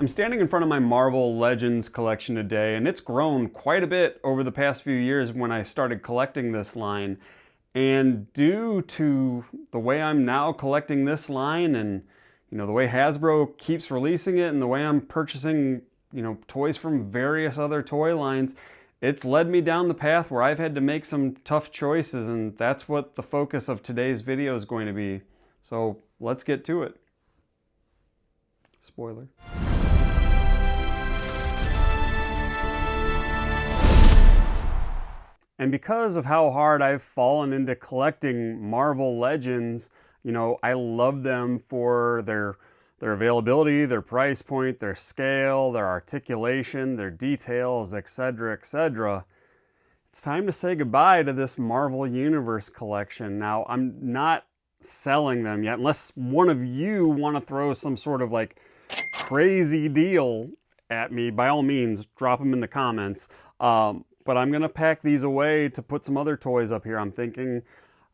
I'm standing in front of my Marvel Legends collection today, and it's grown quite a bit over the past few years when I started collecting this line. And due to the way I'm now collecting this line and the way Hasbro keeps releasing it and the way I'm purchasing, toys from various other toy lines, it's led me down the path where I've had to make some tough choices, and that's what the focus of today's video is going to be. So let's get to it. Spoiler. And because of how hard I've fallen into collecting Marvel Legends, I love them for their availability, their price point, their scale, their articulation, their details, etc., etc. It's time to say goodbye to this Marvel Universe collection. Now, I'm not selling them yet, unless one of you want to throw some sort of like crazy deal at me. By all means, drop them in the comments. But I'm going to pack these away to put some other toys up here. I'm thinking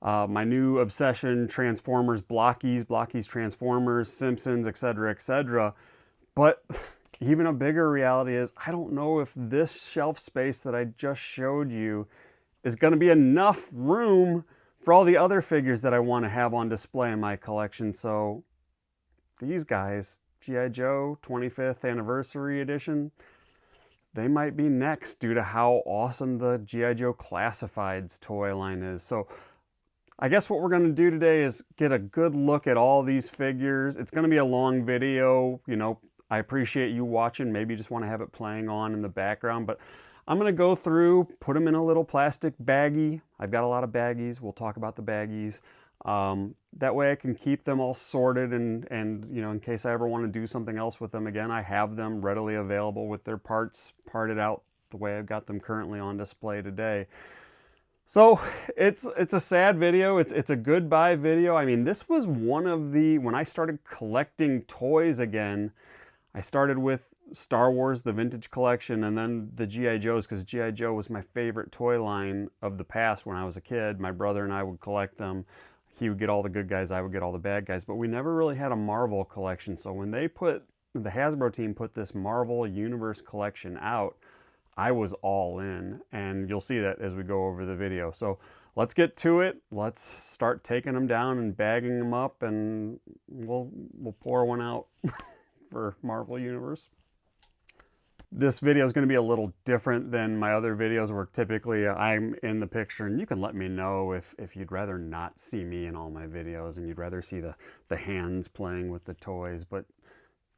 my new obsession, Transformers, Blockies, Transformers, Simpsons, etc., etc. But even a bigger reality is I don't know if this shelf space that I just showed you is going to be enough room for all the other figures that I want to have on display in my collection. So these guys, G.I. Joe 25th Anniversary Edition, they might be next due to how awesome the G.I. Joe Classifieds toy line is. So I guess what we're going to do today is get a good look at all these figures. It's going to be a long video. I appreciate you watching. Maybe you just want to have it playing on in the background, but I'm going to go through, put them in a little plastic baggie. I've got a lot of baggies. We'll talk about the baggies. That way I can keep them all sorted and in case I ever want to do something else with them again, I have them readily available with their parts parted out the way I've got them currently on display today. So it's a sad video. It's a goodbye video. I mean, this was one of when I started collecting toys again, I started with Star Wars, the vintage collection, and then the G.I. Joes, because G.I. Joe was my favorite toy line of the past when I was a kid. My brother and I would collect them. He would get all the good guys, I would get all the bad guys, but we never really had a Marvel collection. So when the Hasbro team put this Marvel Universe collection out, I was all in, and you'll see that as we go over the video. So let's get to it. Let's start taking them down and bagging them up, and we'll pour one out for Marvel Universe. This video is going to be a little different than my other videos where typically I'm in the picture, and you can let me know if you'd rather not see me in all my videos and you'd rather see the hands playing with the toys. But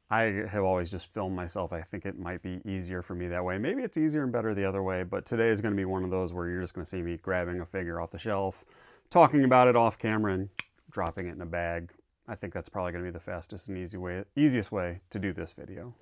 I have always just filmed myself. I think it might be easier for me that way. Maybe it's easier and better the other way, but today is going to be one of those where you're just going to see me grabbing a figure off the shelf, talking about it off camera, and dropping it in a bag. I think that's probably going to be the fastest and easiest way to do this video.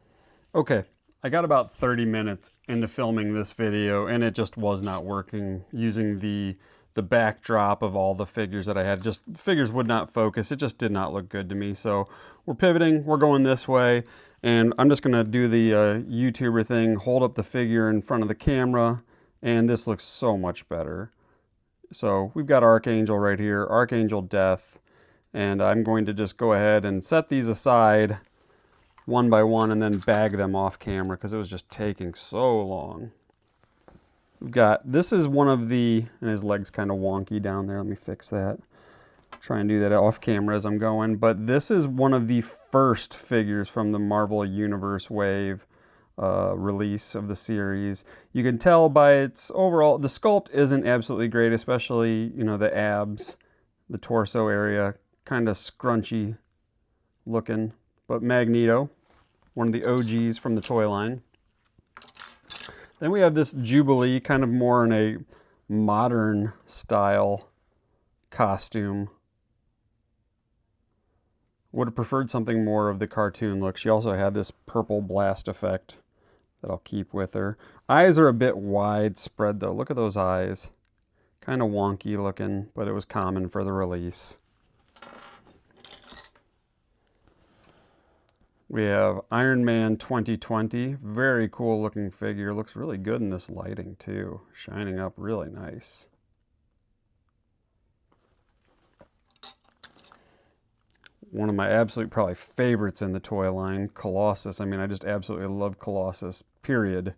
Okay. I got about 30 minutes into filming this video, and it just was not working using the backdrop of all the figures that I had. Just figures would not focus. It just did not look good to me. So we're pivoting. We're going this way, and I'm just going to do the YouTuber thing, hold up the figure in front of the camera, and this looks so much better. So we've got Archangel right here, Archangel Death, and I'm going to just go ahead and set these aside one by one and then bag them off camera because it was just taking so long. We've got, this is one of the, and his leg's kind of wonky down there. Let me fix that. Try and do that off camera as I'm going. But this is one of the first figures from the Marvel Universe Wave release of the series. You can tell by its overall, the sculpt isn't absolutely great, especially, the abs, the torso area, kind of scrunchy looking. But Magneto, one of the OGs from the toy line. Then we have this Jubilee, kind of more in a modern style costume. Would have preferred something more of the cartoon look. She also had this purple blast effect that I'll keep with her. Eyes are a bit widespread though. Look at those eyes. Kind of wonky looking, but it was common for the release. We have Iron Man 2020, very cool looking figure. Looks really good in this lighting too, shining up really nice. one of my absolute probably favorites in the toy line, Colossus. I mean, I just absolutely love Colossus, period.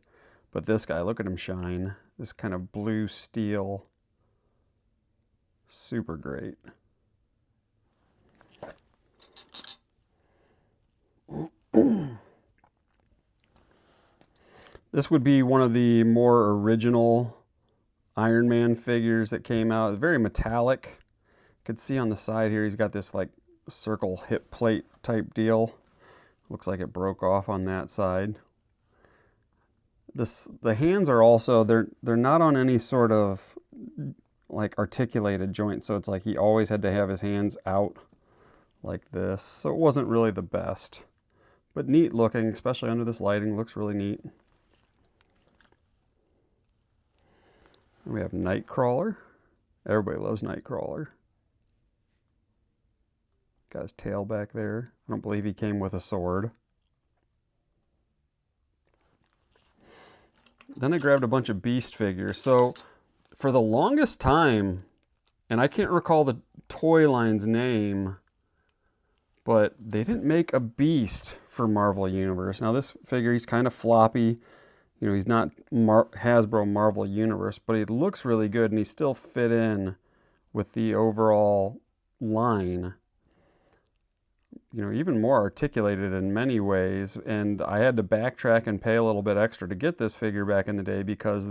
But this guy, look at him shine. This kind of blue steel. Super great. This would be one of the more original Iron Man figures that came out. Very metallic. You could see on the side here, he's got this like circle hip plate type deal. Looks like it broke off on that side. The hands are also, they're not on any sort of like articulated joint, so it's like he always had to have his hands out like this. So it wasn't really the best, but neat looking, especially under this lighting. Looks really neat. And we have Nightcrawler. Everybody loves Nightcrawler. Got his tail back there. I don't believe he came with a sword. Then I grabbed a bunch of Beast figures. So for the longest time, and I can't recall the toy line's name, but they didn't make a Beast for Marvel Universe. Now this figure, he's kind of floppy. You know, he's not Hasbro Marvel Universe, but he looks really good and he still fit in with the overall line. You know, even more articulated in many ways. And I had to backtrack and pay a little bit extra to get this figure back in the day because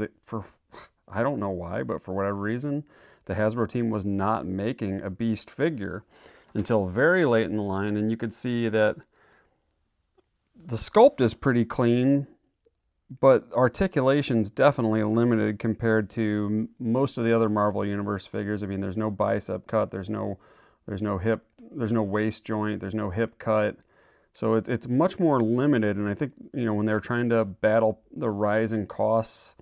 I don't know why, but for whatever reason, the Hasbro team was not making a Beast figure until very late in the line. And you could see that the sculpt is pretty clean, but articulation's definitely limited compared to most of the other Marvel Universe figures. I mean, there's no bicep cut, there's no hip, there's no waist joint, there's no hip cut. So it's much more limited. And I think, you know, when they were trying to battle the rising costs,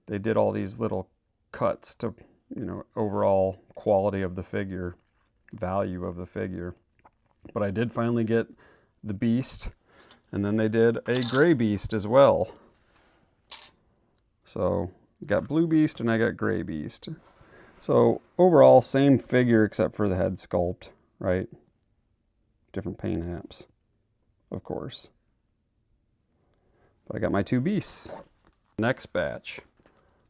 they did all these little cuts to, you know, overall quality of the figure, value of the figure. But I did finally get the Beast, and then they did a Gray Beast as well. So I got Blue Beast and I got Gray Beast. So overall, same figure except for the head sculpt, right? Different paint apps, of course. But I got my two Beasts. Next batch,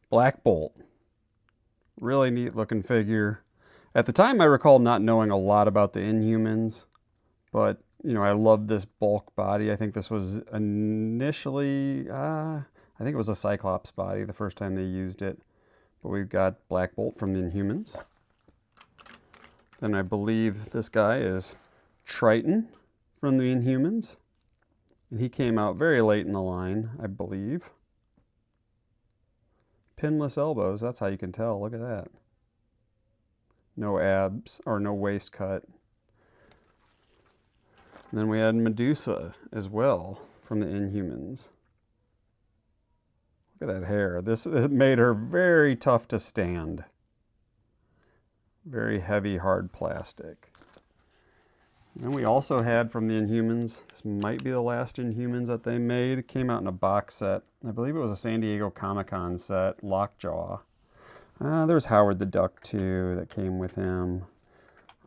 Black Bolt. Really neat looking figure. At the time, I recall not knowing a lot about the Inhumans, but you know, I love this bulk body. I think this was initially, I think it was a Cyclops body the first time they used it. But we've got Black Bolt from the Inhumans. Then I believe this guy is Triton from the Inhumans. And he came out very late in the line, I believe. Pinless elbows, that's how you can tell. Look at that. No abs, or no waist cut. And then we had Medusa as well from the Inhumans. Look at that hair. This made her very tough to stand. Very heavy, hard plastic. And we also had from the Inhumans, this might be the last Inhumans that they made. It came out in a box set. I believe it was a San Diego Comic-Con set, Lockjaw. There's Howard the Duck too that came with him.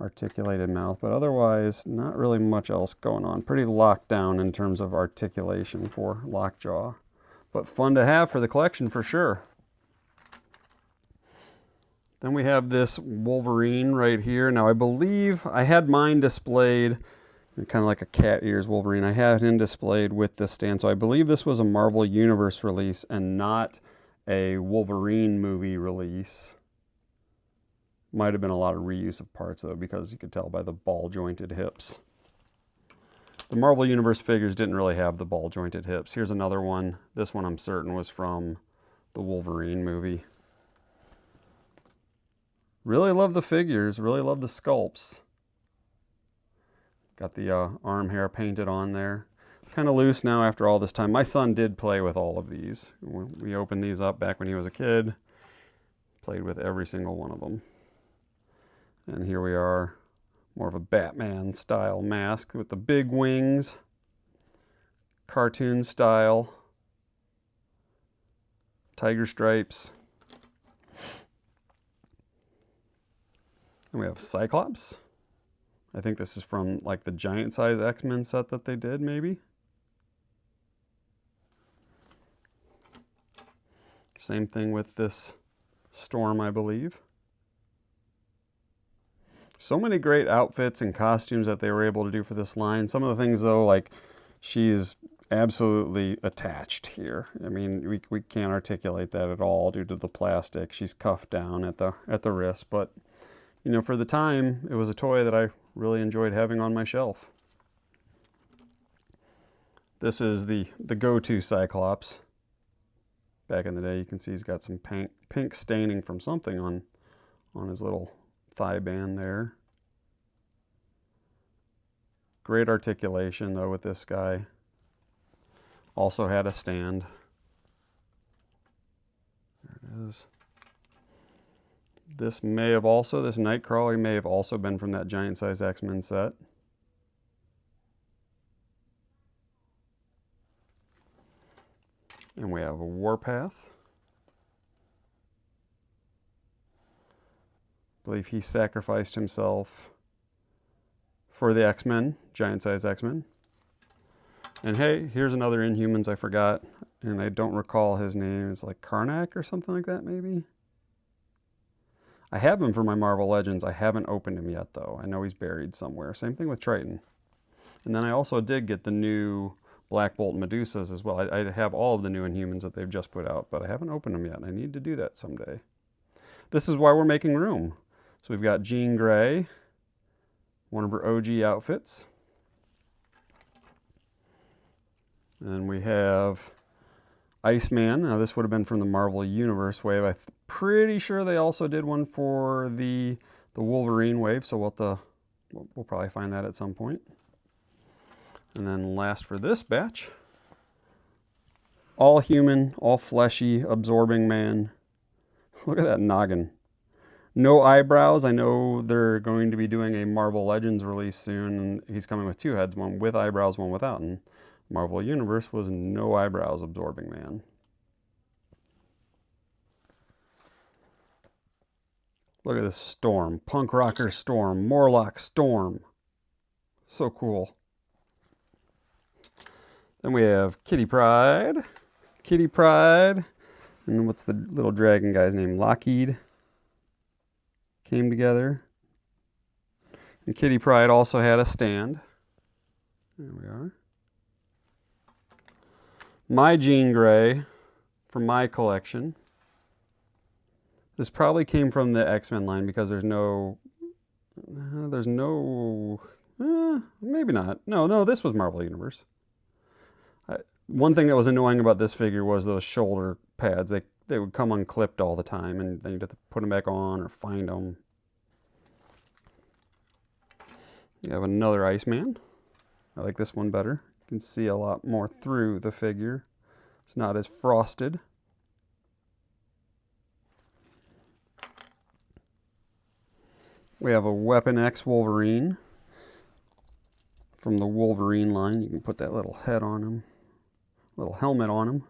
Articulated mouth, but otherwise not really much else going on. Pretty locked down in terms of articulation for Lockjaw. But fun to have for the collection for sure. Then we have this Wolverine right here. Now I believe I had mine displayed, kind of like a cat ears Wolverine. I had him displayed with this stand. So I believe this was a Marvel Universe release and not a Wolverine movie release. Might have been a lot of reuse of parts though, because you could tell by the ball jointed hips. The Marvel Universe figures didn't really have the ball jointed hips. Here's another one. This one I'm certain was from the Wolverine movie. Really love the figures, really love the sculpts. Got the arm hair painted on there. Kind of loose now after all this time. My son did play with all of these. We opened these up back when he was a kid. Played with every single one of them. And here we are. More of a Batman style mask with the big wings. Cartoon style. Tiger stripes. And we have Cyclops. I think this is from like the giant size X-Men set that they did, maybe. Same thing with this Storm, I believe. So many great outfits and costumes that they were able to do for this line. Some of the things though, like she's absolutely attached here. I mean, we can't articulate that at all due to the plastic. She's cuffed down at the wrist, but you know, for the time, it was a toy that I really enjoyed having on my shelf. This is the go-to Cyclops. Back in the day, you can see he's got some pink staining from something on his little thigh band there. Great articulation though with this guy. Also had a stand. There it is. This Nightcrawler may have also been from that giant size X-Men set. And we have a Warpath. I believe he sacrificed himself for the X-Men, giant size X-Men. And hey, here's another Inhumans I forgot, and I don't recall his name. It's like Karnak or something like that, maybe? I have him for my Marvel Legends. I haven't opened him yet, though. I know he's buried somewhere. Same thing with Triton. And then I also did get the new Black Bolt Medusas as well. I have all of the new Inhumans that they've just put out, but I haven't opened them yet. I need to do that someday. This is why we're making room. So we've got Jean Grey, one of her OG outfits. And then we have Iceman. Now this would have been from the Marvel Universe wave. I'm pretty sure they also did one for the Wolverine wave, so we'll probably find that at some point. And then last for this batch, all human, all fleshy, absorbing man. Look at that noggin. No eyebrows. I know they're going to be doing a Marvel Legends release soon, and he's coming with two heads, one with eyebrows, one without. And Marvel Universe was no eyebrows absorbing man. Look at this Storm. Punk Rocker Storm. Morlock Storm. So cool. Then we have Kitty Pryde. Kitty Pryde. And what's the little dragon guy's name? Lockheed. Came together. And Kitty Pryde also had a stand. There we are. My Jean Grey from my collection. This probably came from the X-Men line because there's no, maybe not. No, this was Marvel Universe. One thing that was annoying about this figure was those shoulder pads. They would come unclipped all the time, and then you'd have to put them back on or find them. You have another Iceman. I like this one better. You can see a lot more through the figure. It's not as frosted. We have a Weapon X Wolverine from the Wolverine line. You can put that little head on him, little helmet on him,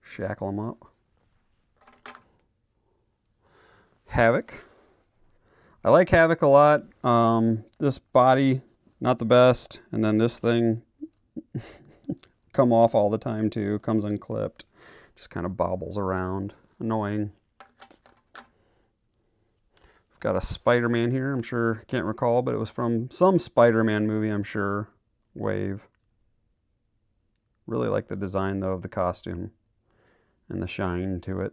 shackle him up. Havoc. I like Havoc a lot. This body, not the best. And then this thing come off all the time too. Comes unclipped. Just kind of bobbles around. Annoying. We've got a Spider-Man here. I'm sure, can't recall, but it was from some Spider-Man movie, I'm sure. Wave. Really like the design though of the costume and the shine to it.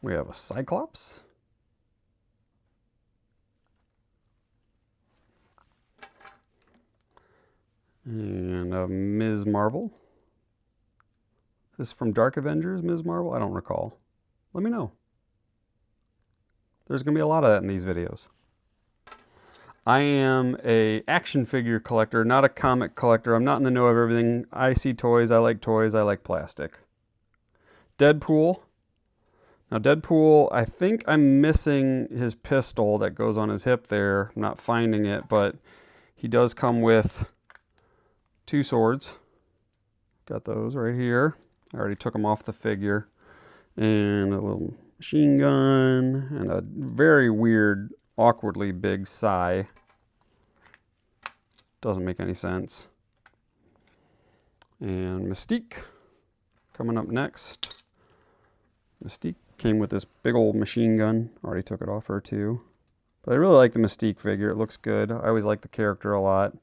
We have a Cyclops. And a Ms. Marvel. Is this from Dark Avengers, Ms. Marvel? I don't recall. Let me know. There's going to be a lot of that in these videos. I am an action figure collector, not a comic collector. I'm not in the know of everything. I see toys, I like plastic. Deadpool. Now Deadpool, I think I'm missing his pistol that goes on his hip there. I'm not finding it, but he does come with two swords. Got those right here. I already took them off the figure. And a little machine gun, and a very weird, awkwardly big sai. Doesn't make any sense. And Mystique coming up next. Mystique came with this big old machine gun. Already took it off her too. But I really like the Mystique figure. It looks good. I always like the character a lot.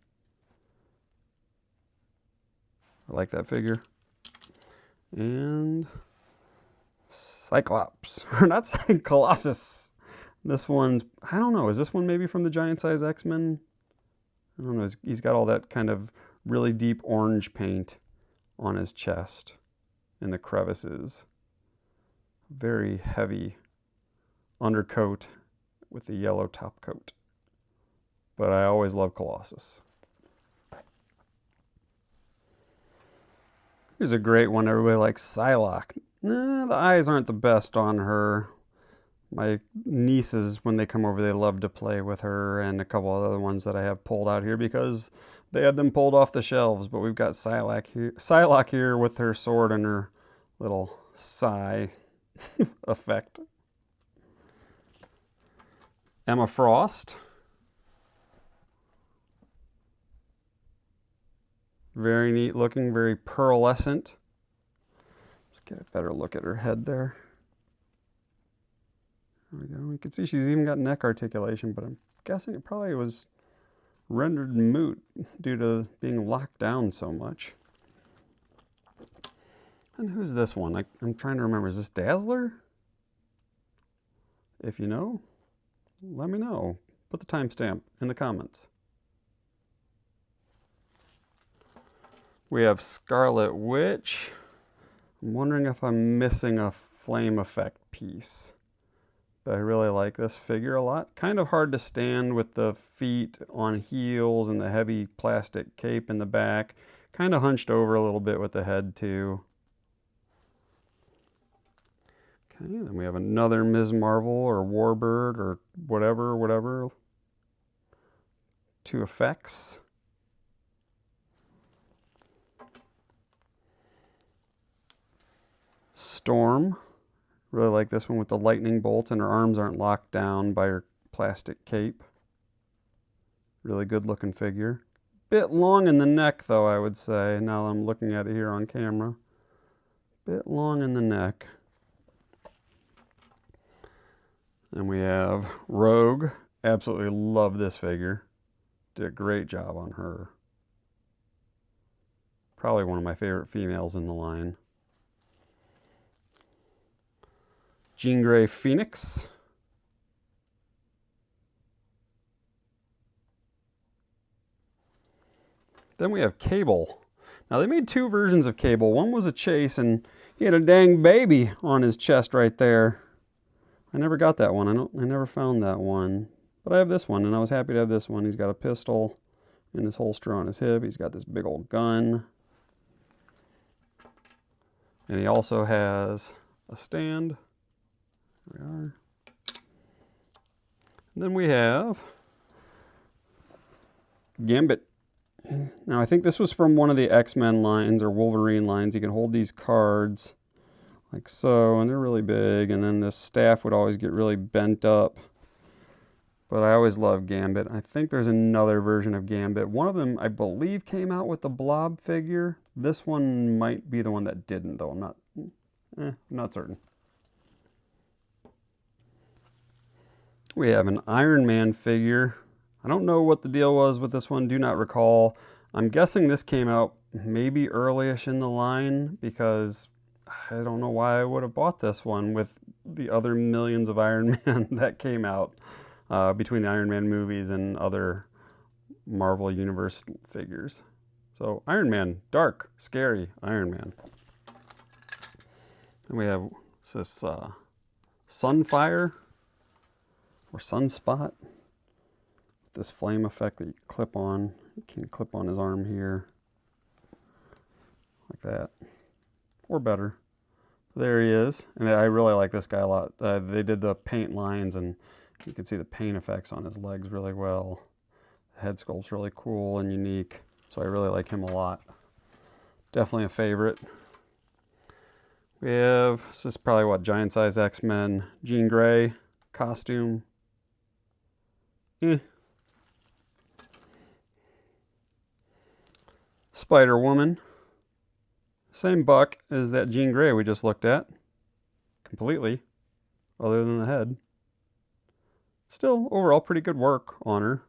I like that figure. And Cyclops. Or not Colossus. This one's, I don't know, is this one maybe from the Giant Size X-Men? I don't know. He's got all that kind of really deep orange paint on his chest in the crevices. Very heavy undercoat with the yellow top coat. But I always love Colossus. Here's a great one. Everybody likes Psylocke. Nah, the eyes aren't the best on her. My nieces, when they come over, they love to play with her, and a couple of other ones that I have pulled out here because they had them pulled off the shelves. But we've got Psylocke here with her sword and her little sigh effect. Emma Frost. Very neat looking, very pearlescent. Let's get a better look at her head there. There we go. You can see she's even got neck articulation, but I'm guessing it probably was rendered moot due to being locked down so much. And who's this one? I'm trying to remember. Is this Dazzler? If you know, let me know. Put the timestamp in the comments. We have Scarlet Witch. I'm wondering if I'm missing a flame effect piece. But I really like this figure a lot. Kind of hard to stand with the feet on heels and the heavy plastic cape in the back. Kind of hunched over a little bit with the head too. Okay, then we have another Ms. Marvel or Warbird or whatever. Two effects. Storm. Really like this one with the lightning bolts, and her arms aren't locked down by her plastic cape. Really good looking figure. Bit long in the neck though, I would say, now that I'm looking at it here on camera. Bit long in the neck. And we have Rogue. Absolutely love this figure. Did a great job on her. Probably one of my favorite females in the line. Jean Grey Phoenix. Then we have Cable. Now they made two versions of Cable. One was a chase and he had a dang baby on his chest right there. I never got that one. I never found that one. But I have this one, and I was happy to have this one. He's got a pistol in his holster on his hip. He's got this big old gun. And he also has a stand. There we are. And then we have Gambit. Now I think this was from one of the X-Men lines or Wolverine lines. You can hold these cards like so, and they're really big, and then this staff would always get really bent up. But I always love Gambit. I think there's another version of Gambit. One of them, I believe, came out with the Blob figure. This one might be the one that didn't, though. I'm not certain. We have an Iron Man figure. I don't know what the deal was with this one. Do not recall. I'm guessing this came out maybe early-ish in the line because I don't know why I would have bought this one with the other millions of Iron Man that came out between the Iron Man movies and other Marvel Universe figures. So Iron Man, dark, scary Iron Man. And we have this Sunfire or Sunspot. This flame effect that you clip on. You can clip on his arm here. Like that. Or better. There he is. And I really like this guy a lot. They did the paint lines and you can see the paint effects on his legs really well. The head sculpt's really cool and unique. So I really like him a lot. Definitely a favorite. We have, this is probably what, Giant Size X-Men, Jean Grey costume. Spider-Woman. Same buck as that Jean Grey we just looked at. Completely. Other than the head. Still, overall, pretty good work on her.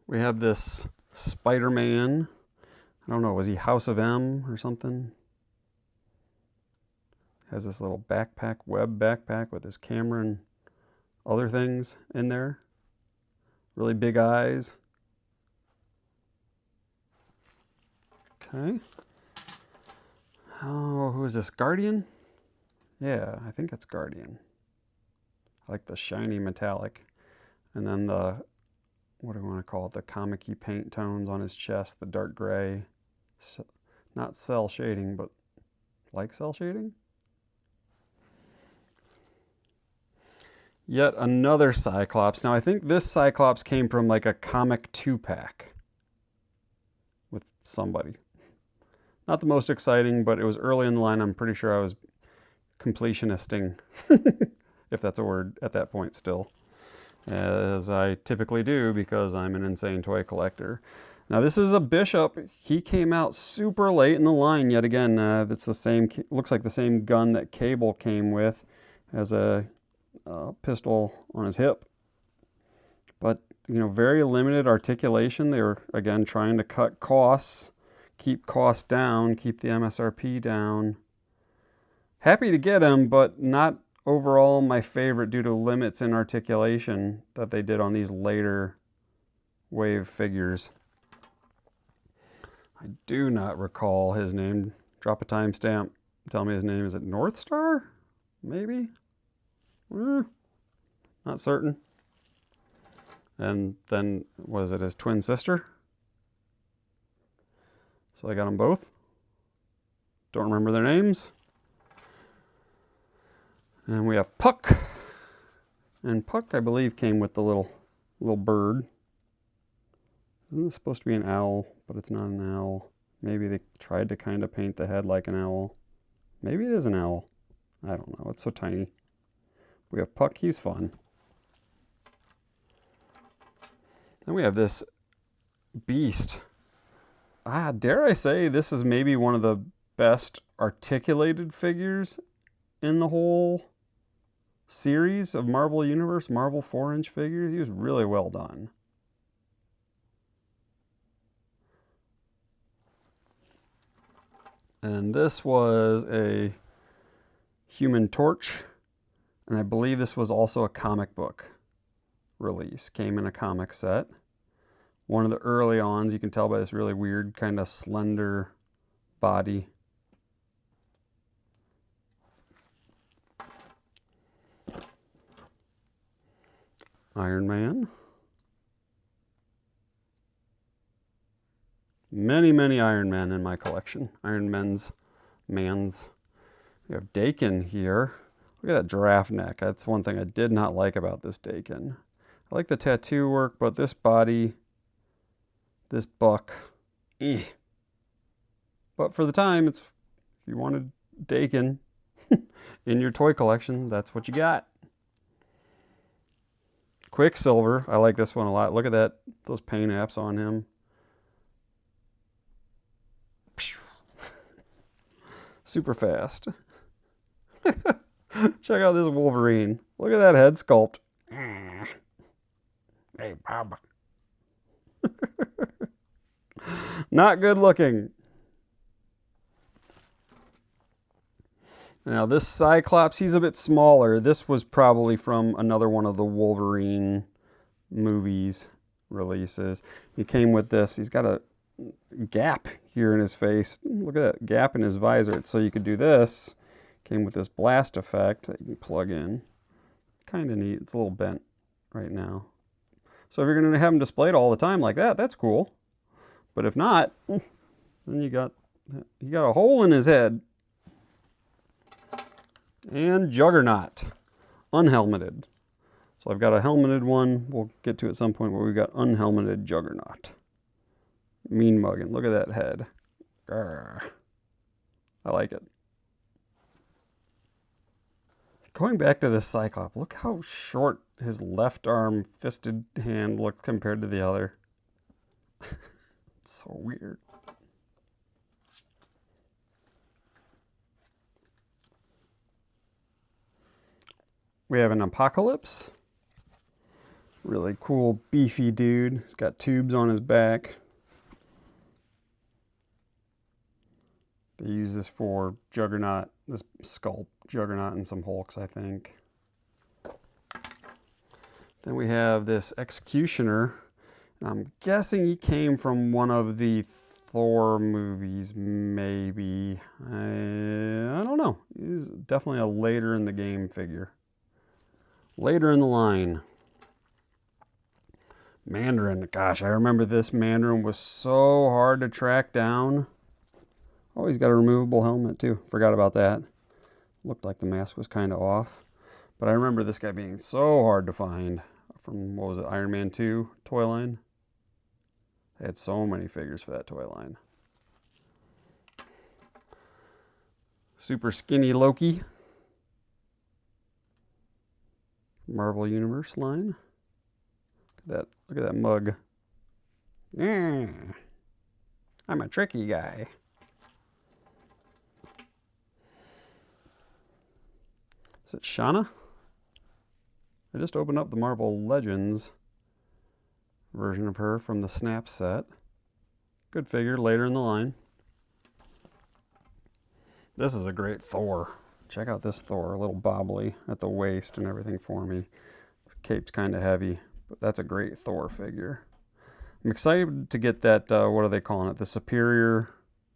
We have this Spider-Man. I don't know, was he House of M or something? Has this little backpack, web backpack with his camera and other things in there. Really big eyes. Okay. Oh, who is this? Guardian? Yeah, I think it's Guardian. I like the shiny metallic. And then the, what do I want to call it? The comic-y paint tones on his chest, the dark gray. Not cell shading, but like cell shading? Yet another Cyclops. Now, I think this Cyclops came from like a comic 2-pack with somebody. Not the most exciting, but it was early in the line. I'm pretty sure I was completionisting, if that's a word at that point still, as I typically do because I'm an insane toy collector. Now, this is a Bishop. He came out super late in the line yet again. It's the same, looks like the same gun that Cable came with, as a pistol on his hip. But, you know, very limited articulation. They were, again, trying to cut costs, keep costs down, keep the MSRP down. Happy to get him, but not overall my favorite due to limits in articulation that they did on these later wave figures. I do not recall his name. Drop a timestamp. Tell me his name. Is it North Star? Maybe? Not certain. And then, was it his twin sister? So I got them both. Don't remember their names. And we have Puck. And Puck, I believe, came with the little bird. Isn't this supposed to be an owl? But it's not an owl. Maybe they tried to kind of paint the head like an owl. Maybe it is an owl. I don't know. It's so tiny. We have Puck. He's fun. Then we have this beast. Dare I say this is maybe one of the best articulated figures in the whole series of Marvel Universe, Marvel 4-inch figures. He was really well done. And this was a Human Torch. And I believe this was also a comic book release. Came in a comic set. One of the early ons, you can tell by this really weird kind of slender body. Iron Man. Many, many Iron Men in my collection. Iron Mans. We have Dakin here. Look at that giraffe neck. That's one thing I did not like about this Dakin. I like the tattoo work, but this body, this buck, But for the time, it's, if you wanted Dakin in your toy collection, that's what you got. Quicksilver, I like this one a lot. Look at that, those paint apps on him. Super fast. Check out this Wolverine. Look at that head sculpt. Hey, Bob. Not good looking. Now this Cyclops, he's a bit smaller. This was probably from another one of the Wolverine movies releases. He came with this. He's got a gap here in his face. Look at that gap in his visor. So you could do this. Came with this blast effect that you can plug in. Kind of neat. It's a little bent right now. So if you're going to have him displayed all the time like that, that's cool. But if not, then you got a hole in his head. And Juggernaut, unhelmeted. So I've got a helmeted one. We'll get to at some point where we've got unhelmeted Juggernaut. Mean mugging. Look at that head. Grr. I like it. Going back to this Cyclops, look how short his left arm fisted hand looks compared to the other. It's so weird. We have an Apocalypse. Really cool, beefy dude. He's got tubes on his back. They use this for Juggernaut, this sculpt, Juggernaut and some Hulks, I think. Then we have this Executioner. I'm guessing he came from one of the Thor movies, maybe. I don't know. He's definitely a later in the game figure. Later in the line. Mandarin. Gosh, I remember this Mandarin was so hard to track down. Oh, he's got a removable helmet too. Forgot about that. Looked like the mask was kind of off. But I remember this guy being so hard to find from, what was it, Iron Man 2 toy line? They had so many figures for that toy line. Super skinny Loki. Marvel Universe line. Look at that mug. Yeah. I'm a tricky guy. Is it Shauna? I just opened up the Marvel Legends version of her from the Snap set. Good figure, later in the line. This is a great Thor. Check out this Thor, a little bobbly at the waist and everything for me. This cape's kind of heavy, but that's a great Thor figure. I'm excited to get that, what are they calling it? The Superior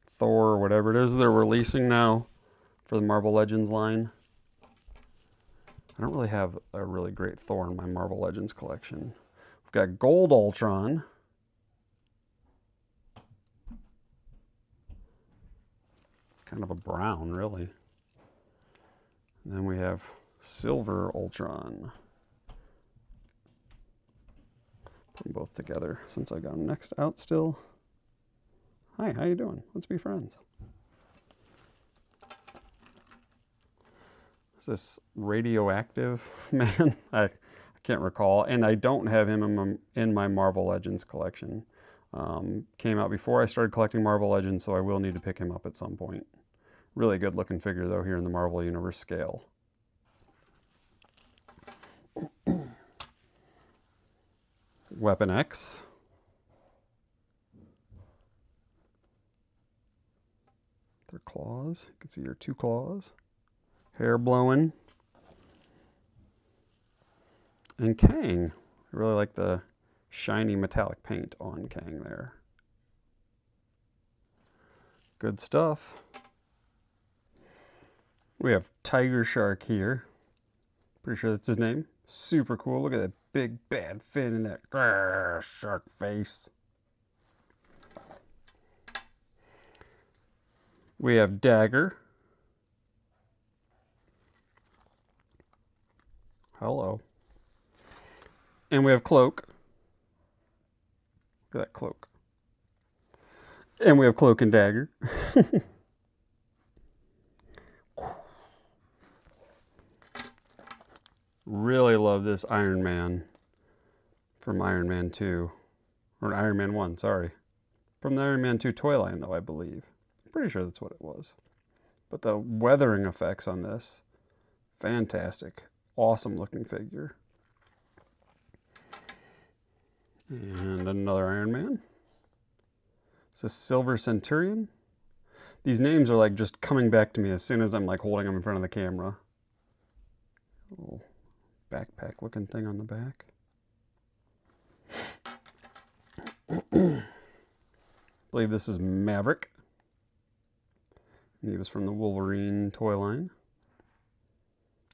Thor, or whatever it is they're releasing now for the Marvel Legends line. I don't really have a really great Thor in my Marvel Legends collection. We've got Gold Ultron. Kind of a brown, really. And then we have Silver Ultron. Put them both together since I got them next out still. Hi, how you doing? Let's be friends. Is this Radioactive Man? I can't recall, and I don't have him in my Marvel Legends collection. Came out before I started collecting Marvel Legends, so I will need to pick him up at some point. Really good looking figure though here in the Marvel Universe scale. Weapon X. Their claws. You can see your two claws. Hair blowing. And Kang. I really like the shiny metallic paint on Kang there. Good stuff. We have Tiger Shark here. Pretty sure that's his name. Super cool. Look at that big bad fin and that shark face. We have Dagger. Hello. And we have Cloak. Look at that Cloak. And we have Cloak and Dagger. Really love this Iron Man from Iron Man 2. Or Iron Man 1, sorry. From the Iron Man 2 toy line, though, I believe. I'm pretty sure that's what it was. But the weathering effects on this, fantastic. Awesome looking figure. And another Iron Man. It's a Silver Centurion. These names are like just coming back to me as soon as I'm like holding them in front of the camera. Little backpack looking thing on the back. I believe this is Maverick. He was from the Wolverine toy line.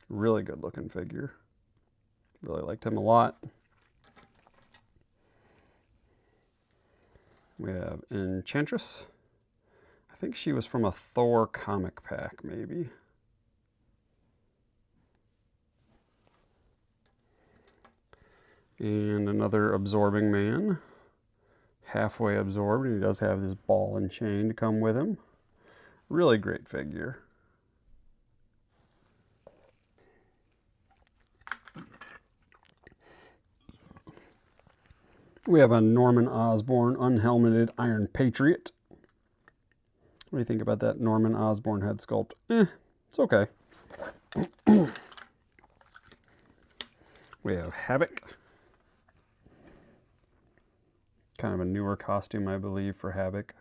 Really good looking figure. Really liked him a lot. We have Enchantress. I think she was from a Thor comic pack, maybe. And another Absorbing Man. Halfway absorbed, and he does have this ball and chain to come with him. Really great figure. We have a Norman Osborn unhelmeted Iron Patriot. What do you think about that Norman Osborn head sculpt? It's okay. We have Havoc. Kind of a newer costume, I believe, for Havoc.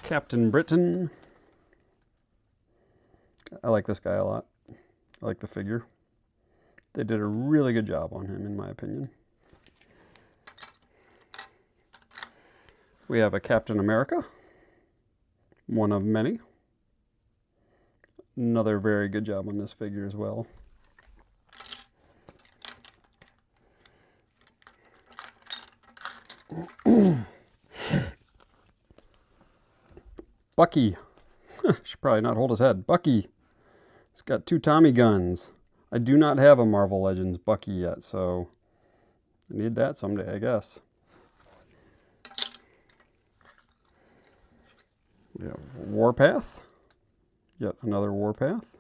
Captain Britain. I like this guy a lot. I like the figure. They did a really good job on him, in my opinion. We have a Captain America. One of many. Another very good job on this figure as well. Bucky. Should probably not hold his head. Bucky. He's got 2 Tommy guns. I do not have a Marvel Legends Bucky yet, so I need that someday, I guess. We have Warpath. Yet another Warpath.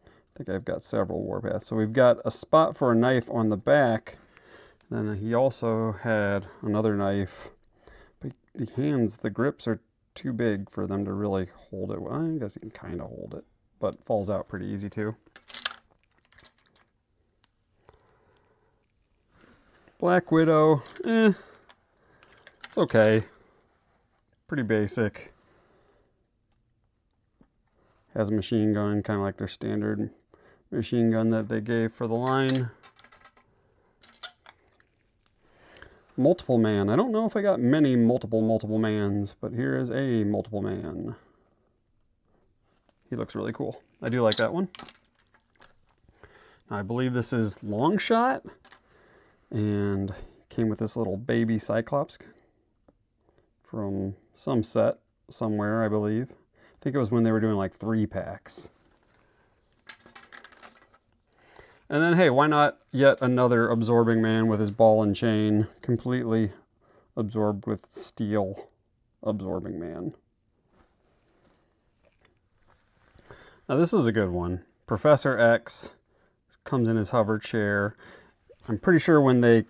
I think I've got several Warpaths. So we've got a spot for a knife on the back. Then he also had another knife. But the hands, the grips are too big for them to really hold it. Well, I guess you can kind of hold it, but falls out pretty easy too. Black Widow, it's okay. Pretty basic. Has a machine gun, kind of like their standard machine gun that they gave for the line. Multiple Man. I don't know if I got many multiple mans, but here is a multiple man. He looks really cool. I do like that one. Now, I believe this is Longshot, and came with this little baby Cyclops from some set somewhere, I believe. I think it was when they were doing like 3-packs. And then, hey, why not yet another absorbing man with his ball and chain, completely absorbed with steel absorbing man. Now this is a good one. Professor X comes in his hover chair. I'm pretty sure when they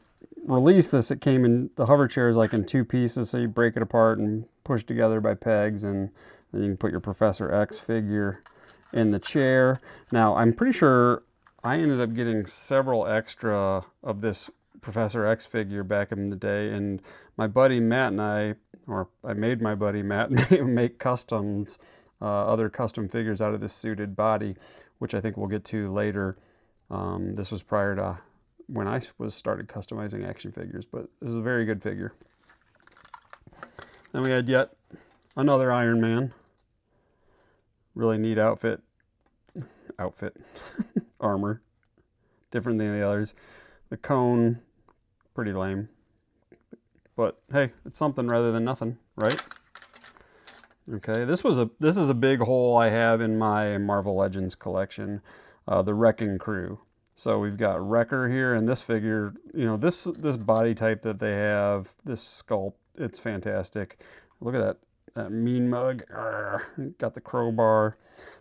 released this, it came in, the hover chair is like in 2 pieces, so you break it apart and push together by pegs, and then you can put your Professor X figure in the chair. Now, I'm pretty sure I ended up getting several extra of this Professor X figure back in the day, and my buddy Matt and I made my buddy Matt make customs, other custom figures out of this suited body, which I think we'll get to later. This was prior to when I started customizing action figures, but this is a very good figure. Then we had yet another Iron Man. Really neat outfit. Armor. Different than the others. The cone, pretty lame. But hey, it's something rather than nothing, right? Okay, this is a big hole I have in my Marvel Legends collection, the Wrecking Crew. So we've got Wrecker here, and this figure, you know, this body type that they have, this sculpt, it's fantastic. Look at that mean mug. Got the crowbar.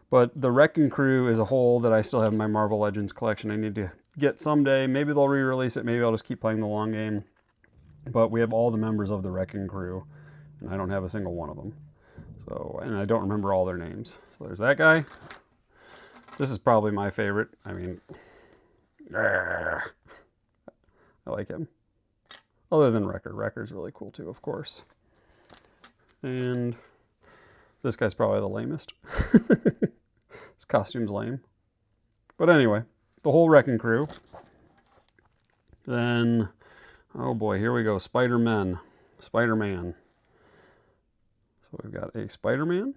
But the Wrecking Crew is a hole that I still have in my Marvel Legends collection. I need to get someday. Maybe they'll re-release it. Maybe I'll just keep playing the long game. But we have all the members of the Wrecking Crew, and I don't have a single one of them. So, and I don't remember all their names. So there's that guy. This is probably my favorite. I mean, I like him. Other than Wrecker. Wrecker's really cool too, of course. And this guy's probably the lamest. His costume's lame. But anyway, the whole Wrecking Crew. Then, oh boy, here we go. Spider-Man. So we've got a Spider-Man.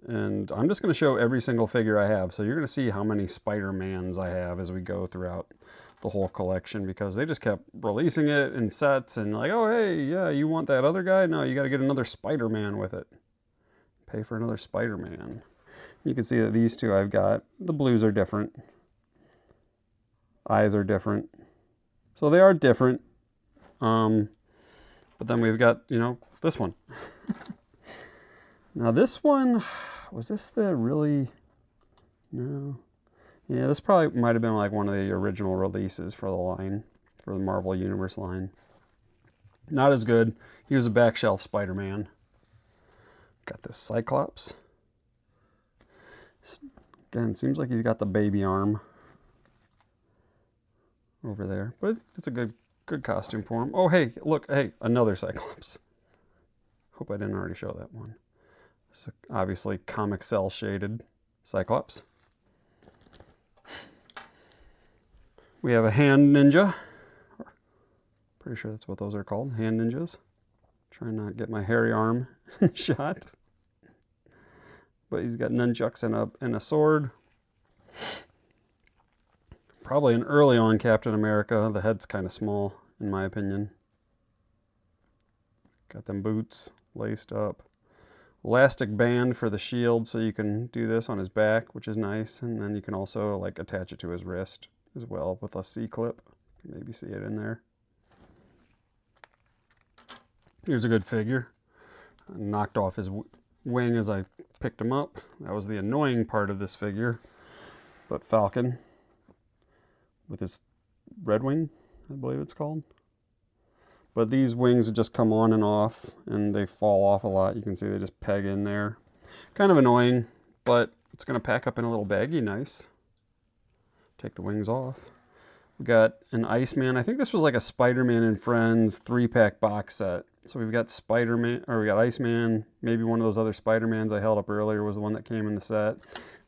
And I'm just going to show every single figure I have. So you're going to see how many Spider-Mans I have as we go throughout the whole collection, because they just kept releasing it in sets and like, oh, hey, yeah, you want that other guy? No, you got to get another Spider-Man with it. Pay for another Spider-Man. You can see that these two I've got, the blues are different. Eyes are different. So they are different. But then we've got, you know, this one. Now this one, was this the really, no. Yeah, this probably might have been like one of the original releases for the line, for the Marvel Universe line. Not as good. He was a back shelf Spider-Man. Got this Cyclops. Again, seems like he's got the baby arm over there, but it's a good costume for him. Oh, hey, look, hey, another Cyclops. Hope I didn't already show that one. It's obviously comic cell shaded Cyclops. We have a hand ninja. Pretty sure that's what those are called, hand ninjas. Trying not to get my hairy arm shot. But he's got nunchucks and a sword. Probably an early on Captain America. The head's kind of small, in my opinion. Got them boots laced up. Elastic band for the shield, so you can do this on his back, which is nice. And then you can also like attach it to his wrist as well with a C-clip. Maybe see it in there. Here's a good figure. I knocked off his wing as I picked him up. That was the annoying part of this figure. But Falcon with his red wing, I believe it's called. But these wings just come on and off, and they fall off a lot. You can see they just peg in there. Kind of annoying, but it's going to pack up in a little baggie. Nice. Take the wings off. We got an Iceman. I think this was like a Spider-Man and Friends 3-pack box set. So we've got Spider-Man, or we got Iceman. Maybe one of those other Spider-Mans I held up earlier was the one that came in the set.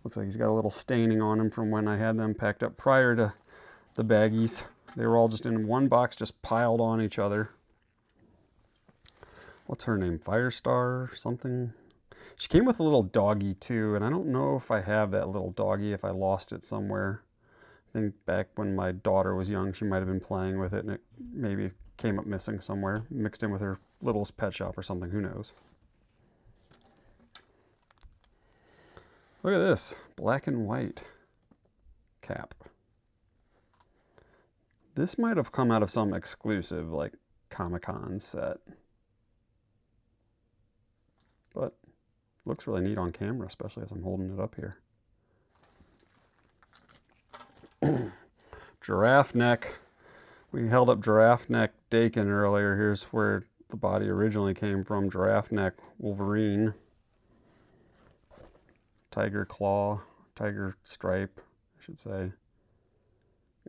Looks like he's got a little staining on him from when I had them packed up prior to the baggies. They were all just in one box, just piled on each other. What's her name? Firestar or something? She came with a little doggy too, and I don't know if I have that little doggy, if I lost it somewhere. I think back when my daughter was young, she might have been playing with it, and it maybe came up missing somewhere, mixed in with her littlest pet shop or something, who knows. Look at this, black and white Cap. This might have come out of some exclusive, like, Comic-Con set. But looks really neat on camera, especially as I'm holding it up here. Giraffe neck. We held up giraffe neck Dakin earlier. Here's where the body originally came from. Giraffe neck Wolverine. Tiger claw, tiger stripe, I should say.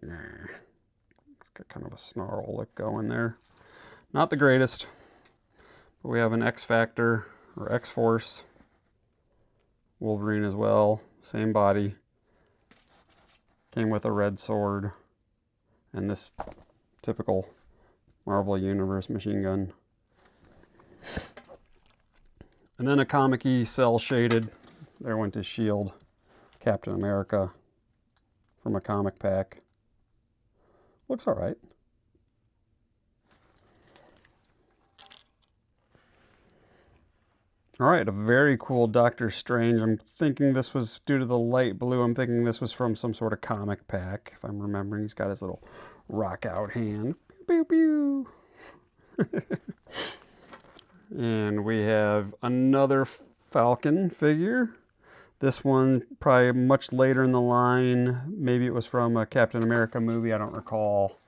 It's got kind of a snarl look going there. Not the greatest. But we have an X-Factor or X-Force. Wolverine as well. Same body. Came with a red sword. And this typical Marvel Universe machine gun. And then a comic-y cell shaded. There went his shield. Captain America from a comic pack. Looks all right. All right, a very cool Doctor Strange. I'm thinking this was due to the light blue. I'm thinking this was from some sort of comic pack. If I'm remembering, he's got his little rock out hand. Pew, pew, pew. And we have another Falcon figure. This one probably much later in the line. Maybe it was from a Captain America movie. I don't recall.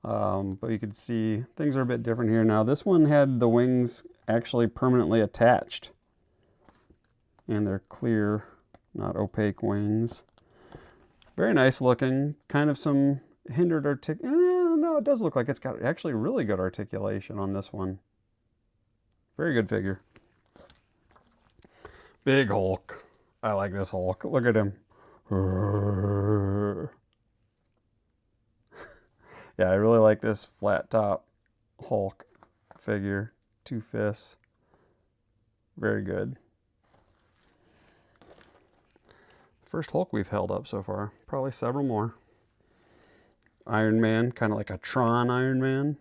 But you could see things are a bit different here now. This one had the wings actually permanently attached. And they're clear, not opaque wings. Very nice looking. Kind of some hindered no, it does look like it's got actually really good articulation on this one. Very good figure. Big Hulk. I like this Hulk. Look at him. Yeah, I really like this flat top Hulk figure. 2 fists. Very good. First Hulk we've held up so far. Probably several more. Iron Man, kind of like a Tron Iron Man.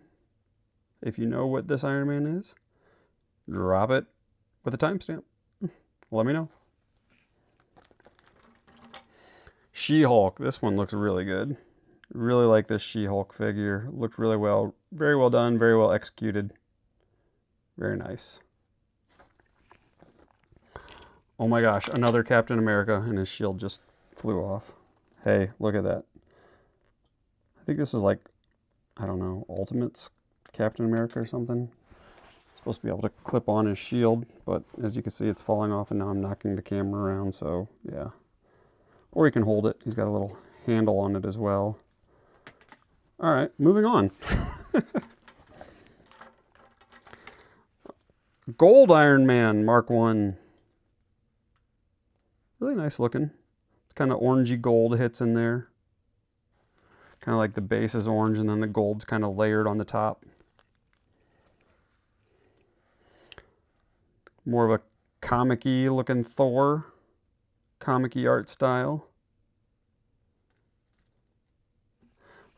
If you know what this Iron Man is, drop it with a timestamp. Let me know. She-Hulk. This one looks really good. Really like this She-Hulk figure. Looked really well. Very well done. Very well executed. Very nice. Oh my gosh, another Captain America, and his shield just flew off. Hey, look at that. I think this is like, I don't know, Ultimates Captain America or something. Supposed to be able to clip on his shield, but as you can see, it's falling off, and now I'm knocking the camera around, so yeah. Or he can hold it. He's got a little handle on it as well. All right, moving on. Gold Iron Man Mark 1. Really nice looking. It's kind of orangey gold hits in there. Kind of like the base is orange and then the gold's kind of layered on the top. More of a comic-y looking Thor. Comic-y art style.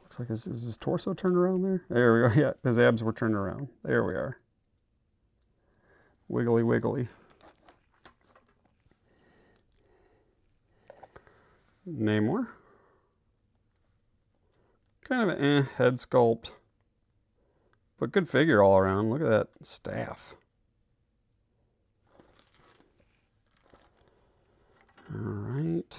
Looks like, is his torso turned around there? There we go. Yeah, his abs were turned around. There we are. Wiggly wiggly. Namor. Kind of an head sculpt. But good figure all around. Look at that staff. Alright.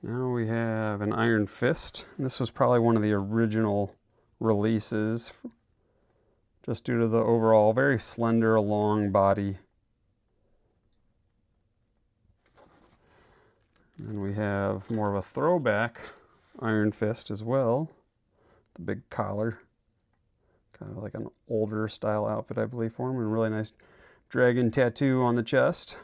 Now we have an Iron Fist. This was probably one of the original releases. Just due to the overall very slender, long body. And we have more of a throwback Iron Fist as well. The big collar. Kind of like an older style outfit, I believe, for him. And a really nice dragon tattoo on the chest.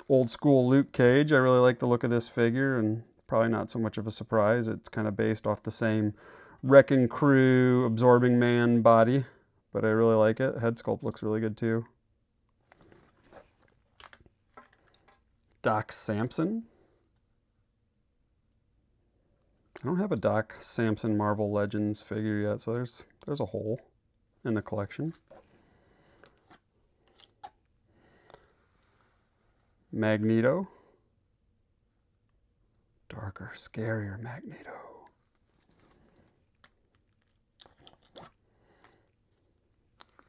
Old school Luke Cage. I really like the look of this figure, and probably not so much of a surprise. It's kind of based off the same Wrecking Crew, Absorbing Man body, but I really like it. Head sculpt looks really good too. Doc Samson. I don't have a Doc Samson Marvel Legends figure yet, so there's a hole in the collection. Magneto. Darker, scarier Magneto.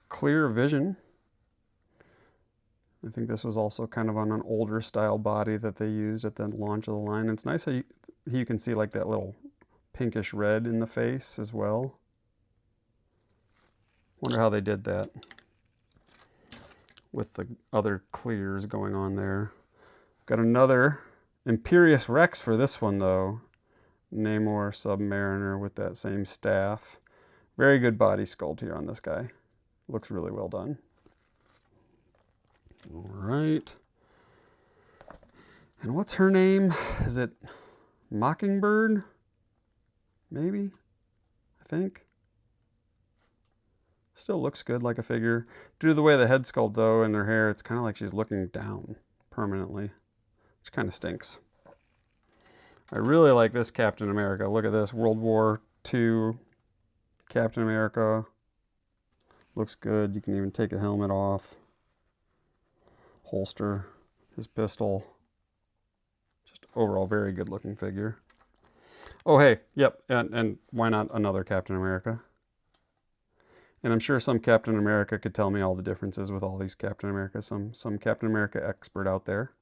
Clear Vision. I think this was also kind of on an older style body that they used at the launch of the line. It's nice how you can see like that little pinkish red in the face as well. Wonder how they did that with the other clears going on there. Got another Imperious Rex for this one though. Namor Submariner with that same staff. Very good body sculpt here on this guy. Looks really well done. All right. And what's her name? Is it Mockingbird? Maybe? I think. Still looks good like a figure. Due to the way the head sculpt though and her hair, it's kind of like she's looking down permanently, which kind of stinks. I really like this Captain America. Look at this, World War II Captain America. Looks good. You can even take the helmet off. Holster his pistol. Just overall very good looking figure. Oh hey, yep, and why not another Captain America? And I'm sure some Captain America could tell me all the differences with all these Captain America. Some Captain America expert out there.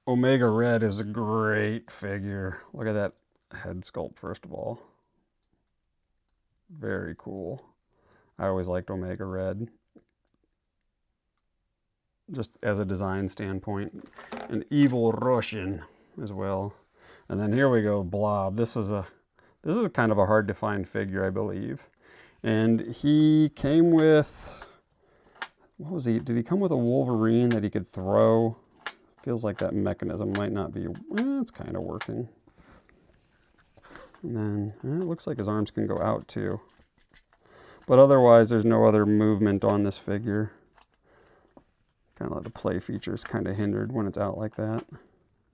Omega Red is a great figure. Look at that head sculpt first of all. Very cool. I always liked Omega Red. Just as a design standpoint. An evil Russian as well. And then here we go, Blob. This is kind of a hard to find figure, I believe. And he came with, what was he? Did he come with a Wolverine that he could throw? Feels like that mechanism might not be, it's kind of working. And then it looks like his arms can go out too. But otherwise, there's no other movement on this figure. Kind of like the play features kind of hindered when it's out like that.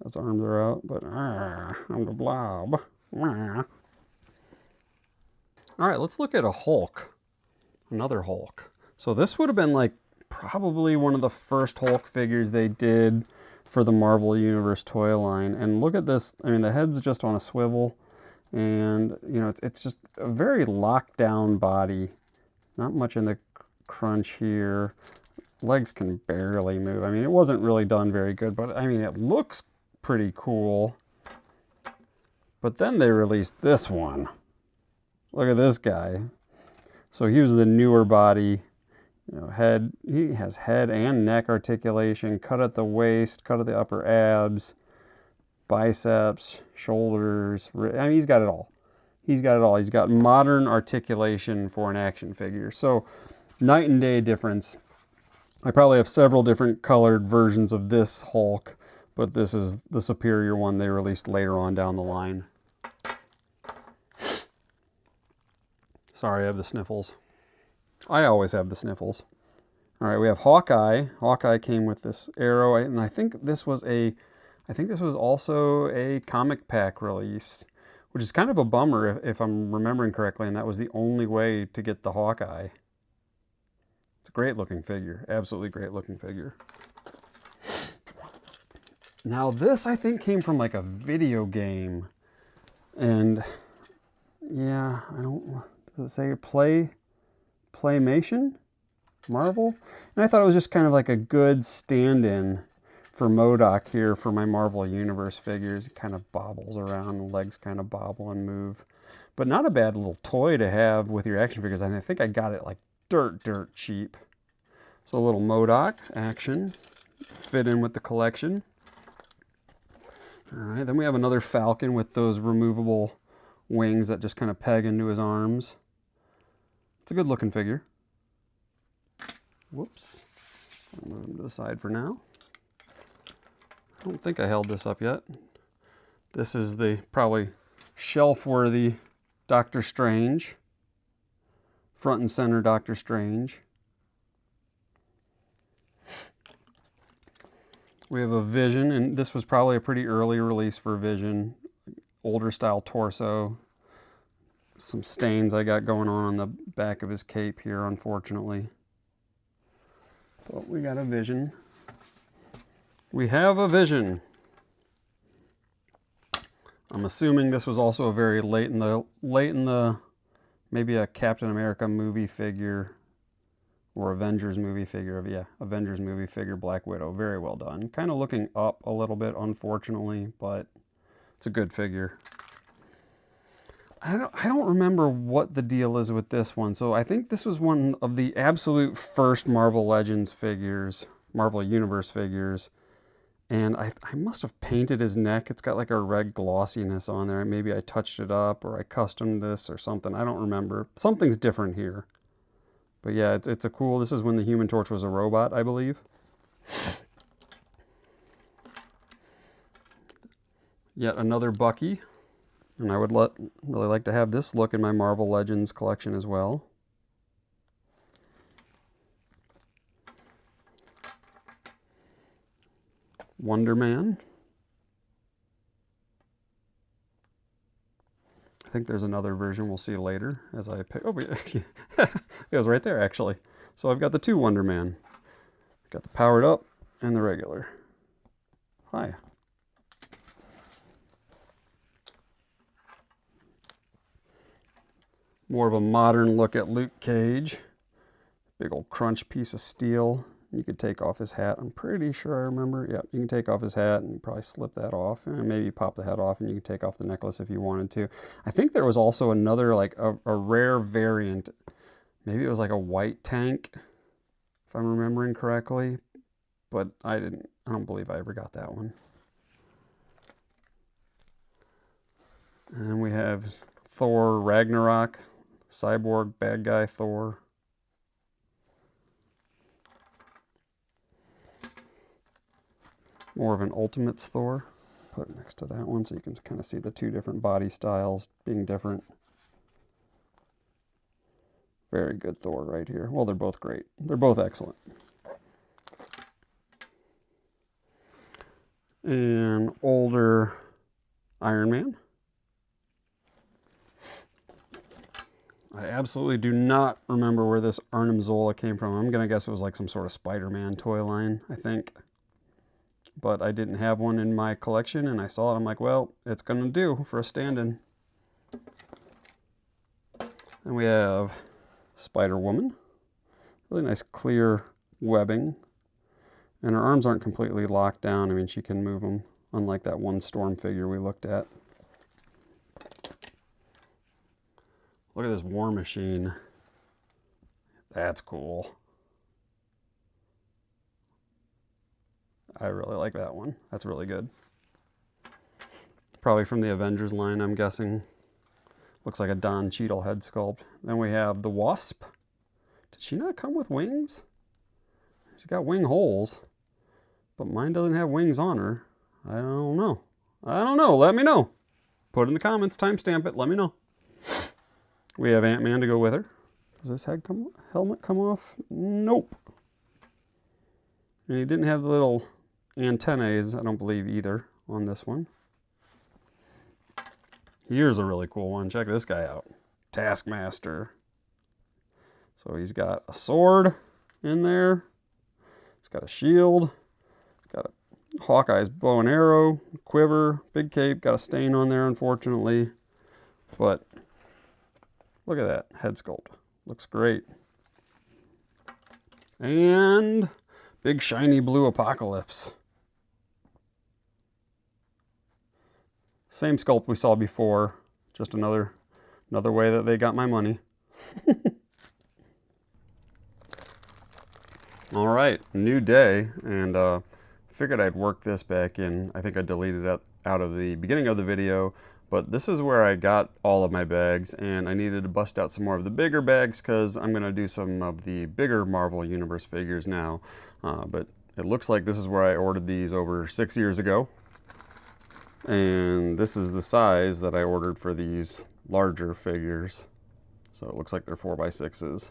His arms are out, but I'm the Blob. All right, let's look at a Hulk. Another Hulk. So this would have been like probably one of the first Hulk figures they did for the Marvel Universe toy line. And look at this. I mean, the head's just on a swivel. And, you know, it's just a very locked down body. Not much in the crunch here. Legs can barely move. I mean, it wasn't really done very good, but I mean, it looks pretty cool. But then they released this one. Look at this guy. So he was the newer body. You know, head, he has head and neck articulation, cut at the waist, cut at the upper abs, biceps, shoulders. I mean, he's got it all. He's got it all. He's got modern articulation for an action figure. So night and day difference. I probably have several different colored versions of this Hulk, but this is the superior one they released later on down the line. Sorry, I have the sniffles. I always have the sniffles. All right, we have Hawkeye. Hawkeye came with this arrow, and I think this was also a comic pack release, which is kind of a bummer if I'm remembering correctly, and that was the only way to get the Hawkeye. It's a great looking figure, absolutely great looking figure. Now this I think came from like a video game, and yeah, I don't, does it say Playmation? Marvel? And I thought it was just kind of like a good stand-in for MODOK here for my Marvel Universe figures. It kind of bobbles around, the legs kind of bobble and move. But not a bad little toy to have with your action figures. And I think I got it like dirt cheap. So a little MODOK action, fit in with the collection. All right, then we have another Falcon with those removable wings that just kind of peg into his arms. It's a good looking figure. Whoops. I'll move him to the side for now. I don't think I held this up yet. This is the probably shelf-worthy Doctor Strange. Front and center Doctor Strange. We have a Vision, and this was probably a pretty early release for Vision. Older style torso. Some stains I got going on the back of his cape here, unfortunately. But we got a Vision. We have a Vision. I'm assuming this was also a very late in the maybe a Captain America movie figure or Avengers movie figure. Avengers movie figure, Black Widow. Very well done. Kind of looking up a little bit, unfortunately, but it's a good figure. I don't remember what the deal is with this one. So I think this was one of the absolute first Marvel Legends figures, Marvel Universe figures. And I must have painted his neck. It's got like a red glossiness on there. Maybe I touched it up or I customed this or something. I don't remember. Something's different here. But yeah, it's a cool, this is when the Human Torch was a robot, I believe. Yet another Bucky. And I would really like to have this look in my Marvel Legends collection as well. Wonder Man. I think there's another version we'll see later as I pick. Oh, it was right there actually. So I've got the two Wonder Man. Got the powered up and the regular. Hi. More of a modern look at Luke Cage. Big old crunch piece of steel. You could take off his hat. I'm pretty sure I remember. Yep, you can take off his hat and probably slip that off. And maybe pop the head off and you can take off the necklace if you wanted to. I think there was also another, like a rare variant. Maybe it was like a white tank, if I'm remembering correctly. But I don't believe I ever got that one. And we have Thor Ragnarok. Cyborg bad guy Thor. More of an Ultimates Thor. Put it next to that one so you can kind of see the two different body styles being different. Very good Thor right here. Well, they're both great. They're both excellent. And older Iron Man. I absolutely do not remember where this Arnim Zola came from. I'm going to guess it was like some sort of Spider-Man toy line, I think. But I didn't have one in my collection, and I saw it. I'm like, well, it's going to do for a stand-in. And we have Spider-Woman. Really nice clear webbing. And her arms aren't completely locked down. I mean, she can move them, unlike that one Storm figure we looked at. Look at this War Machine. That's cool. I really like that one. That's really good. Probably from the Avengers line, I'm guessing. Looks like a Don Cheadle head sculpt. Then we have the Wasp. Did she not come with wings? She's got wing holes, but mine doesn't have wings on her. I don't know. I don't know. Let me know. Put it in the comments. Timestamp it. Let me know. We have Ant-Man to go with her. Does this helmet come off? Nope. And he didn't have the little antennae, I don't believe, either on this one. Here's a really cool one. Check this guy out. Taskmaster. So he's got a sword in there. He's got a shield. Got a Hawkeye's bow and arrow, quiver, big cape. Got a stain on there, unfortunately. But look at that head sculpt. Looks great. And big shiny blue Apocalypse. Same sculpt we saw before, just another way that they got my money. All right, new day, and figured I'd work this back in. I think I deleted it out of the beginning of the video, but this is where I got all of my bags, and I needed to bust out some more of the bigger bags because I'm going to do some of the bigger Marvel Universe figures now. But it looks like this is where I ordered these over 6 years ago. And this is the size that I ordered for these larger figures. So it looks like they're 4x6s.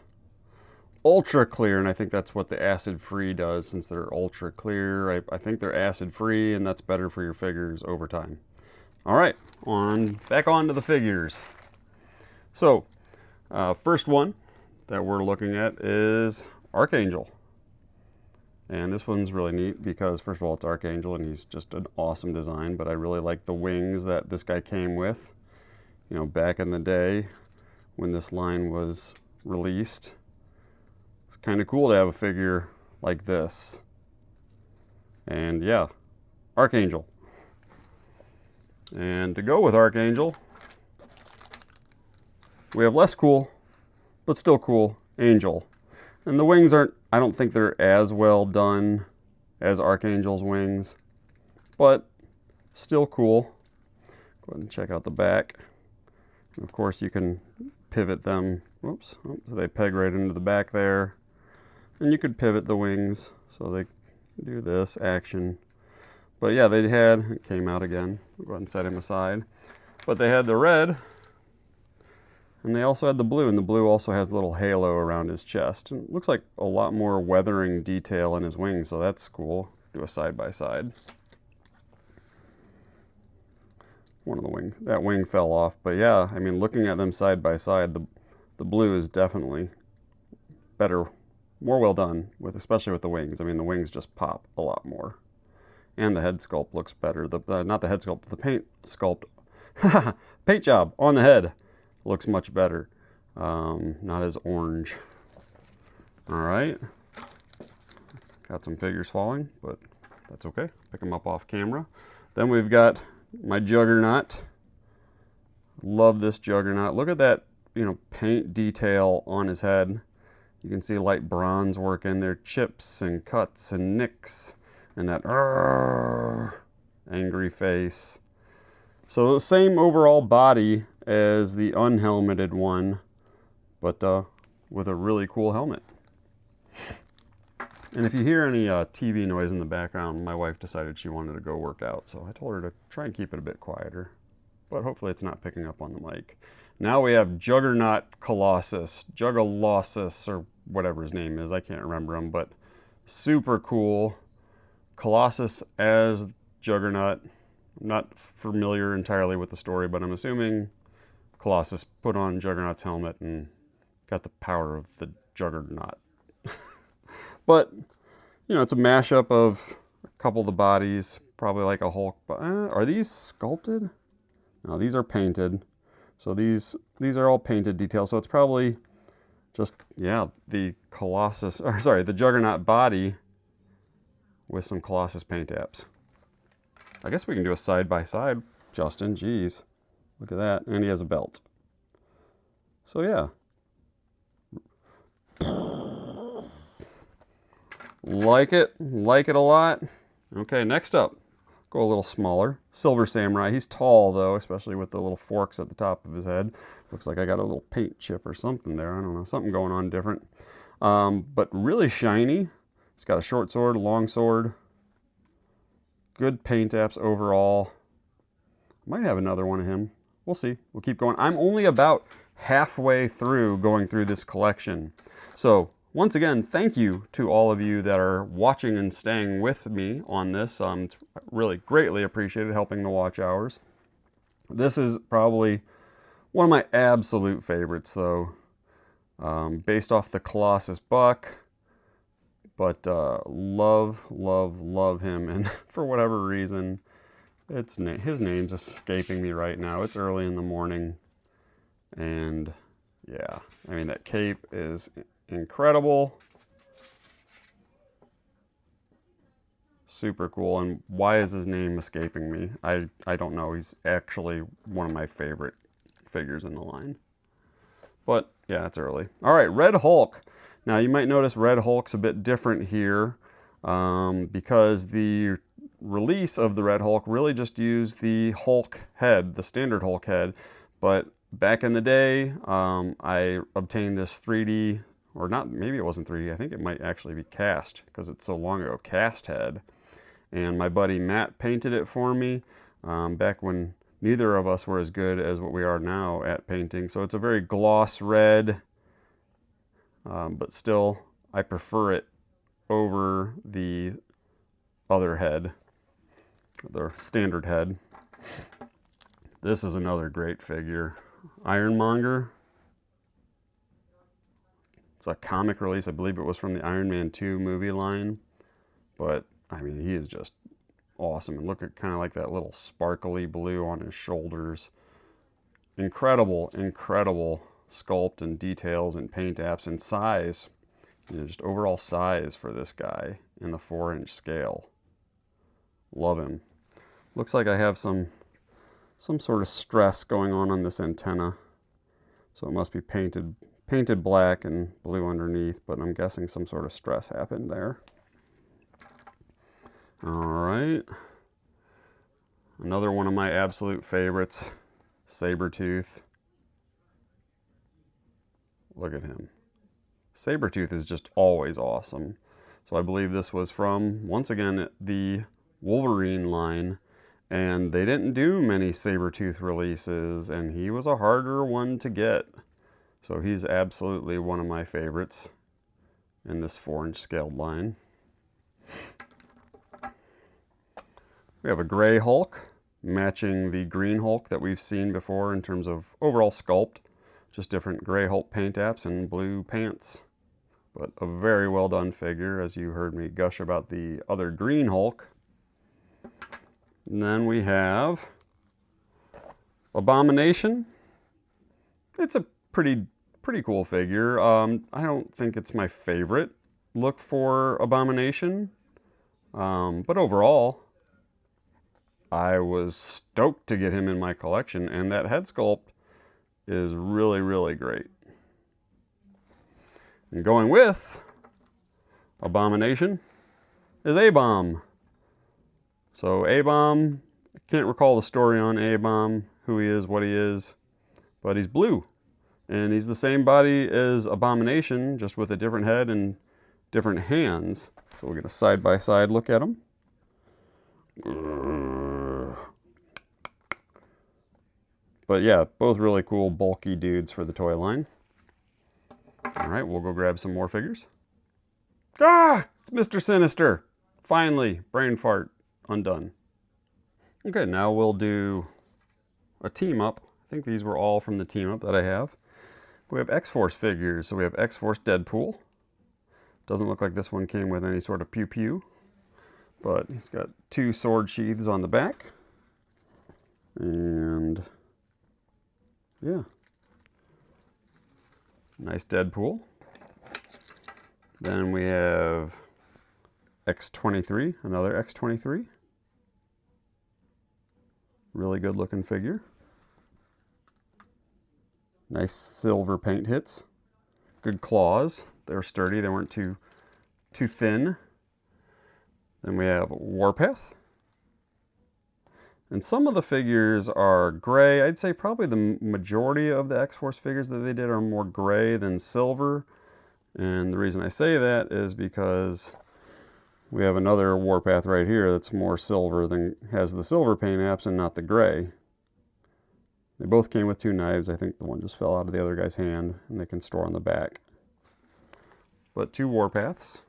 Ultra clear, and I think that's what the acid free does since they're ultra clear. I think they're acid free, and that's better for your figures over time. All right, back on to the figures. So, first one that we're looking at is Archangel. And this one's really neat because, first of all, it's Archangel, and he's just an awesome design, but I really like the wings that this guy came with. You know, back in the day when this line was released. It's kind of cool to have a figure like this. And yeah, Archangel. And to go with Archangel, we have less cool, but still cool, Angel. And the wings aren't, I don't think they're as well done as Archangel's wings, but still cool. Go ahead and check out the back. And of course you can pivot them, whoops, so they peg right into the back there. And you could pivot the wings so they do this action. But yeah, it came out again. We'll go ahead and set him aside. But they had the red, and they also had the blue, and the blue also has a little halo around his chest. And it looks like a lot more weathering detail in his wings, so that's cool. Do a side by side. One of the wings, that wing fell off, but yeah, I mean, looking at them side by side, the blue is definitely better, more well done, especially with the wings. I mean, the wings just pop a lot more. And the head sculpt looks better. Not the head sculpt, the paint sculpt. Paint job on the head looks much better. Not as orange. All right. Got some figures falling, but that's okay. Pick them up off camera. Then we've got my Juggernaut. Love this Juggernaut. Look at that, paint detail on his head. You can see light bronze work in there, chips and cuts and nicks, and that angry face. So the same overall body as the unhelmeted one, but with a really cool helmet. And if you hear any TV noise in the background, my wife decided she wanted to go work out, so I told her to try and keep it a bit quieter. But hopefully it's not picking up on the mic. Now we have Juggernaut Colossus, Juggalossus, or whatever his name is. I can't remember him, but super cool. Colossus as Juggernaut. I'm not familiar entirely with the story, but I'm assuming Colossus put on Juggernaut's helmet and got the power of the Juggernaut. But, it's a mashup of a couple of the bodies, probably like a Hulk. Are these sculpted? No, these are painted. So these are all painted details. So it's probably just, yeah, the Colossus, or sorry, the Juggernaut body with some Colossus paint apps. I guess we can do a side by side, Justin. Geez, look at that. And he has a belt. So yeah. Like it a lot. Okay, next up, go a little smaller. Silver Samurai. He's tall though, especially with the little forks at the top of his head. Looks like I got a little paint chip or something there. I don't know, something going on different. But really shiny. He's got a short sword, a long sword. Good paint apps overall. Might have another one of him. We'll see. We'll keep going. I'm only about halfway through going through this collection. So once again, thank you to all of you that are watching and staying with me on this. It's really greatly appreciated, helping the watch hours. This is probably one of my absolute favorites though, based off the Colossus buck. But love him, and for whatever reason, his name's escaping me right now. It's early in the morning, and yeah, I mean, that cape is incredible. Super cool. And why is his name escaping me? I don't know. He's actually one of my favorite figures in the line. But yeah, it's early. All right, Red Hulk. Now you might notice Red Hulk's a bit different here because the release of the Red Hulk really just used the Hulk head, the standard Hulk head. But back in the day, I obtained this 3D, or not, maybe it wasn't 3D, I think it might actually be cast because it's so long ago, cast head. And my buddy Matt painted it for me back when neither of us were as good as what we are now at painting. So it's a very gloss red, but still I prefer it over the other head, the standard head. This is another great figure. Ironmonger. It's a comic release. I believe it was from the Iron Man 2 movie line. But, I mean, he is just awesome. And look at kind of like that little sparkly blue on his shoulders. Incredible, incredible sculpt and details and paint apps and size. You know, just overall size for this guy in the 4-inch scale. Love him. Looks like I have some sort of stress going on this antenna. So it must be painted black and blue underneath, but I'm guessing some sort of stress happened there. All right. Another one of my absolute favorites, Sabretooth. Look at him. Sabretooth is just always awesome. So I believe this was from, once again, the Wolverine line. And they didn't do many Sabretooth releases, and he was a harder one to get. So he's absolutely one of my favorites in this 4-inch scaled line. We have a gray Hulk, matching the green Hulk that we've seen before in terms of overall sculpt. Just different gray Hulk paint apps and blue pants. But a very well done figure, as you heard me gush about the other green Hulk. And then we have Abomination. It's a pretty cool figure. I don't think it's my favorite look for Abomination. But overall, I was stoked to get him in my collection, and that head sculpt is really, really great. And going with Abomination is A-Bomb. So A-Bomb, I can't recall the story on A-Bomb, who he is, what he is, but he's blue. And he's the same body as Abomination, just with a different head and different hands. So we'll get a side-by-side look at him. But yeah, both really cool, bulky dudes for the toy line. All right, we'll go grab some more figures. Ah, it's Mr. Sinister. Finally, brain fart. Undone. Okay, now we'll do a team up. I think these were all from the team up that I have. We have X-Force figures. So we have X-Force Deadpool. Doesn't look like this one came with any sort of pew-pew, but he's got 2 sword sheaths on the back. And Yeah. Nice Deadpool. Then we have X-23, another X-23. Really good looking figure. Nice silver paint hits. Good claws. They were sturdy, they weren't too thin. Then we have Warpath. And some of the figures are gray. I'd say probably the majority of the X-Force figures that they did are more gray than silver. And the reason I say that is because we have another Warpath right here that's more silver than has the silver paint apps and not the gray. They both came with 2 knives. I think the one just fell out of the other guy's hand and they can store on the back. But 2 Warpaths.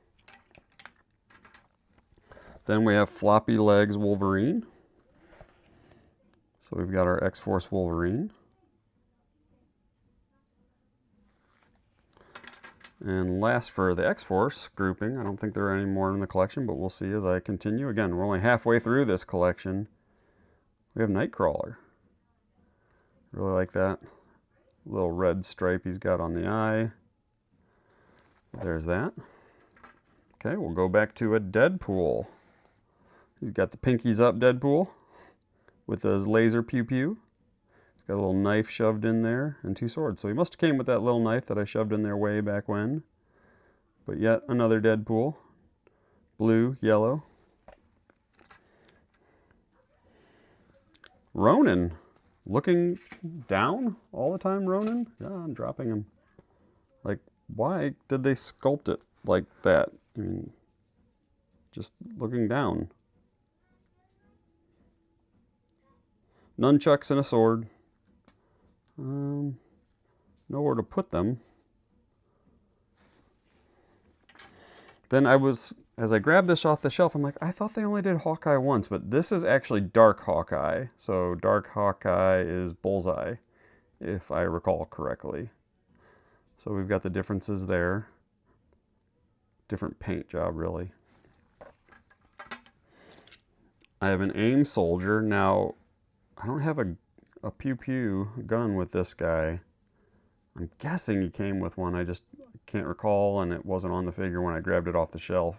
Then we have Floppy Legs Wolverine. So we've got our X-Force Wolverine. And last for the X-Force grouping, I don't think there are any more in the collection, but we'll see as I continue. Again, we're only halfway through this collection. We have Nightcrawler. Really like that little red stripe he's got on the eye. There's that. Okay, we'll go back to a Deadpool. He's got the pinkies up Deadpool with his laser pew pew. He's got a little knife shoved in there and 2 swords. So he must have came with that little knife that I shoved in there way back when. But yet another Deadpool. Blue, yellow. Ronin. Looking down all the time, Ronin? Yeah, I'm dropping him. Like, why did they sculpt it like that? I mean, just looking down. Nunchucks and a sword. Nowhere to put them. Then as I grabbed this off the shelf, I'm like, I thought they only did Hawkeye once, but this is actually Dark Hawkeye. So Dark Hawkeye is Bullseye, if I recall correctly. So we've got the differences there. Different paint job, really. I have an aim soldier. Now, I don't have a pew-pew gun with this guy. I'm guessing he came with one. I just can't recall, and it wasn't on the figure when I grabbed it off the shelf.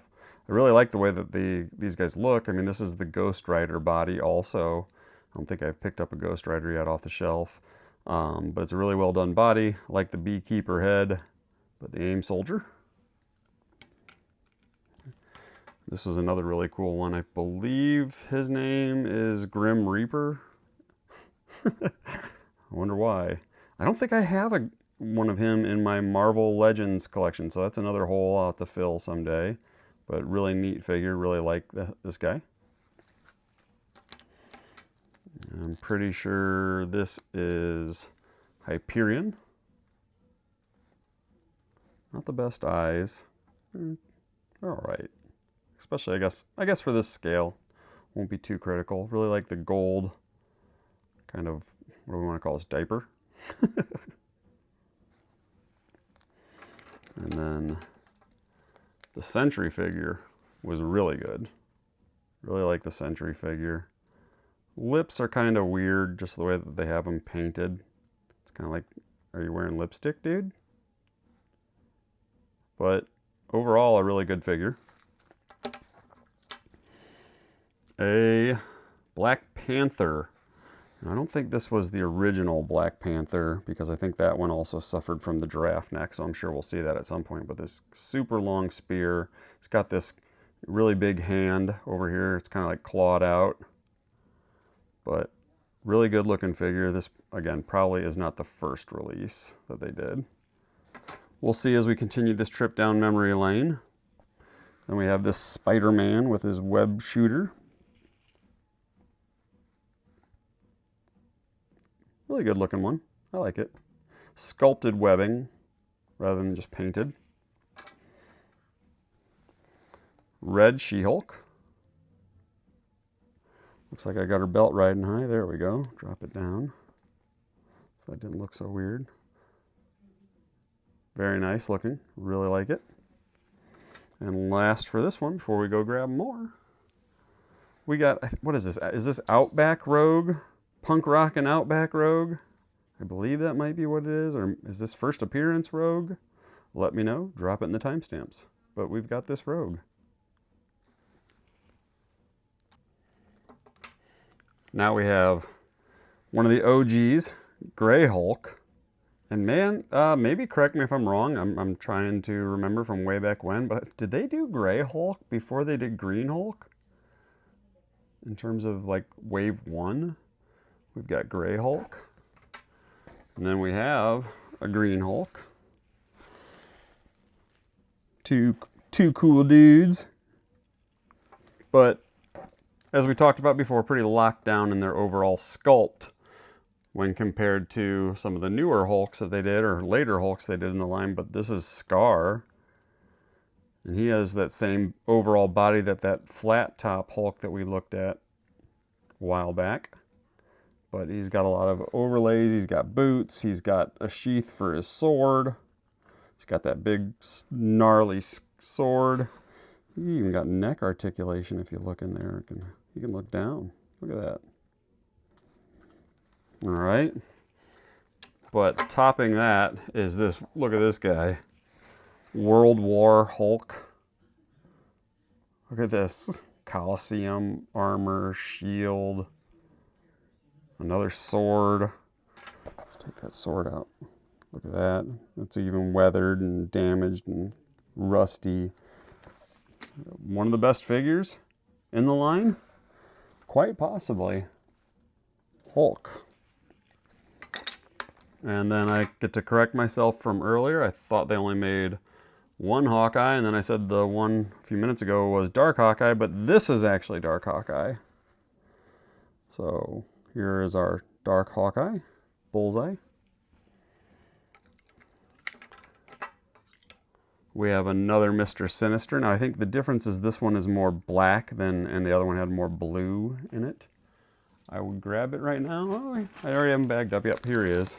I really like the way that these guys look. I mean, this is the Ghost Rider body also. I don't think I've picked up a Ghost Rider yet off the shelf. But it's a really well done body. I like the Beekeeper head, but the aim soldier. This is another really cool one. I believe his name is Grim Reaper. I wonder why. I don't think I have one of him in my Marvel Legends collection, so that's another hole I'll have to fill someday. But really neat figure, really like this guy. I'm pretty sure this is Hyperion. Not the best eyes. All right. Especially, I guess for this scale, won't be too critical. Really like the gold, kind of, what do we want to call this, diaper? And then the Sentry figure was really good. Really like the Sentry figure. Lips are kind of weird, just the way that they have them painted. It's kind of like, are you wearing lipstick, dude? But overall, a really good figure. A Black Panther. I don't think this was the original Black Panther, because I think that one also suffered from the giraffe neck, so I'm sure we'll see that at some point. But this super long spear, it's got this really big hand over here. It's kind of like clawed out, but really good looking figure. This, again, probably is not the first release that they did. We'll see as we continue this trip down memory lane. Then we have this Spider-Man with his web shooter. Really good looking one. I like it. Sculpted webbing rather than just painted. Red She-Hulk. Looks like I got her belt riding high. There we go. Drop it down. So that didn't look so weird. Very nice looking. Really like it. And last for this one, before we go grab more, we got, what is this? Is this Outback Rogue? Punk Rock and Outback Rogue? I believe that might be what it is, or is this first appearance Rogue? Let me know, drop it in the timestamps. But we've got this Rogue. Now we have one of the OGs, Grey Hulk. And man, maybe correct me if I'm wrong, I'm trying to remember from way back when, but did they do Grey Hulk before they did Green Hulk? In terms of like wave 1, we've got Grey Hulk. And then we have a Green Hulk. Two cool dudes. But as we talked about before, pretty locked down in their overall sculpt when compared to some of the newer Hulks that they did, or later Hulks they did in the line. But this is Scar. And he has that same overall body that flat top Hulk that we looked at a while back. But he's got a lot of overlays, he's got boots, he's got a sheath for his sword. He's got that big gnarly sword. He even got neck articulation if you look in there. You can look down. Look at that. All right. But topping that is this, look at this guy. World War Hulk. Look at this. Coliseum armor, shield. Another sword. Let's take that sword out. Look at that. It's even weathered and damaged and rusty. One of the best figures in the line? Quite possibly. Hulk. And then I get to correct myself from earlier. I thought they only made one Hawkeye, and then I said the one a few minutes ago was Dark Hawkeye, but this is actually Dark Hawkeye. So here is our Dark Hawkeye, Bullseye. We have another Mr. Sinister. Now I think the difference is this one is more black and the other one had more blue in it. I would grab it right now. Oh, I already have him bagged up. Yep, here he is.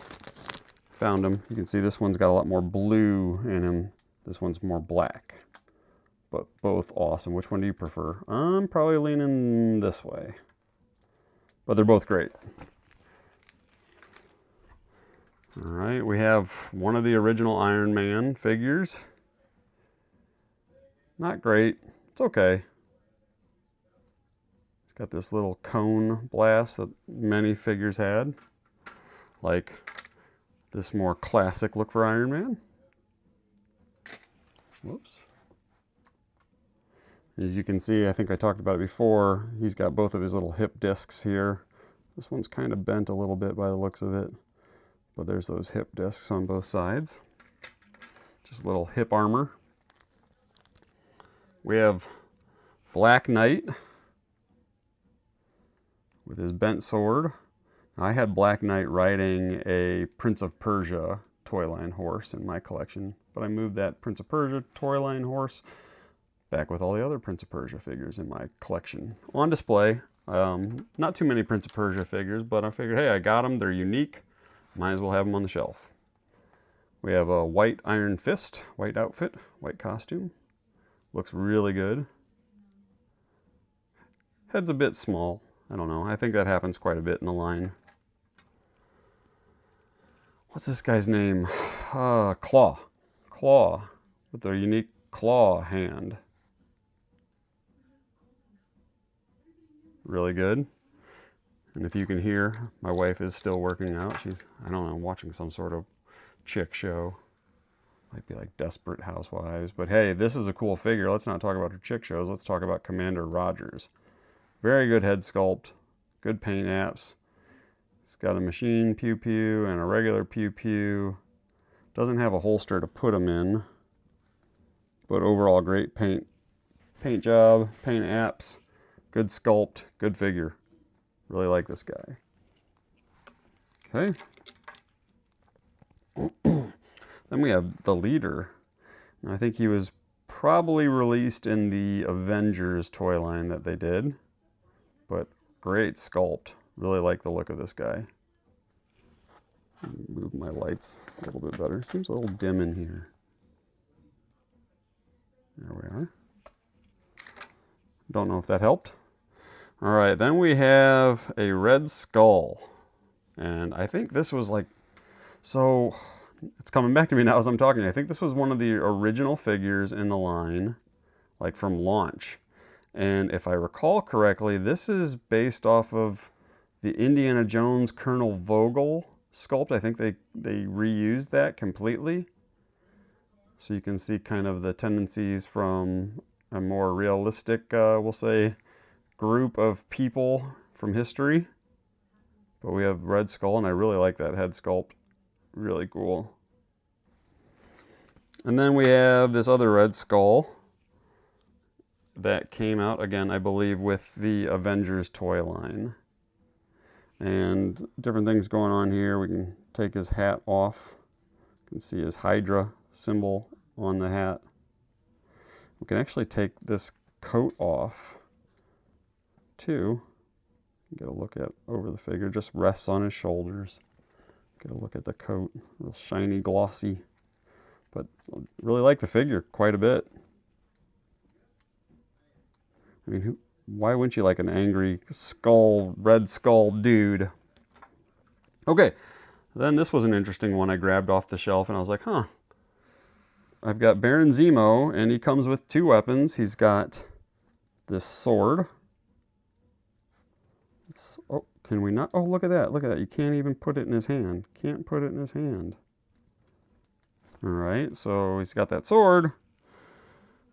Found him. You can see this one's got a lot more blue in him. This one's more black. But both awesome. Which one do you prefer? I'm probably leaning this way. But they're both great. All right, we have one of the original Iron Man figures. Not great. It's okay. It's got this little cone blast that many figures had. Like this more classic look for Iron Man. Whoops. As you can see, I think I talked about it before, he's got both of his little hip discs here. This one's kind of bent a little bit by the looks of it, but there's those hip discs on both sides. Just a little hip armor. We have Black Knight with his bent sword. I had Black Knight riding a Prince of Persia toy line horse in my collection, but I moved that Prince of Persia toy line horse back with all the other Prince of Persia figures in my collection on display. Not too many Prince of Persia figures, but I figured, hey, I got them, they're unique, might as well have them on the shelf. We have a white Iron Fist, white outfit, white costume. Looks really good. Head's a bit small. I don't know. I think that happens quite a bit in the line. What's this guy's name? Claw. Claw. With their unique claw hand. Really good. And if you can hear, my wife is still working out. She's, I don't know, watching some sort of chick show. Might be like Desperate Housewives. But hey, this is a cool figure. Let's not talk about her chick shows. Let's talk about Commander Rogers. Very good head sculpt. Good paint apps. It's got a machine pew-pew and a regular pew-pew. Doesn't have a holster to put them in. But overall, great paint job, paint apps. Good sculpt, good figure. Really like this guy. Okay. Then we have the Leader. And I think he was probably released in the Avengers toy line that they did. But great sculpt. Really like the look of this guy. Move my lights a little bit better. Seems a little dim in here. There we are. Don't know if that helped. All right, then we have a Red Skull. And I think this was like So it's coming back to me now as I'm talking. I think this was one of the original figures in the line, like from launch. And if I recall correctly, this is based off of the Indiana Jones Colonel Vogel sculpt. I think they reused that completely. So you can see kind of the tendencies from a more realistic, we'll say, group of people from history. But we have Red Skull, and I really like that head sculpt. Really cool. And then we have this other Red Skull that came out, again, I believe, with the Avengers toy line. And different things going on here. We can take his hat off. You can see his Hydra symbol on the hat. We can actually take this coat off too. Get a look at over the figure. Just rests on his shoulders. Get a look at the coat. Real shiny, glossy. But I really like the figure quite a bit. I mean, why wouldn't you like an angry skull, Red Skull dude? Okay, then this was an interesting one I grabbed off the shelf, and I was like, huh. I've got Baron Zemo, and he comes with two weapons. He's got this sword. Oh, can we not? Oh, look at that. Look at that. You can't even put it in his hand. Can't put it in his hand. All right, so he's got that sword,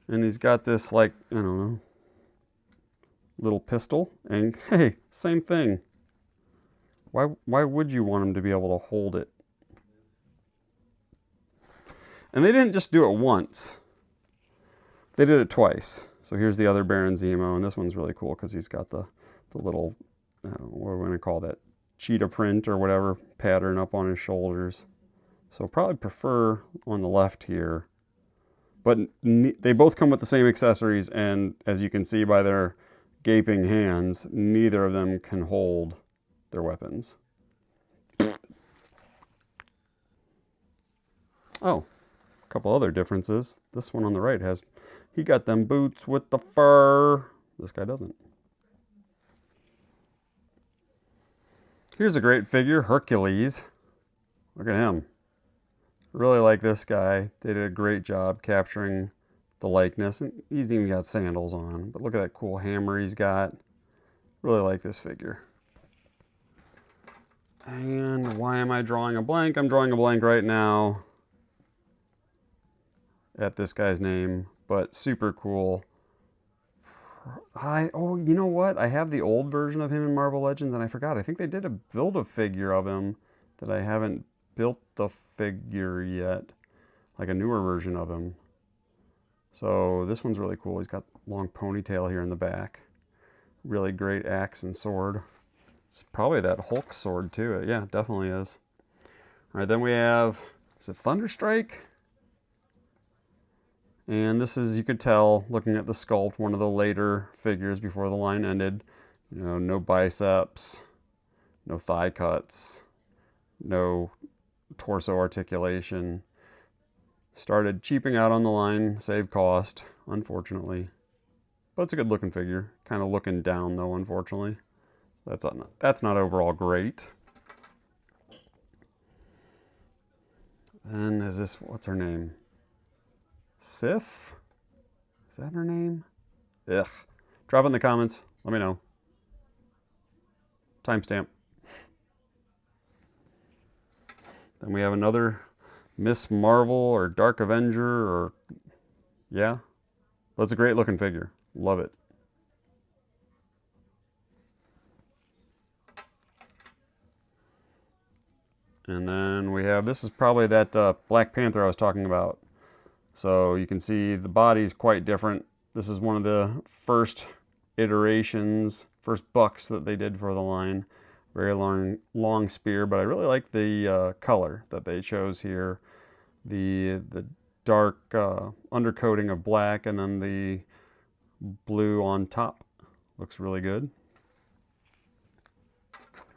and he's got this, like, I don't know, little pistol. And hey, same thing. Why would you want him to be able to hold it? And they didn't just do it once. They did it twice. So here's the other Baron Zemo, and this one's really cool because he's got the little, what are we going to call that, cheetah print or whatever pattern up on his shoulders. So probably prefer on the left here. But they both come with the same accessories, and as you can see by their gaping hands, neither of them can hold their weapons. Oh, a couple other differences. This one on the right he got them boots with the fur. This guy doesn't. Here's a great figure, Hercules. Look at him. Really like this guy. They did a great job capturing the likeness. And he's even got sandals on. But look at that cool hammer he's got. Really like this figure. And why am I drawing a blank? I'm drawing a blank right now at this guy's name, but super cool. Oh, you know what? I have the old version of him in Marvel Legends, and I forgot. I think they did a build-a-figure of him that I haven't built the figure yet, like a newer version of him. So this one's really cool. He's got long ponytail here in the back. Really great axe and sword. It's probably that Hulk sword too. Yeah, definitely is. All right, then we have, is it Thunderstrike? And this is, you could tell, looking at the sculpt, one of the later figures before the line ended. You know, no biceps, no thigh cuts, no torso articulation. Started cheaping out on the line, save cost, unfortunately. But it's a good looking figure. Kind of looking down though, unfortunately. That's not overall great. And is this, what's her name? Sif? Is that her name? Ugh. Drop it in the comments. Let me know. Timestamp. Then we have another Miss Marvel or Dark Avenger or, yeah. That's a great looking figure. Love it. And then we have, this is probably that Black Panther I was talking about. So you can see the body's quite different. This is one of the first iterations, first bucks that they did for the line. Very long spear, but I really like the color that they chose here. The dark undercoating of black and then the blue on top. Looks really good.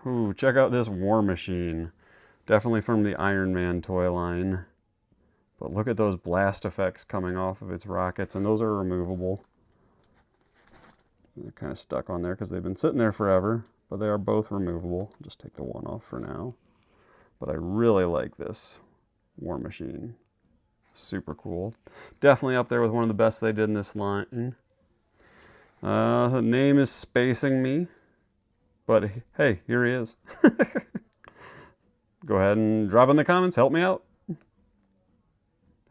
Ooh, check out this War Machine. Definitely from the Iron Man toy line. But look at those blast effects coming off of its rockets, and those are removable. They're kind of stuck on there because they've been sitting there forever, but they are both removable. Just take the one off for now. but I really like this War Machine. Super cool. Definitely up there with one of the best they did in this line. The name is spacing me, but hey, here he is. Go ahead and drop in the comments. Help me out.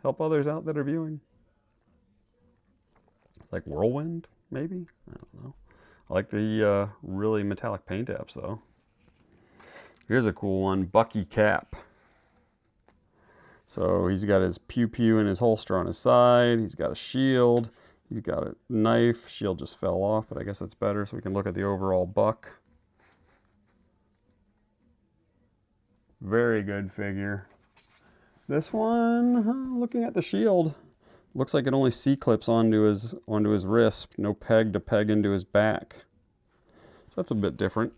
Help others out that are viewing. Like Whirlwind, maybe? I don't know. I like the really metallic paint apps, though. Here's a cool one, Bucky Cap. So he's got his pew-pew in his holster on his side. He's got a shield. He's got a knife. Shield just fell off, but I guess that's better, so we can look at the overall buck. Very good figure. This one, looking at the shield, looks like it only C-clips onto his wrist. No peg to peg into his back. So that's a bit different.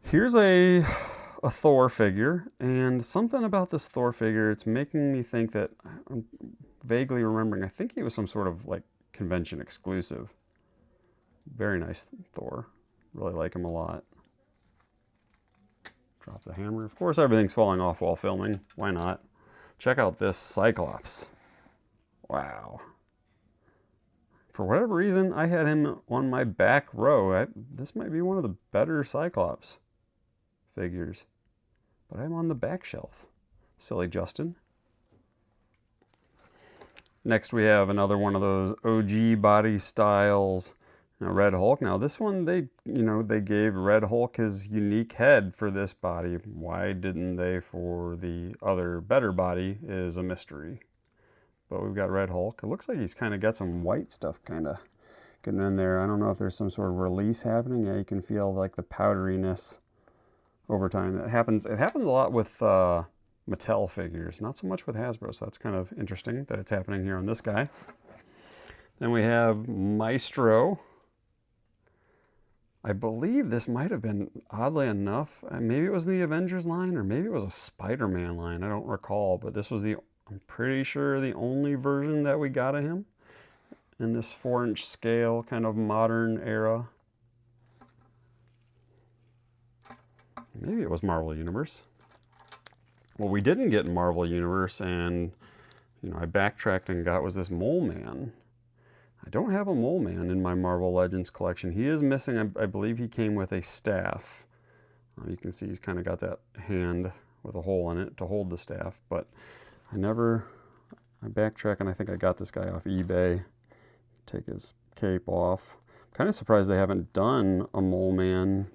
Here's a Thor figure, and something about this Thor figure, it's making me think that, I'm vaguely remembering, I think he was some sort of like convention exclusive. Very nice Thor. Really like him a lot. Drop the hammer. Of course, everything's falling off while filming. Why not? Check out this Cyclops. Wow. For whatever reason, I had him on my back row. This might be one of the better Cyclops figures. But I'm on the back shelf. Silly Justin. Next we have another one of those OG body styles. Red Hulk. Now this one, they gave Red Hulk his unique head for this body. Why didn't they for the other better body is a mystery. But we've got Red Hulk. It looks like he's kind of got some white stuff kind of getting in there. I don't know if there's some sort of release happening. Yeah, you can feel like the powderiness over time. It happens a lot with Mattel figures, not so much with Hasbro, so that's kind of interesting that it's happening here on this guy. Then we have Maestro. I believe this might have been, oddly enough, maybe it was the Avengers line or maybe it was a Spider-Man line. I don't recall, but this was I'm pretty sure the only version that we got of him in this 4-inch scale, kind of modern era. Maybe it was Marvel Universe. What we didn't get in Marvel Universe, and I backtracked and got, was this Mole Man. I don't have a Mole Man in my Marvel Legends collection. He is missing, I believe he came with a staff. You can see he's kind of got that hand with a hole in it to hold the staff, but I backtrack and I think I got this guy off eBay. Take his cape off. I'm kind of surprised they haven't done a Mole Man,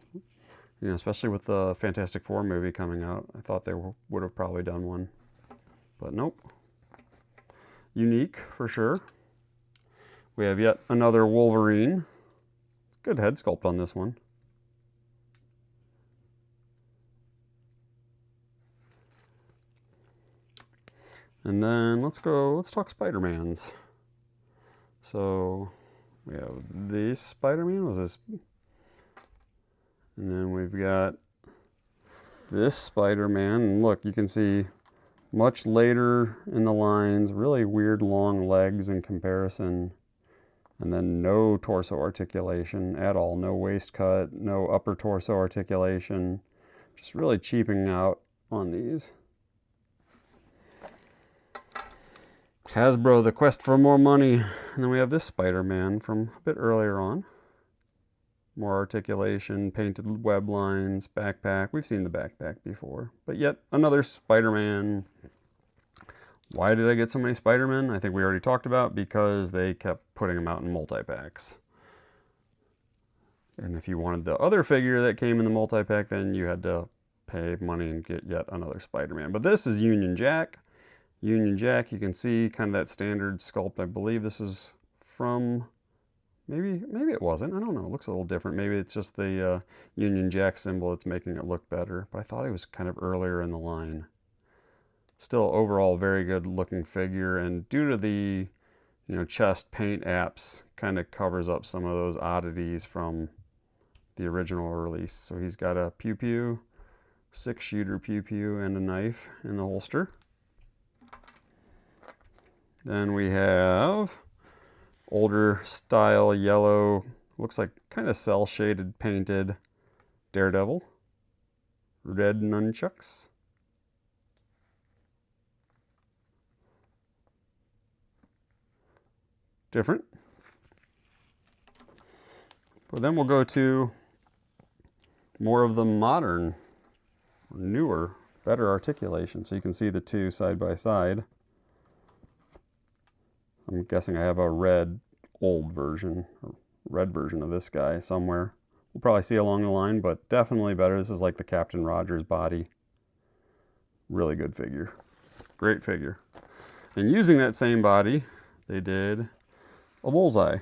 especially with the Fantastic Four movie coming out. I thought they would have probably done one, but nope. Unique for sure. We have yet another Wolverine. Good head sculpt on this one. And then let's talk Spider-Mans. So we have this Spider-Man, was this? And then we've got this Spider-Man. And look, you can see much later in the lines, really weird long legs in comparison. And then no torso articulation at all. No waist cut, no upper torso articulation. Just really cheaping out on these. Hasbro, the quest for more money. And then we have this Spider-Man from a bit earlier on. More articulation, painted web lines, backpack. We've seen the backpack before. But yet another Spider-Man. Why did I get so many Spider-Men? I think we already talked about, because they kept putting them out in multi-packs. And if you wanted the other figure that came in the multi-pack, then you had to pay money and get yet another Spider-Man. But this is Union Jack. Union Jack, you can see kind of that standard sculpt. I believe this is from, maybe it wasn't. I don't know. It looks a little different. Maybe it's just the Union Jack symbol that's making it look better. But I thought it was kind of earlier in the line. Still overall very good looking figure, and due to the chest paint apps, kind of covers up some of those oddities from the original release. So he's got a pew-pew, 6-shooter pew-pew, and a knife in the holster. Then we have older style yellow, looks like kind of cell shaded painted Daredevil. red nunchucks. Different. But then we'll go to more of the modern, newer, better articulation. So you can see the two side by side. I'm guessing I have a red old version, or red version of this guy somewhere. We'll probably see along the line, but definitely better. This is like the Captain Rogers body. Really good figure. Great figure. And using that same body, they did a bullseye.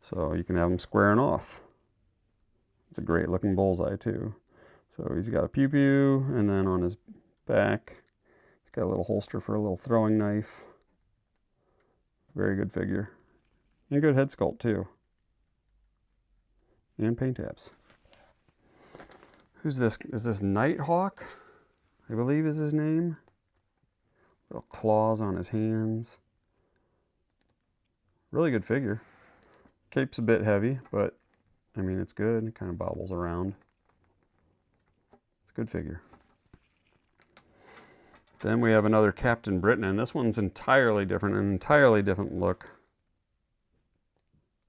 So you can have them squaring off. It's a great looking bullseye too. So he's got a pew pew, and then on his back, he's got a little holster for a little throwing knife. Very good figure. And good head sculpt too. And paint apps. Who's this? Is this Nighthawk? I believe is his name. Little claws on his hands. Really good figure. Cape's a bit heavy, but I mean, it's good. It kind of bobbles around. It's a good figure. Then we have another Captain Britain, and this one's entirely different, an entirely different look.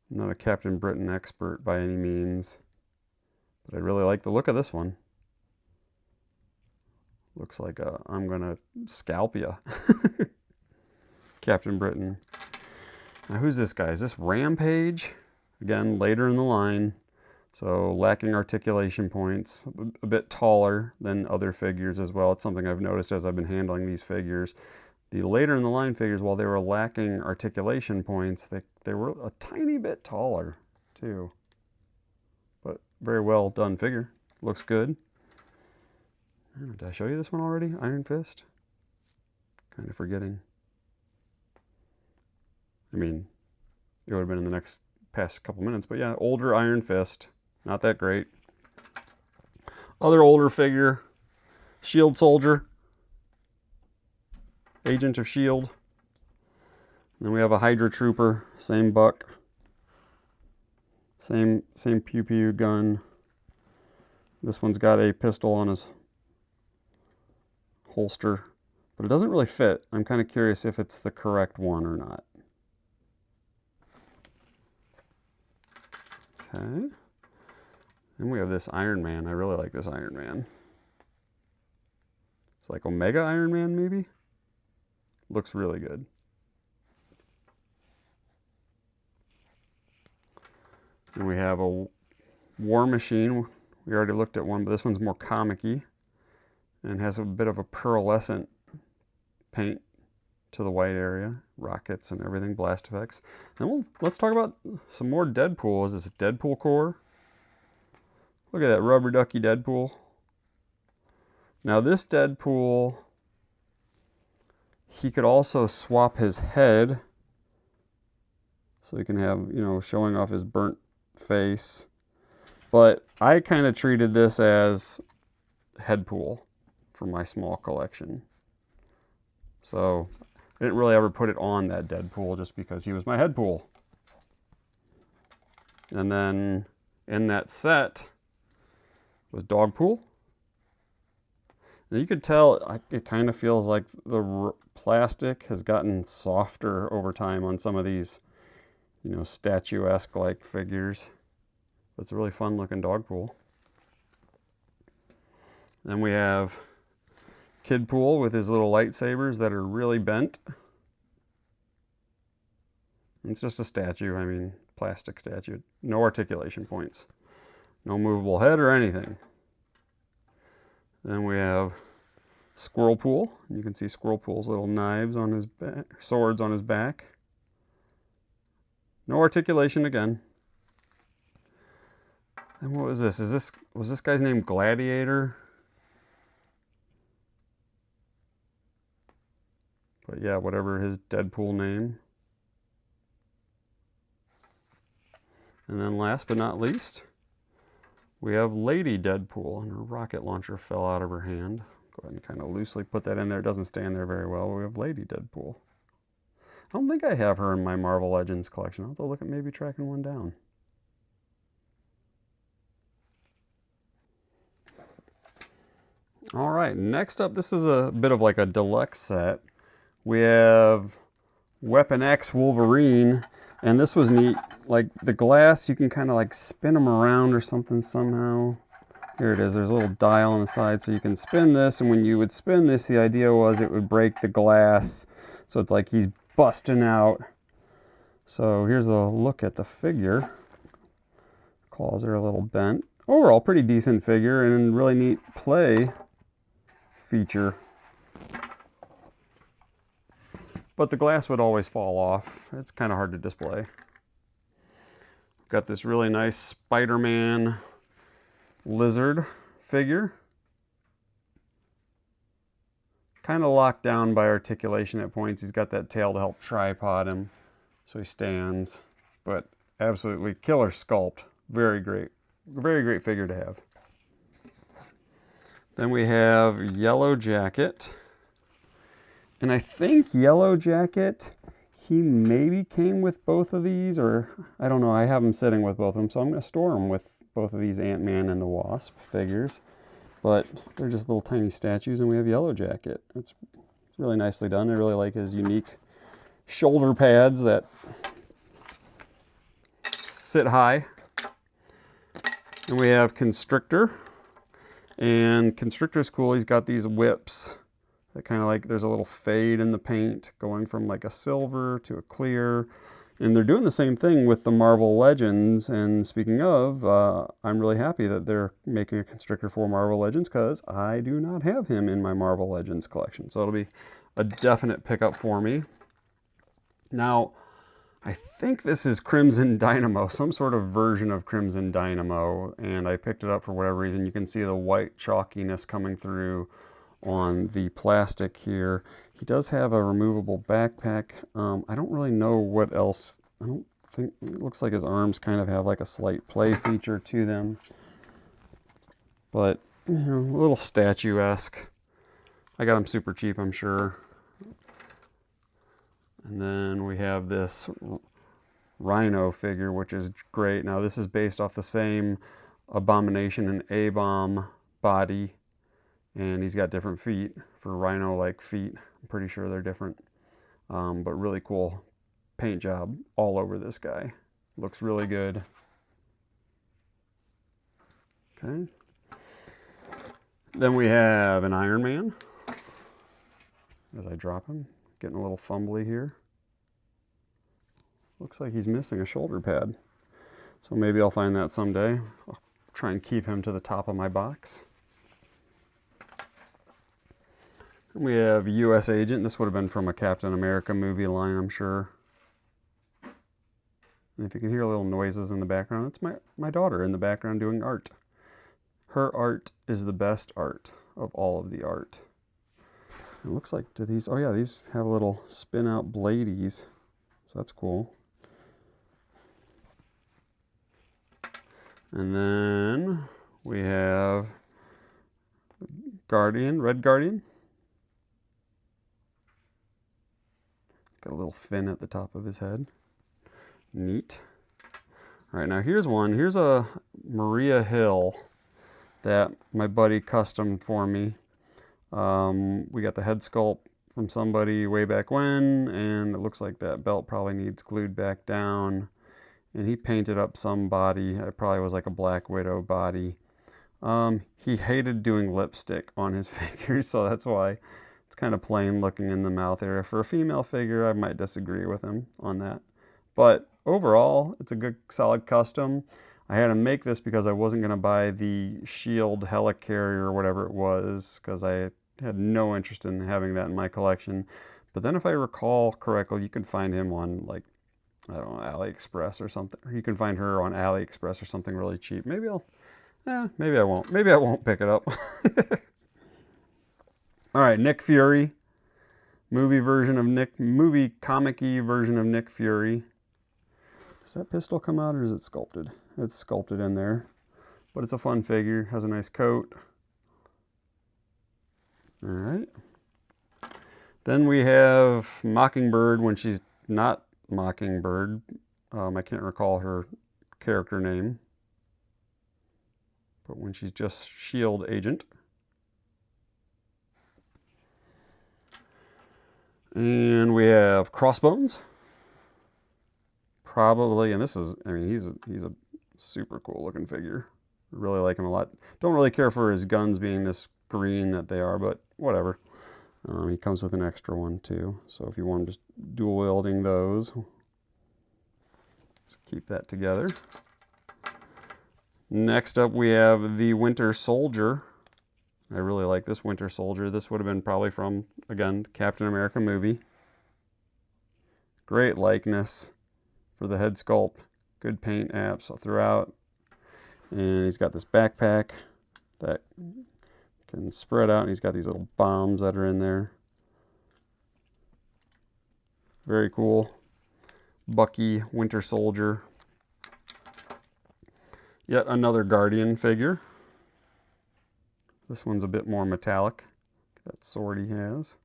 I'm not a Captain Britain expert by any means, but I really like the look of this one. Looks like I'm gonna scalp ya. Captain Britain. Now who's this guy? Is this Rampage? Again, later in the line. So lacking articulation points, a bit taller than other figures as well. It's something I've noticed as I've been handling these figures. The later in the line figures, while they were lacking articulation points, they were a tiny bit taller too. But very well done figure. Looks good. Did I show you this one already? Iron Fist? Kind of forgetting. I mean, it would have been in the past couple minutes, but yeah, older Iron Fist. Not that great. Other older figure, Shield Soldier, Agent of Shield. And then we have a Hydra Trooper, same buck, same pew pew gun. This one's got a pistol on his holster, but it doesn't really fit. I'm kind of curious if it's the correct one or not. Okay. Then we have this Iron Man. I really like this Iron Man. It's like Omega Iron Man, maybe? Looks really good. And we have a War Machine. We already looked at one, but this one's more comic-y and has a bit of a pearlescent paint to the white area, rockets and everything, blast effects. And let's talk about some more Deadpool. Is this Deadpool core? Look at that rubber ducky Deadpool. Now this Deadpool, he could also swap his head, so he can have, you know, showing off his burnt face. But I kind of treated this as Headpool for my small collection. So I didn't really ever put it on that Deadpool just because he was my Headpool. And then in that set was Dogpool. And you could tell it kind of feels like the plastic has gotten softer over time on some of these, you know, statuesque like figures. It's a really fun looking Dogpool. Then we have Kidpool with his little lightsabers that are really bent. It's just a statue, I mean, plastic statue. No articulation points. No movable head or anything. Then we have Squirrelpool. You can see Squirrelpool's little knives on his back, swords on his back. No articulation again. And what was this? Was this guy's name Gladiator? But yeah, whatever his Deadpool name. And then last but not least, we have Lady Deadpool, and her rocket launcher fell out of her hand. Go ahead and kind of loosely put that in there. It doesn't stand there very well. We have Lady Deadpool. I don't think I have her in my Marvel Legends collection. I'll have to look at maybe tracking one down. All right, next up, this is a bit of like a deluxe set. We have Weapon X Wolverine, and this was neat. Like the glass, you can kind of like spin them around or something somehow. Here it is, there's a little dial on the side so you can spin this, and when you would spin this, the idea was it would break the glass. So it's like he's busting out. So here's a look at the figure. Claws are a little bent. Overall, pretty decent figure and really neat play feature. But the glass would always fall off. It's kind of hard to display. Got this really nice Spider-Man lizard figure. Kind of locked down by articulation at points. He's got that tail to help tripod him so he stands. But absolutely killer sculpt. Very great figure to have. Then we have Yellow Jacket. And I think Yellow Jacket, he maybe came with both of these, or I don't know, I have them sitting with both of them, so I'm going to store them with both of these Ant-Man and the Wasp figures. But they're just little tiny statues, and we have Yellow Jacket. It's really nicely done. I really like his unique shoulder pads that sit high. And we have Constrictor. And Constrictor's cool. He's got these whips that kind of like, there's a little fade in the paint going from like a silver to a clear. And they're doing the same thing with the Marvel Legends. And speaking of, I'm really happy that they're making a Constrictor for Marvel Legends because I do not have him in my Marvel Legends collection. So it'll be a definite pickup for me. Now, I think this is Crimson Dynamo, some sort of version of Crimson Dynamo. And I picked it up for whatever reason. You can see the white chalkiness coming through on the plastic here. He does have a removable backpack. I don't really know what else. I don't think, it looks like his arms kind of have like a slight play feature to them. But, you know, a little statuesque. I got him super cheap, I'm sure. And then we have this Rhino figure, which is great. Now this is based off the same Abomination and A-Bomb body. And he's got different feet for Rhino-like feet. I'm pretty sure they're different. But really cool paint job all over this guy. Looks really good. Okay. Then we have an Iron Man. As I drop him, getting a little fumbly here. Looks like he's missing a shoulder pad. So maybe I'll find that someday. I'll try and keep him to the top of my box. We have U.S. Agent. This would have been from a Captain America movie line, I'm sure. And if you can hear little noises in the background, it's my daughter in the background doing art. Her art is the best art of all of the art. It looks like, do these, oh yeah, these have little spin out bladies. So that's cool. And then we have Guardian, Red Guardian. Got a little fin at the top of his head. Neat. All right, now here's one. Here's a Maria Hill that my buddy customed for me. We got the head sculpt from somebody way back when, and it looks like that belt probably needs glued back down. And he painted up some body. It probably was like a Black Widow body. He hated doing lipstick on his figures, so that's why it's kind of plain looking in the mouth area. For a female figure, I might disagree with him on that. But overall, it's a good, solid custom. I had to make this because I wasn't going to buy the Shield Helicarrier or whatever it was, because I had no interest in having that in my collection. But then if I recall correctly, you can find him on, like, I don't know, AliExpress or something. Or you can find her on AliExpress or something really cheap. Maybe maybe I won't. Maybe I won't pick it up. All right, Nick Fury. Movie comic-y version of Nick Fury. Does that pistol come out or is it sculpted? It's sculpted in there. But it's a fun figure. Has a nice coat. All right. Then we have Mockingbird when she's not Mockingbird. I can't recall her character name. But when she's just S.H.I.E.L.D. agent. And we have Crossbones. Probably, and this is, I mean, he's a super cool looking figure. Really like him a lot. Don't really care for his guns being this green that they are, but whatever. He comes with an extra one too. So if you want just dual wielding those, just keep that together. Next up we have the Winter Soldier. I really like this Winter Soldier. This would have been probably from, again, the Captain America movie. Great likeness for the head sculpt. Good paint apps throughout. And he's got this backpack that can spread out, and he's got these little bombs that are in there. Very cool. Bucky, Winter Soldier. Yet another Guardian figure. This one's a bit more metallic. That sword he has.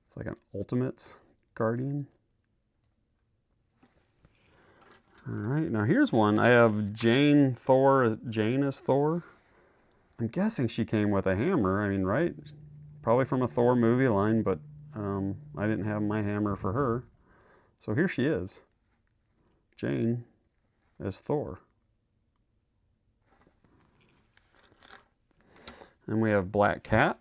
It's like an Ultimates Guardian. All right, now here's one. I have Jane as Thor. I'm guessing she came with a hammer. I mean, right? Probably from a Thor movie line, but I didn't have my hammer for her. So here she is. Jane as Thor. And we have Black Cat.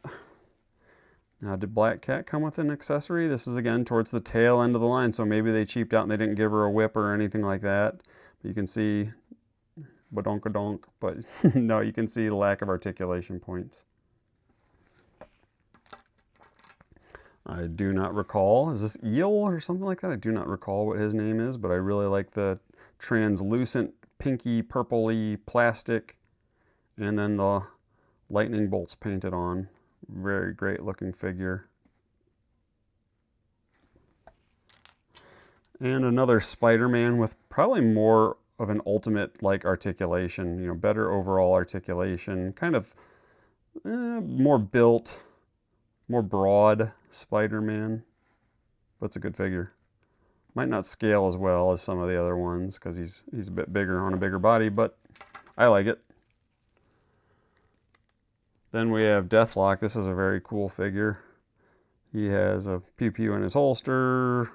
Now, did Black Cat come with an accessory? This is, again, towards the tail end of the line, so maybe they cheaped out and they didn't give her a whip or anything like that. But you can see badonkadonk, but no, you can see the lack of articulation points. I do not recall. Is this Eel or something like that? I do not recall what his name is, but I really like the translucent, pinky, purpley plastic, and then the lightning bolts painted on. Very great looking figure. And another Spider-Man with probably more of an Ultimate-like articulation, you know, better overall articulation, kind of more built, more broad Spider-Man, but it's a good figure. Might not scale as well as some of the other ones because he's a bit bigger on a bigger body, but I like it. Then we have Deathlock. This is a very cool figure. He has a pew-pew in his holster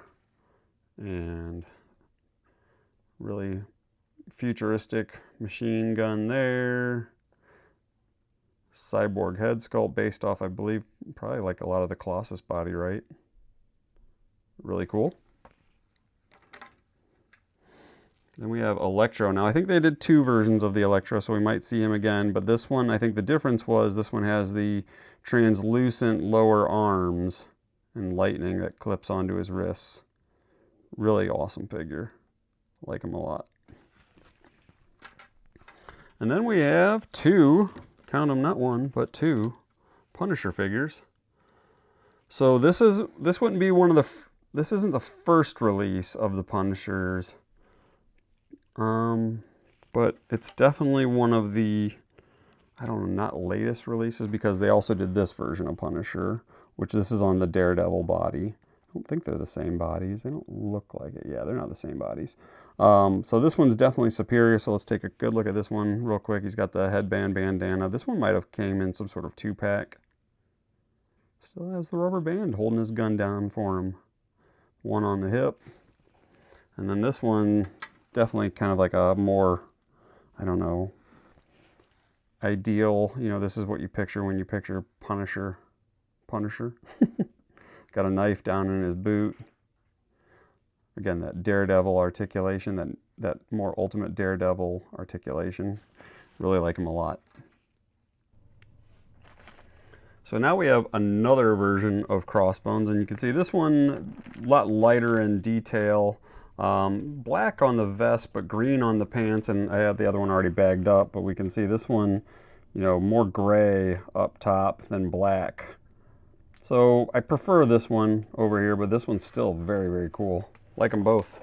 and really futuristic machine gun there. Cyborg head sculpt based off, I believe, probably like a lot of the Colossus body, right? Really cool. Then we have Electro. Now, I think they did two versions of the Electro, so we might see him again. But this one, I think the difference was this one has the translucent lower arms and lightning that clips onto his wrists. Really awesome figure. Like him a lot. And then we have two, count them, not one, but two Punisher figures. So this wouldn't be one of the, this isn't the first release of the Punishers. But it's definitely one of the, I don't know, not latest releases, because they also did this version of Punisher, which this is on the Daredevil body. I don't think they're the same bodies. They don't look like it. Yeah, they're not the same bodies. So this one's definitely superior. So let's take a good look at this one real quick. He's got the headband bandana. This one might have came in some sort of 2-pack. Still has the rubber band holding his gun down for him. One on the hip. And then this one, definitely kind of like a more, I don't know, ideal, you know, this is what you picture when you picture Punisher. Got a knife down in his boot. Again, that Daredevil articulation, that more ultimate Daredevil articulation. Really like him a lot. So now we have another version of Crossbones, and you can see this one a lot lighter in detail. Black on the vest, but green on the pants, and I had the other one already bagged up, but we can see this one, you know, more gray up top than black. So I prefer this one over here, but this one's still very, very cool. Like them both.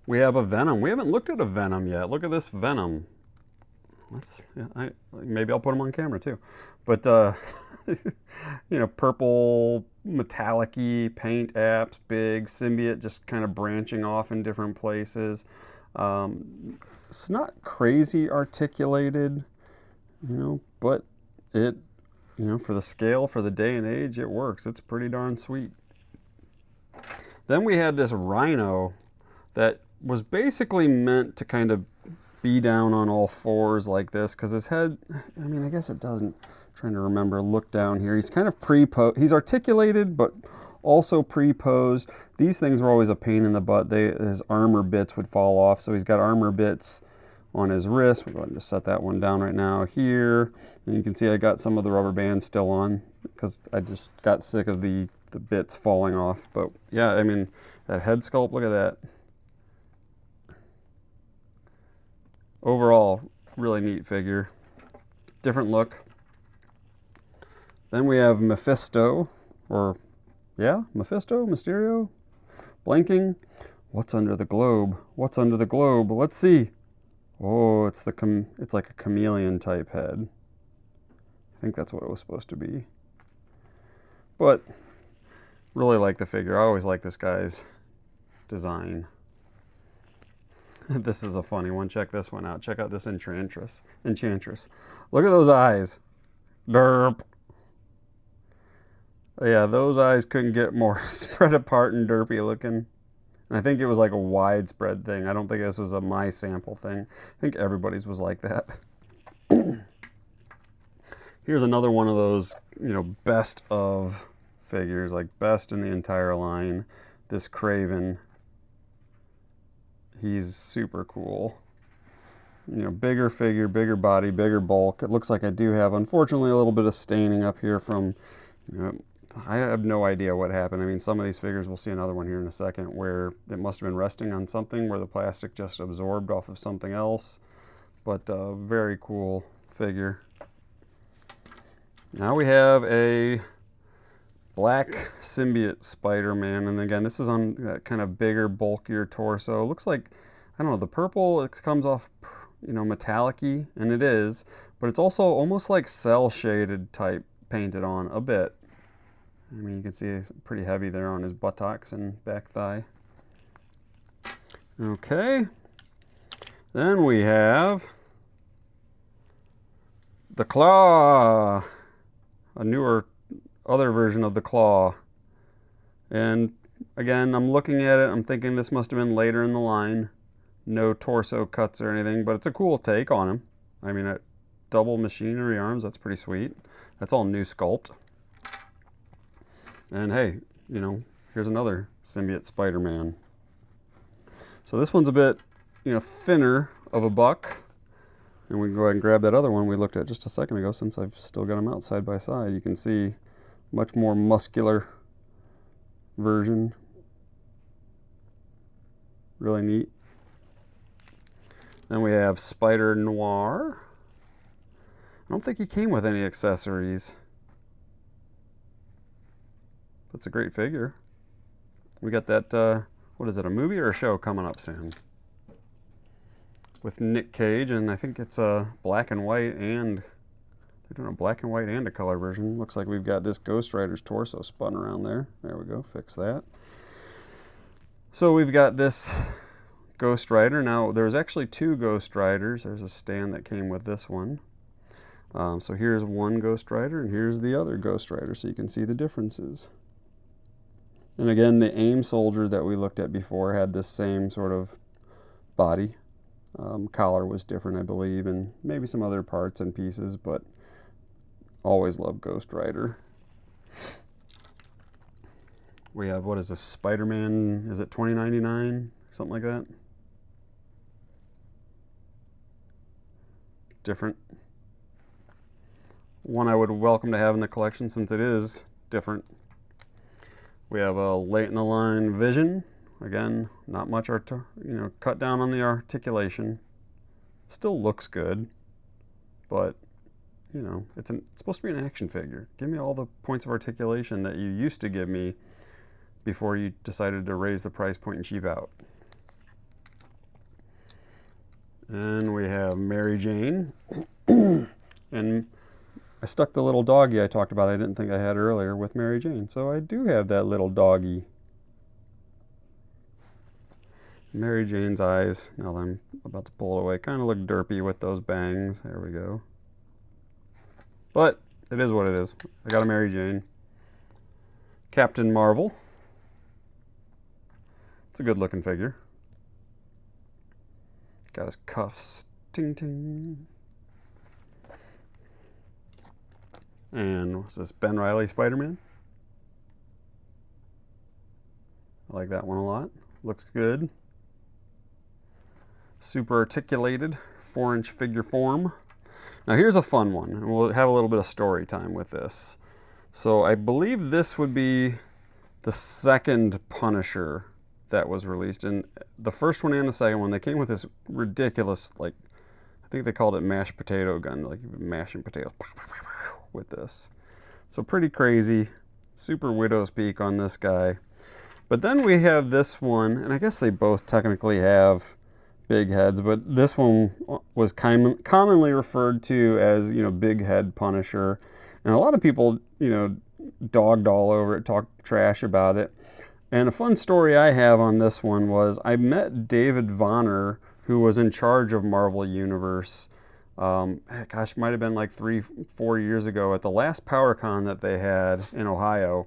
We have a Venom. We haven't looked at a Venom yet. Look at this Venom. Maybe I'll put him on camera too. But, you know, purple, metallic-y paint apps, big, symbiote just kind of branching off in different places. It's not crazy articulated, you know, but it you know, for the scale, for the day and age, it works. It's pretty darn sweet. Then we had this rhino that was basically meant to kind of be down on all fours like this, because his head, I mean, I guess it doesn't, I'm trying to remember, look down here. He's kind of pre-posed. He's articulated, but also pre-posed. These things were always a pain in the butt. His armor bits would fall off, so he's got armor bits on his wrist. We'll go ahead and just set that one down right now here. And you can see I got some of the rubber bands still on because I just got sick of the bits falling off. But yeah, I mean, that head sculpt, look at that. Overall, really neat figure. Different look. Then we have Mephisto, or yeah, Mephisto, Mysterio, blinking. What's under the globe? What's under the globe? Let's see. Oh, it's like a chameleon type head. I think that's what it was supposed to be. But really like the figure. I always like this guy's design. This is a funny one. Check this one out. Check out this Enchantress. Look at those eyes. Derp. Yeah, those eyes couldn't get more spread apart and derpy looking. And I think it was like a widespread thing. I don't think this was a my sample thing. I think everybody's was like that. Here's another one of those, you know, best of figures, like best in the entire line. This Craven. He's super cool. You know, bigger figure, bigger body, bigger bulk. It looks like I do have, unfortunately, a little bit of staining up here from, you know, I have no idea what happened. I mean, some of these figures, we'll see another one here in a second, where it must have been resting on something, where the plastic just absorbed off of something else. But very cool figure. Now we have a black symbiote Spider-Man. And again, this is on that kind of bigger, bulkier torso. It looks like, I don't know, the purple, it comes off, you know, metallic-y, and it is. But it's also almost like cell-shaded type painted on a bit. I mean, you can see it's pretty heavy there on his buttocks and back thigh. Okay. Then we have the Claw, a newer, other version of the Claw. And again, I'm looking at it, I'm thinking this must have been later in the line. No torso cuts or anything, but it's a cool take on him. I mean, double machinery arms, that's pretty sweet. That's all new sculpt. And hey, you know, here's another symbiote Spider-Man. So this one's a bit, you know, thinner of a buck. And we can go ahead and grab that other one we looked at just a second ago, since I've still got them out side by side. You can see much more muscular version. Really neat. Then we have Spider Noir. I don't think he came with any accessories. That's a great figure. We got that, what is it, a movie or a show coming up soon? With Nick Cage, and I think it's a black and white, and they're doing a black and white and a color version. Looks like we've got this Ghost Rider's torso spun around there. There we go, fix that. So we've got this Ghost Rider. Now, there's actually two Ghost Riders. There's a stand that came with this one. So here's one Ghost Rider, and here's the other Ghost Rider, so you can see the differences. And again, the AIM soldier that we looked at before had this same sort of body. Collar was different, I believe, and maybe some other parts and pieces, but always loved Ghost Rider. We have, what is this, Spider-Man, is it $20.99? Something like that? Different. One I would welcome to have in the collection since it is different. We have a late in the line Vision. Again, not much, cut down on the articulation. Still looks good, but you know, it's supposed to be an action figure. Give me all the points of articulation that you used to give me before you decided to raise the price point and cheap out. And we have Mary Jane. And I stuck the little doggy I talked about, I didn't think I had earlier, with Mary Jane. So I do have that little doggy. Mary Jane's eyes, now that I'm about to pull it away, kind of look derpy with those bangs. There we go. But It is what it is. I got a Mary Jane. Captain Marvel. It's a good looking figure. Got his cuffs. Ting ting. And what's this? Ben Reilly Spider-Man. I like that one a lot. Looks good. Super articulated, 4-inch figure form. Now here's a fun one, and we'll have a little bit of story time with this. So I believe this would be the second Punisher that was released. And the first one and the second one, they came with this ridiculous, like, I think they called it mashed potato gun, like mashing potatoes with this. So pretty crazy, super widow's peak on this guy. But then we have this one, and I guess they both technically have big heads, but this one was commonly referred to as, you know, big head Punisher. And a lot of people, you know, dogged all over it, talked trash about it. And a fun story I have on this one was I met David Vonner, who was in charge of Marvel Universe, gosh, might have been like 3-4 years ago at the last PowerCon that they had in Ohio.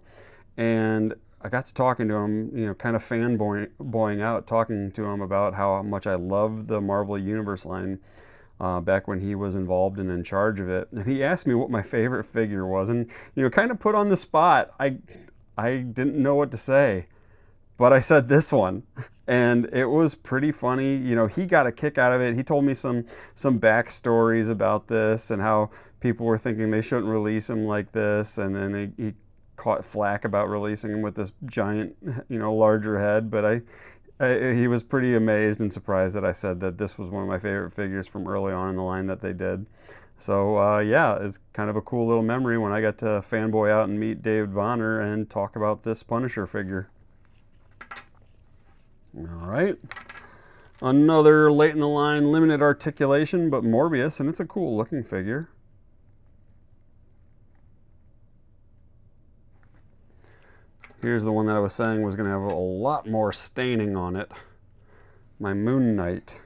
And I got to talking to him, you know, kind of fanboying out, talking to him about how much I love the Marvel Universe line back when he was involved and in charge of it. And he asked me what my favorite figure was, and, you know, kind of put on the spot. I didn't know what to say, but I said this one, and it was pretty funny. You know, he got a kick out of it. He told me some backstories about this and how people were thinking they shouldn't release him like this, and then he caught flack about releasing him with this giant, you know, larger head. But he was pretty amazed and surprised that I said that this was one of my favorite figures from early on in the line that they did. So yeah, it's kind of a cool little memory when I got to fanboy out and meet David Vonner and talk about this Punisher figure. All right, another late in the line limited articulation, but Morbius, and it's a cool looking figure. Here's the one that I was saying was going to have a lot more staining on it. My Moon Knight.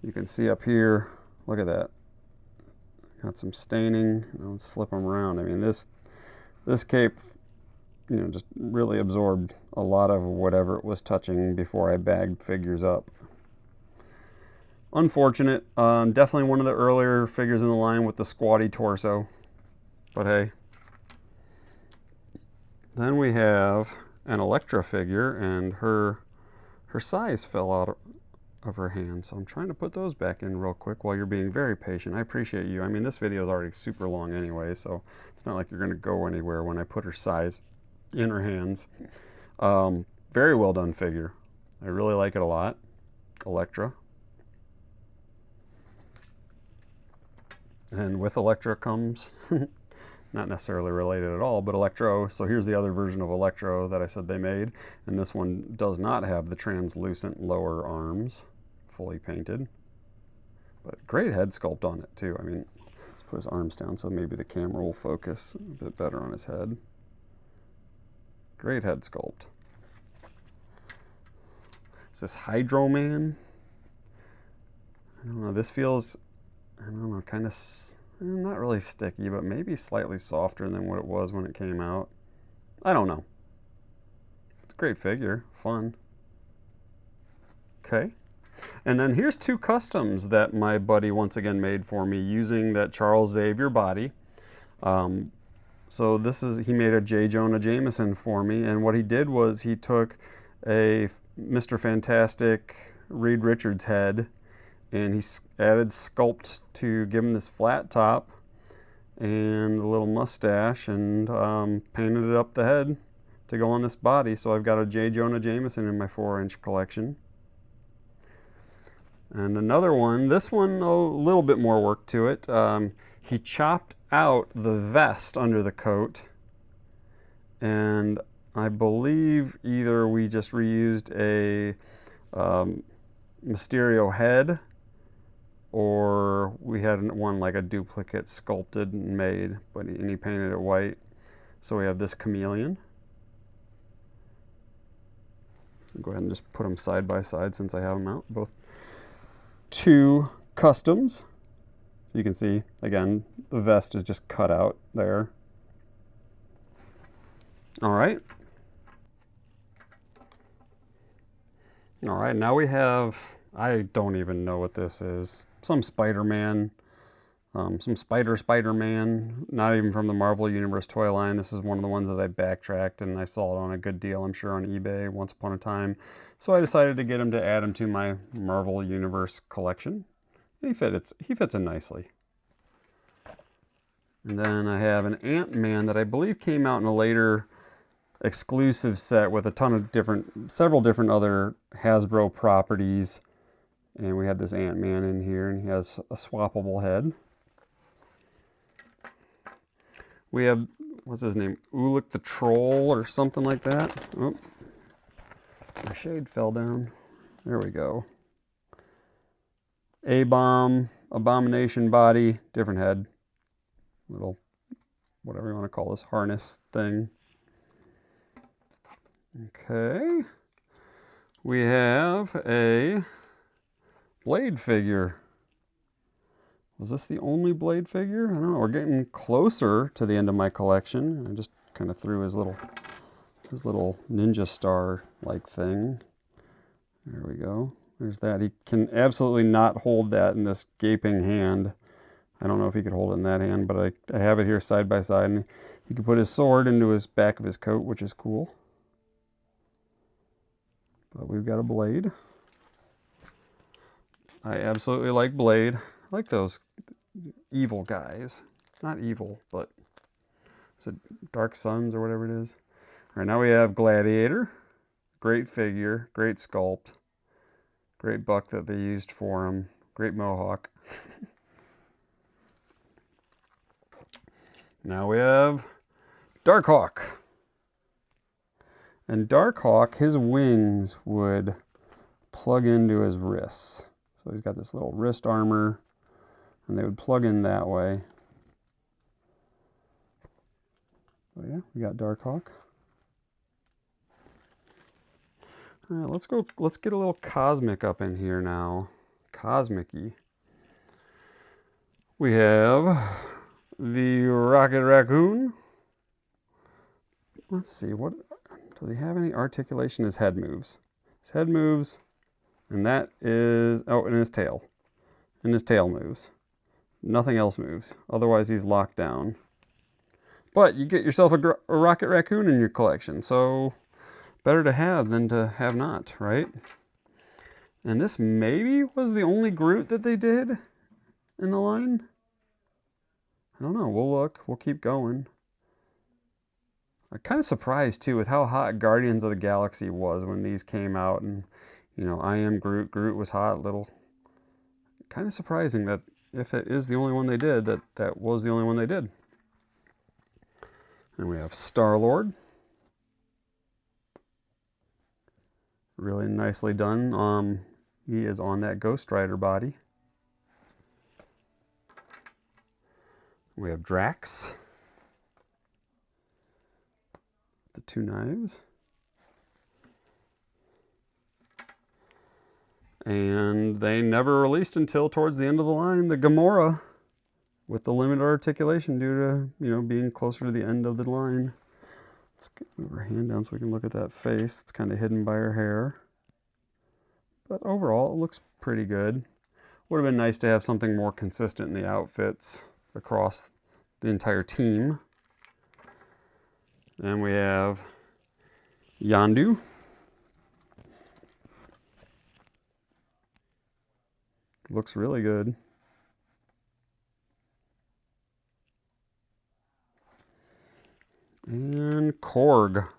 You can see up here, look at that. Got some staining. Now let's flip them around. I mean, this cape, you know, just really absorbed a lot of whatever it was touching before I bagged figures up. Unfortunate. Definitely one of the earlier figures in the line with the squatty torso. But hey. Then we have an Elektra figure, and her size fell out of her hand. So I'm trying to put those back in real quick while you're being very patient. I appreciate you. I mean, this video is already super long anyway, so it's not like you're going to go anywhere when I put her size in her hands. Very well done figure. I really like it a lot. Elektra. And with Elektra comes... not necessarily related at all, but Electro. So here's the other version of Electro that I said they made. And this one does not have the translucent lower arms, fully painted. But great head sculpt on it too. I mean, let's put his arms down so maybe the camera will focus a bit better on his head. Great head sculpt. Is this Hydro Man? I don't know, this feels, I don't know, kind of... not really sticky, but maybe slightly softer than what it was when it came out. I don't know. It's a great figure. Fun. Okay. And then here's two customs that my buddy once again made for me using that Charles Xavier body. So he made a J. Jonah Jameson for me, and what he did was he took a Mr. Fantastic Reed Richards head, and he added sculpt to give him this flat top and a little mustache, and painted it up the head to go on this body. So I've got a J. Jonah Jameson in my 4-inch collection. And another one, this one a little bit more work to it. He chopped out the vest under the coat, and I believe either we just reused a Mysterio head, or we had one like a duplicate sculpted and made, and he painted it white. So we have this chameleon. I'll go ahead and just put them side by side since I have them out. Both two customs. So you can see, again, the vest is just cut out there. All right. All right, now we have, I don't even know what this is. Some Spider-Man, some Spider-Man, not even from the Marvel Universe toy line. This is one of the ones that I backtracked and I saw it on a good deal, I'm sure, on eBay once upon a time. So I decided to get him to add him to my Marvel Universe collection. He fits in nicely. And then I have an Ant-Man that I believe came out in a later exclusive set with a ton of several different other Hasbro properties. And we have this Ant-Man in here, and he has a swappable head. We have, what's his name? Ulik the Troll or something like that. Oh, my shade fell down. There we go. A-Bomb, Abomination body, different head. Little, whatever you want to call this, harness thing. Okay. We have a Blade figure. Was this the only Blade figure? I don't know. We're getting closer to the end of my collection. I just kind of threw his little ninja star-like thing. There we go. There's that. He can absolutely not hold that in this gaping hand. I don't know if he could hold it in that hand, but I have it here side by side. And he can put his sword into his back of his coat, which is cool. But we've got a Blade. I absolutely like Blade. I like those evil guys. Not evil, but is it Dark Suns or whatever it is? All right, now we have Gladiator. Great figure, great sculpt. Great buck that they used for him. Great mohawk. Now we have Darkhawk. And Darkhawk, his wings would plug into his wrists. So he's got this little wrist armor, and they would plug in that way. So yeah, we got Darkhawk. All right, let's get a little cosmic up in here now. Cosmic-y. We have the Rocket Raccoon. Let's see, what does he have any articulation? His head moves. His head moves, and that is, oh, and his tail. And his tail moves. Nothing else moves. Otherwise, he's locked down. But you get yourself a Rocket Raccoon in your collection, so better to have than to have not, right? And this maybe was the only Groot that they did in the line. I don't know. We'll look. We'll keep going. I'm kind of surprised, too, with how hot Guardians of the Galaxy was when these came out. And, you know, I Am Groot. Groot was hot. Kind of surprising that if it is the only one they did, that was the only one they did. And we have Star-Lord. Really nicely done. He is on that Ghost Rider body. We have Drax. The two knives. And they never released until towards the end of the line the Gamora with the limited articulation due to, you know, being closer to the end of the line. Let's move her hand down so we can look at that face. It's kind of hidden by her hair. But overall, it looks pretty good. Would have been nice to have something more consistent in the outfits across the entire team. And we have Yondu. Looks really good. And Korg.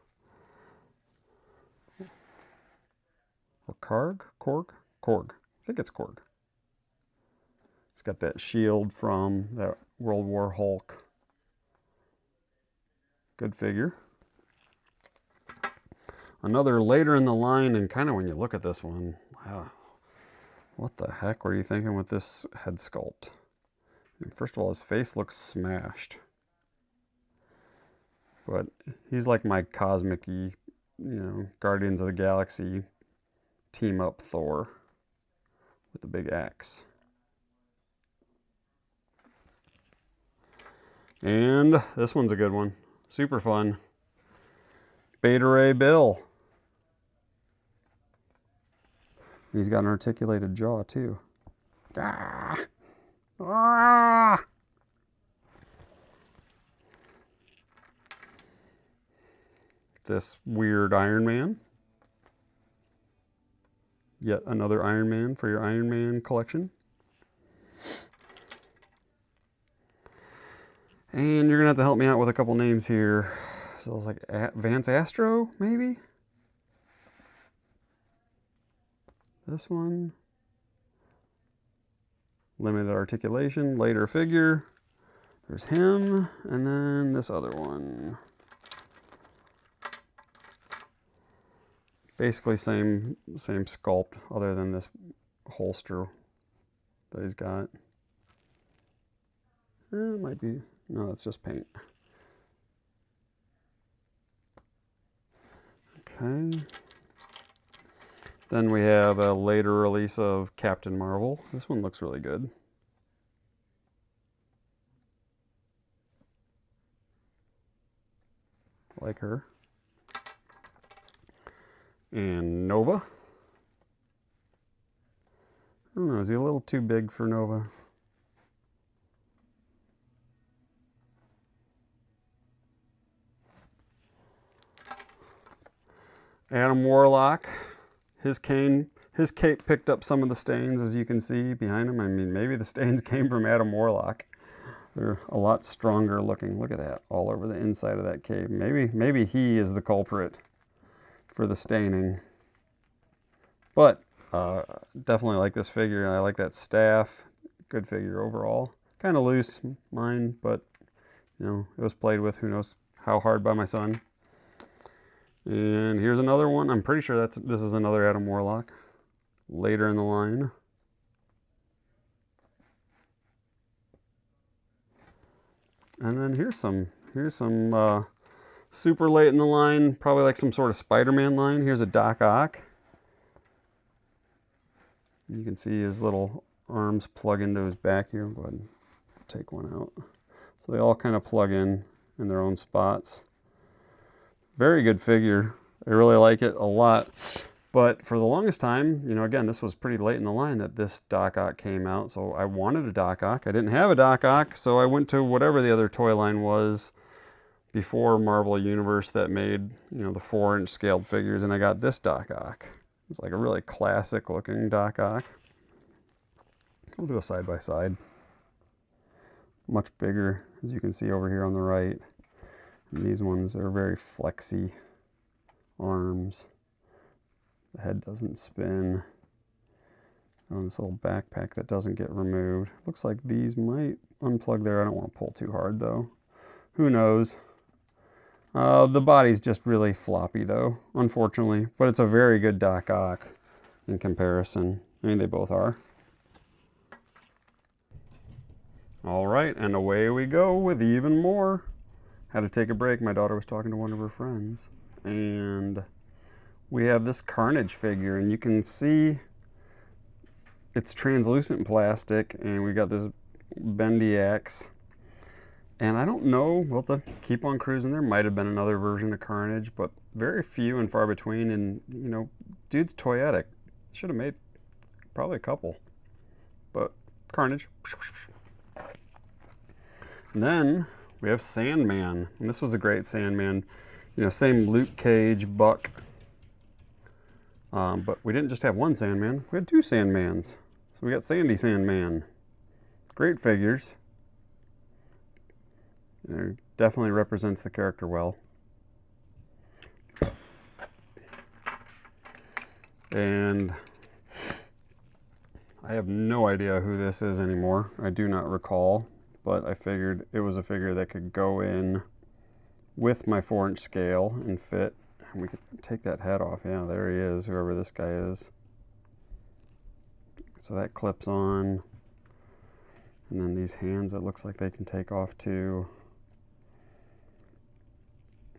Or Karg? Korg? Korg. I think it's Korg. It's got that shield from that World War Hulk. Good figure. Another later in the line, and kind of when you look at this one, wow, what the heck were you thinking with this head sculpt? First of all, his face looks smashed. But he's like my cosmic-y, you know, Guardians of the Galaxy team up Thor with the big axe. And this one's a good one. Super fun. Beta Ray Bill. He's got an articulated jaw too. Ah. Ah. This weird Iron Man. Yet another Iron Man for your Iron Man collection. And you're gonna have to help me out with a couple names here. So it's like Vance Astro, maybe? This one. Limited articulation, later figure. There's him, and then this other one. Basically same sculpt, other than this holster that he's got. It might be, no, that's just paint. Okay. Then we have a later release of Captain Marvel. This one looks really good. Like her. And Nova. I don't know, is he a little too big for Nova? Adam Warlock. His cape picked up some of the stains, as you can see behind him. I mean, maybe the stains came from Adam Warlock. They're a lot stronger looking. Look at that, all over the inside of that cape. Maybe he is the culprit for the staining. But definitely like this figure. I like that staff. Good figure overall. Kind of loose, mine, but you know, it was played with who knows how hard by my son. And here's another one. I'm pretty sure this is another Adam Warlock. Later in the line. And then here's some super late in the line, probably like some sort of Spider-Man line. Here's a Doc Ock. You can see his little arms plug into his back here. I'll go ahead and take one out. So they all kind of plug in their own spots. Very good figure. I really like it a lot. But for the longest time, you know, again, this was pretty late in the line that this Doc Ock came out. So I wanted a Doc Ock. I didn't have a Doc Ock, so I went to whatever the other toy line was before Marvel Universe that made, you know, the 4-inch scaled figures, and I got this Doc Ock. It's like a really classic looking Doc Ock. We'll do a side by side. Much bigger, as you can see over here on the right. And these ones are very flexy arms. The head doesn't spin. On this little backpack that doesn't get removed. Looks like these might unplug there. I don't want to pull too hard though. Who knows? The body's just really floppy though, unfortunately. But it's a very good Doc Ock in comparison. I mean, they both are. All right, and away we go with even more. Had to take a break. My daughter was talking to one of her friends. And we have this Carnage figure, and you can see it's translucent plastic, and we got this bendy axe. And I don't know, we'll have to keep on cruising. There might have been another version of Carnage, but very few and far between. And, you know, dude's toyetic. Should have made probably a couple. But Carnage. And then we have Sandman. And this was a great Sandman. You know, same Luke Cage, Buck. But we didn't just have one Sandman. We had two Sandmans. So we got Sandy Sandman. Great figures. It definitely represents the character well. And I have no idea who this is anymore. I do not recall, but I figured it was a figure that could go in with my 4-inch scale and fit. And we could take that head off. Yeah, there he is, whoever this guy is. So that clips on. And then these hands, it looks like they can take off too.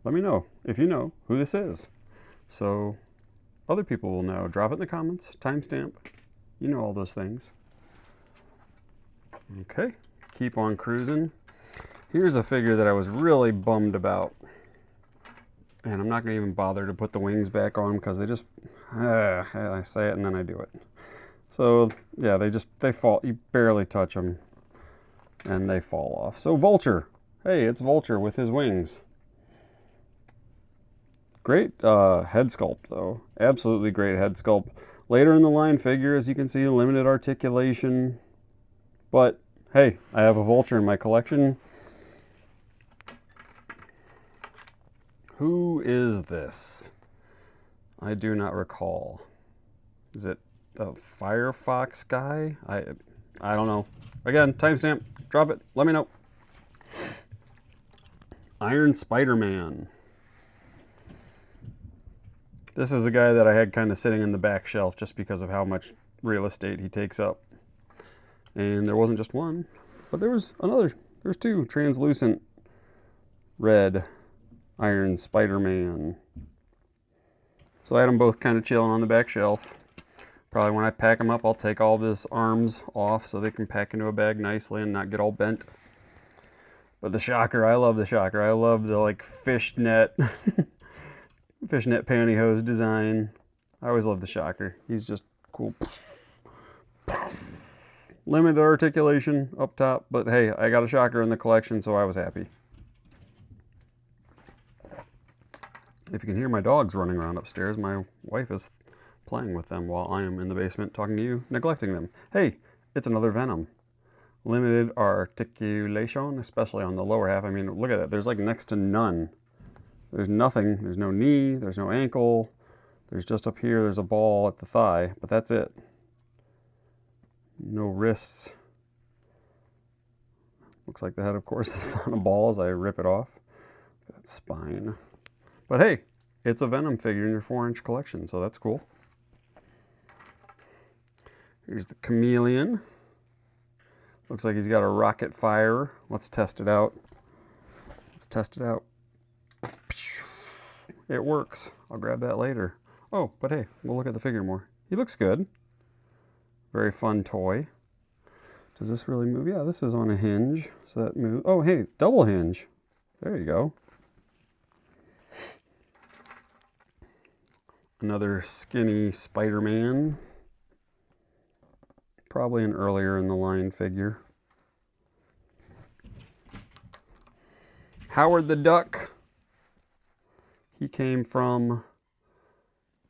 Let me know if you know who this is, so other people will know. Drop it in the comments, timestamp, you know all those things. Okay, keep on cruising. Here's a figure that I was really bummed about. And I'm not going to even bother to put the wings back on because they just, I say it and then I do it. So yeah, they fall, you barely touch them and they fall off. So Vulture, hey, it's Vulture with his wings. Great head sculpt though, absolutely great head sculpt. Later in the line figure, as you can see, limited articulation, but hey, I have a Vulture in my collection. Who is this? I do not recall. Is it the Firefox guy? I don't know. Again, timestamp, drop it, let me know. Iron Spider-Man. This is a guy that I had kind of sitting in the back shelf just because of how much real estate he takes up. And there wasn't just one, but there's two translucent red Iron Spider-Man. So I had them both kind of chilling on the back shelf. Probably when I pack them up, I'll take all of his arms off so they can pack into a bag nicely and not get all bent. But the Shocker, I love the Shocker. I love the like fishnet pantyhose design. I always love the Shocker. He's just cool. Limited articulation up top, but hey, I got a Shocker in the collection, so I was happy. If you can hear my dogs running around upstairs, my wife is playing with them while I am in the basement talking to you, neglecting them. Hey, it's another Venom. Limited articulation, especially on the lower half. I mean, look at that. There's like next to none. There's nothing. There's no knee. There's no ankle. There's just up here, there's a ball at the thigh, but that's it. No wrists. Looks like the head, of course, is on a ball as I rip it off. That spine. But hey, it's a Venom figure in your 4-inch collection, so that's cool. Here's the Chameleon. Looks like he's got a rocket fire. Let's test it out. Let's test it out. It works. I'll grab that later. Oh, but hey, we'll look at the figure more. He looks good. Very fun toy. Does this really move? Yeah, this is on a hinge, so that moves. Oh, hey, double hinge. There you go. Another skinny Spider-Man. Probably an earlier in the line figure. Howard the Duck. He came from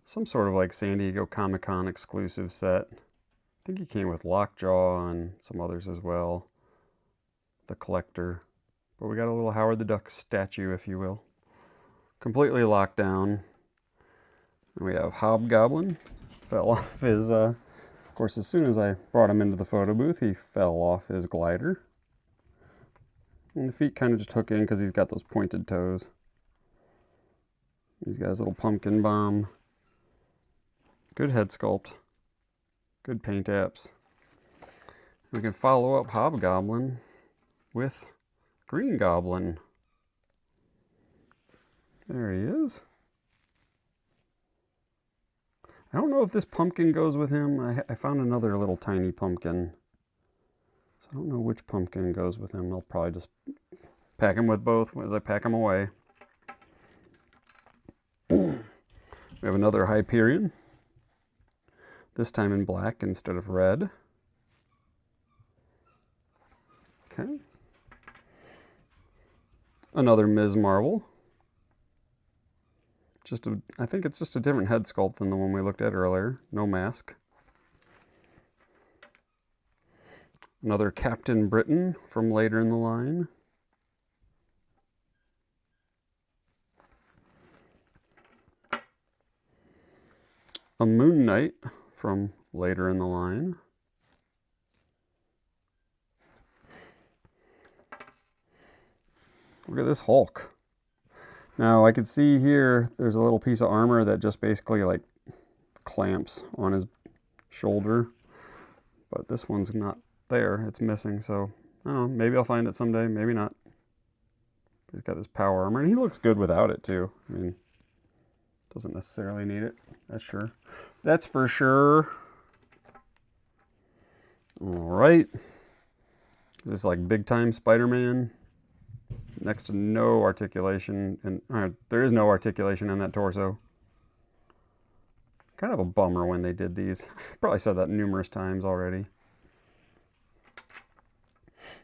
some sort of like San Diego Comic-Con exclusive set. I think he came with Lockjaw and some others as well. The Collector. But we got a little Howard the Duck statue, if you will. Completely locked down. And we have Hobgoblin. Fell off his, of course, as soon as I brought him into the photo booth, he fell off his glider. And the feet kind of just hook in because he's got those pointed toes. He's got his little pumpkin bomb. Good head sculpt. Good paint apps. We can follow up Hobgoblin with Green Goblin. There he is. I don't know if this pumpkin goes with him. I found another little tiny pumpkin. So I don't know which pumpkin goes with him. I'll probably just pack him with both as I pack him away. We have another Hyperion. This time in black instead of red. Okay. Another Ms. Marvel. I think it's just a different head sculpt than the one we looked at earlier. No mask. Another Captain Britain from later in the line. A Moon Knight from later in the line. Look at this Hulk. Now I could see here there's a little piece of armor that just basically like clamps on his shoulder, but this one's not there. It's missing, so I don't know, maybe I'll find it someday, maybe not. He's got this power armor and he looks good without it too. I mean, doesn't necessarily need it, that's for sure. All right, is this like big time Spider-Man? next to no articulation, and there is no articulation in that torso. Kind of a bummer when they did these. Probably said that numerous times already.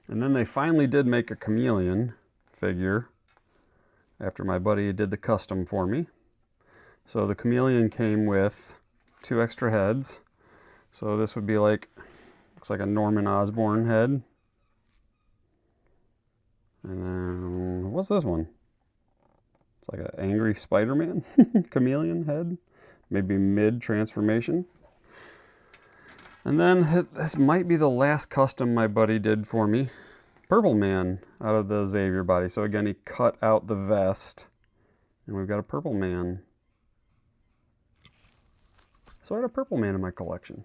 And then they finally did make a chameleon figure after my buddy did the custom for me. So the chameleon came with 2 extra heads. So this would be like, looks like a Norman Osborn head. And then, what's this one? It's like an angry Spider-Man chameleon head. Maybe mid-transformation. And then this might be the last custom my buddy did for me. Purple Man out of the Xavier body. So again, he cut out the vest. And we've got a Purple Man. So I had a Purple Man in my collection.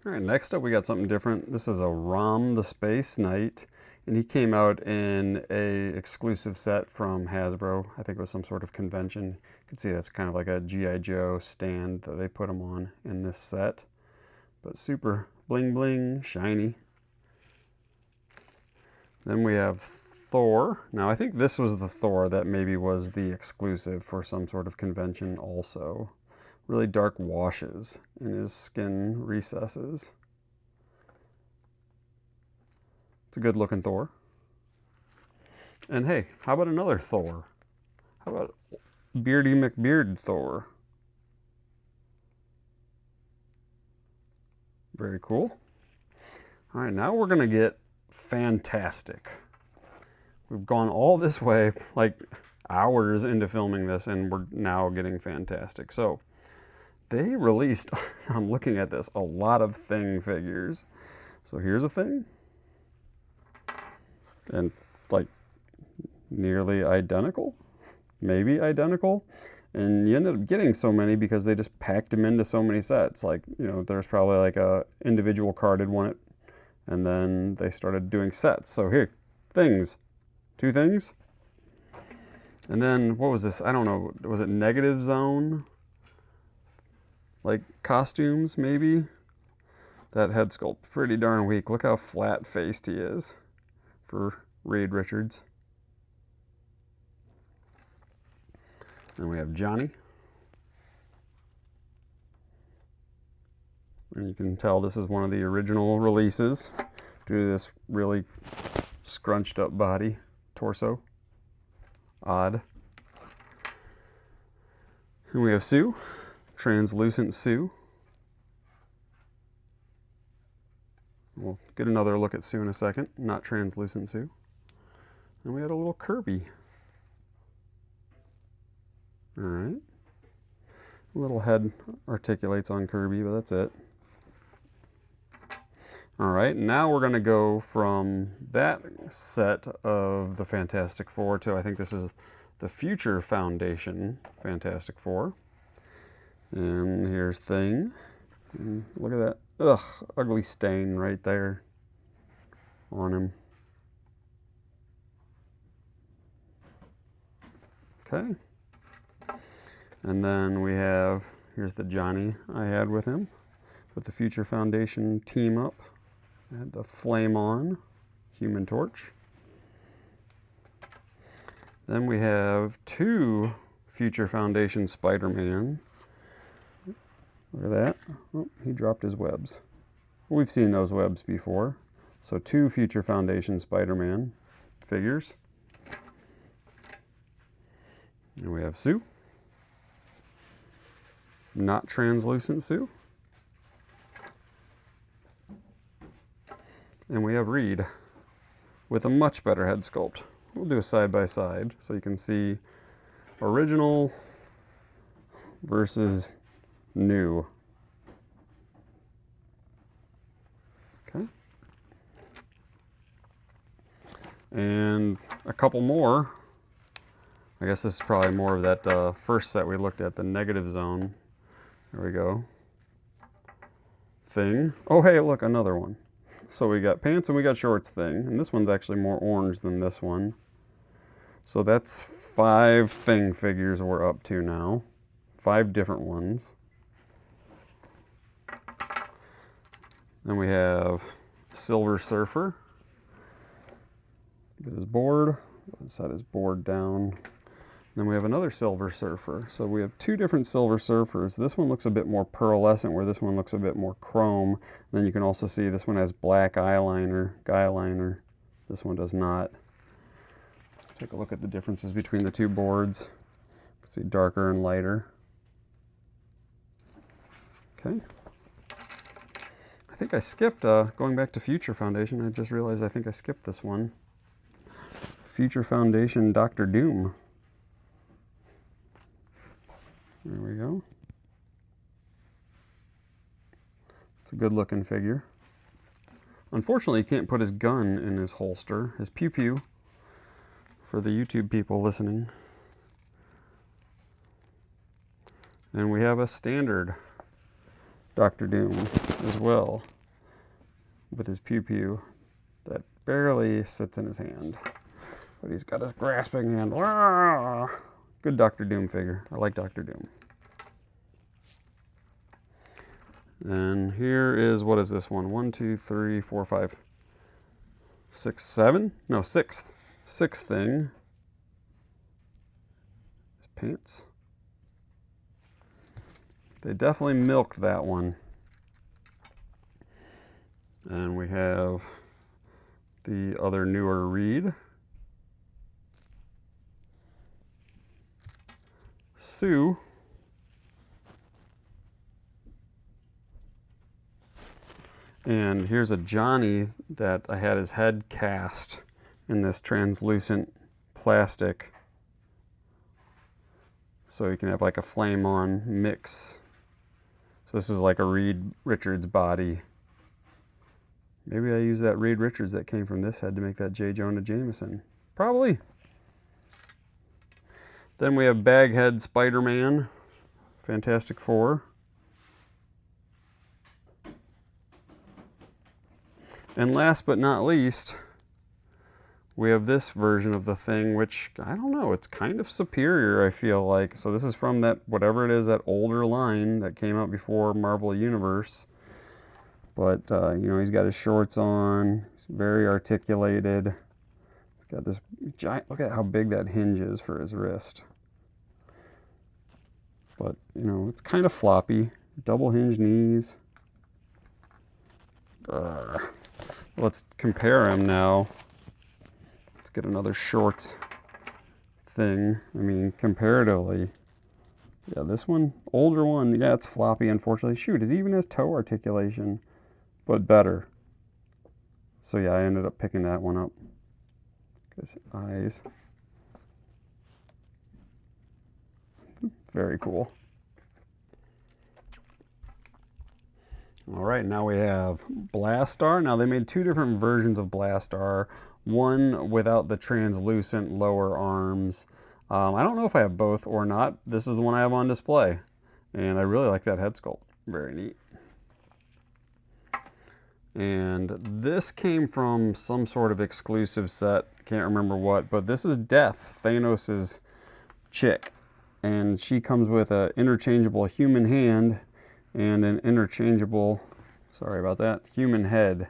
All right, next up we got something different. This is a Rom the Space Knight. And he came out in a exclusive set from Hasbro. I think it was some sort of convention. You can see that's kind of like a G.I. Joe stand that they put him on in this set. But super bling bling, shiny. Then we have Thor. Now I think this was the Thor that maybe was the exclusive for some sort of convention also. Really dark washes in his skin recesses. It's a good looking Thor. And hey, how about another Thor? How about Beardy McBeard Thor? Very cool. All right, now we're gonna get fantastic. We've gone all this way, like hours into filming this, and we're now getting fantastic. So they released, I'm looking at this, a lot of Thing figures. So here's a Thing. And like nearly identical, maybe identical, and you ended up getting so many because they just packed them into so many sets. Like, you know, there's probably like a individual carded one, and then they started doing sets. So here, Things, 2 Things, and then what was this? I don't know. Was it Negative Zone? Like costumes, maybe. That head sculpt pretty darn weak. Look how flat faced he is. For Reed Richards. And we have Johnny. And you can tell this is one of the original releases due to this really scrunched up body, torso. Odd. And we have Sue, translucent Sue. We'll get another look at Sue in a second, not translucent Sue. And we had a little Kirby. All right. A little head articulates on Kirby, but that's it. All right, now we're gonna go from that set of the Fantastic Four to, I think this is the Future Foundation Fantastic Four. And here's Thing. And look at that. Ugh, ugly stain right there on him. Okay. And then we have, here's the Johnny I had with him, with the Future Foundation team up. I had the Flame On, Human Torch. Then we have 2 Future Foundation Spider-Man. Look at that. Oh, he dropped his webs. We've seen those webs before. So 2 Future Foundation Spider-Man figures. And we have Sue. Not translucent Sue. And we have Reed with a much better head sculpt. We'll do a side by side so you can see original versus new. Okay. And a couple more. I guess this is probably more of that first set we looked at, the Negative Zone. There we go. Thing. Oh, hey, look, another one. So we got pants and we got shorts Thing. And this one's actually more orange than this one. So that's 5 Thing figures we're up to now. 5 different ones. Then we have Silver Surfer. with his board. Set his board down. Then we have another Silver Surfer. So we have two different Silver Surfers. This one looks a bit more pearlescent, where this one looks a bit more chrome. Then you can also see this one has black eyeliner, guy liner. This one does not. Let's take a look at the differences between the two boards. You can see darker and lighter. Okay. I think I skipped, going back to Future Foundation, I just realized I think I skipped this one. Future Foundation Dr. Doom. There we go. It's a good looking figure. Unfortunately, he can't put his gun in his holster, his pew-pew, for the YouTube people listening. And we have a standard Dr. Doom as well, with his pew-pew that barely sits in his hand. But he's got his grasping hand. Good Dr. Doom figure. I like Dr. Doom. And here is, what is this one? 1, 2, 3, 4, 5, 6, 7? No, sixth. Sixth thing. His pants. They definitely milked that one. And we have the other newer Reed. Sue. And here's a Johnny that I had his head cast in this translucent plastic, so you can have like a flame on mix. So this is like a Reed Richards body. Maybe I used that Reed Richards that came from this head to make that J. Jonah Jameson. Probably. Then we have Baghead Spider-Man, Fantastic Four. And last but not least, we have this version of the Thing, which, I don't know, it's kind of superior, I feel like. So this is from that, whatever it is, that older line that came out before Marvel Universe. But, you know, he's got his shorts on, he's very articulated. He's got this giant, look at how big that hinge is for his wrist. But, you know, it's kind of floppy, double hinge knees. Let's compare him now. Let's get another shorts thing. I mean, comparatively. Yeah, this one, older one, yeah, it's floppy, unfortunately. Shoot, it even has toe articulation, but better. So yeah, I ended up picking that one up. His eyes. Very cool. All right, now we have Blastar. Now they made two different versions of Blastar. One without the translucent lower arms. I don't know if I have both or not. This is the one I have on display. And I really like that head sculpt. Very neat. And this came from some sort of exclusive set. Can't remember what, but this is Death, Thanos' chick. And she comes with an interchangeable human hand and an interchangeable, sorry about that, human head.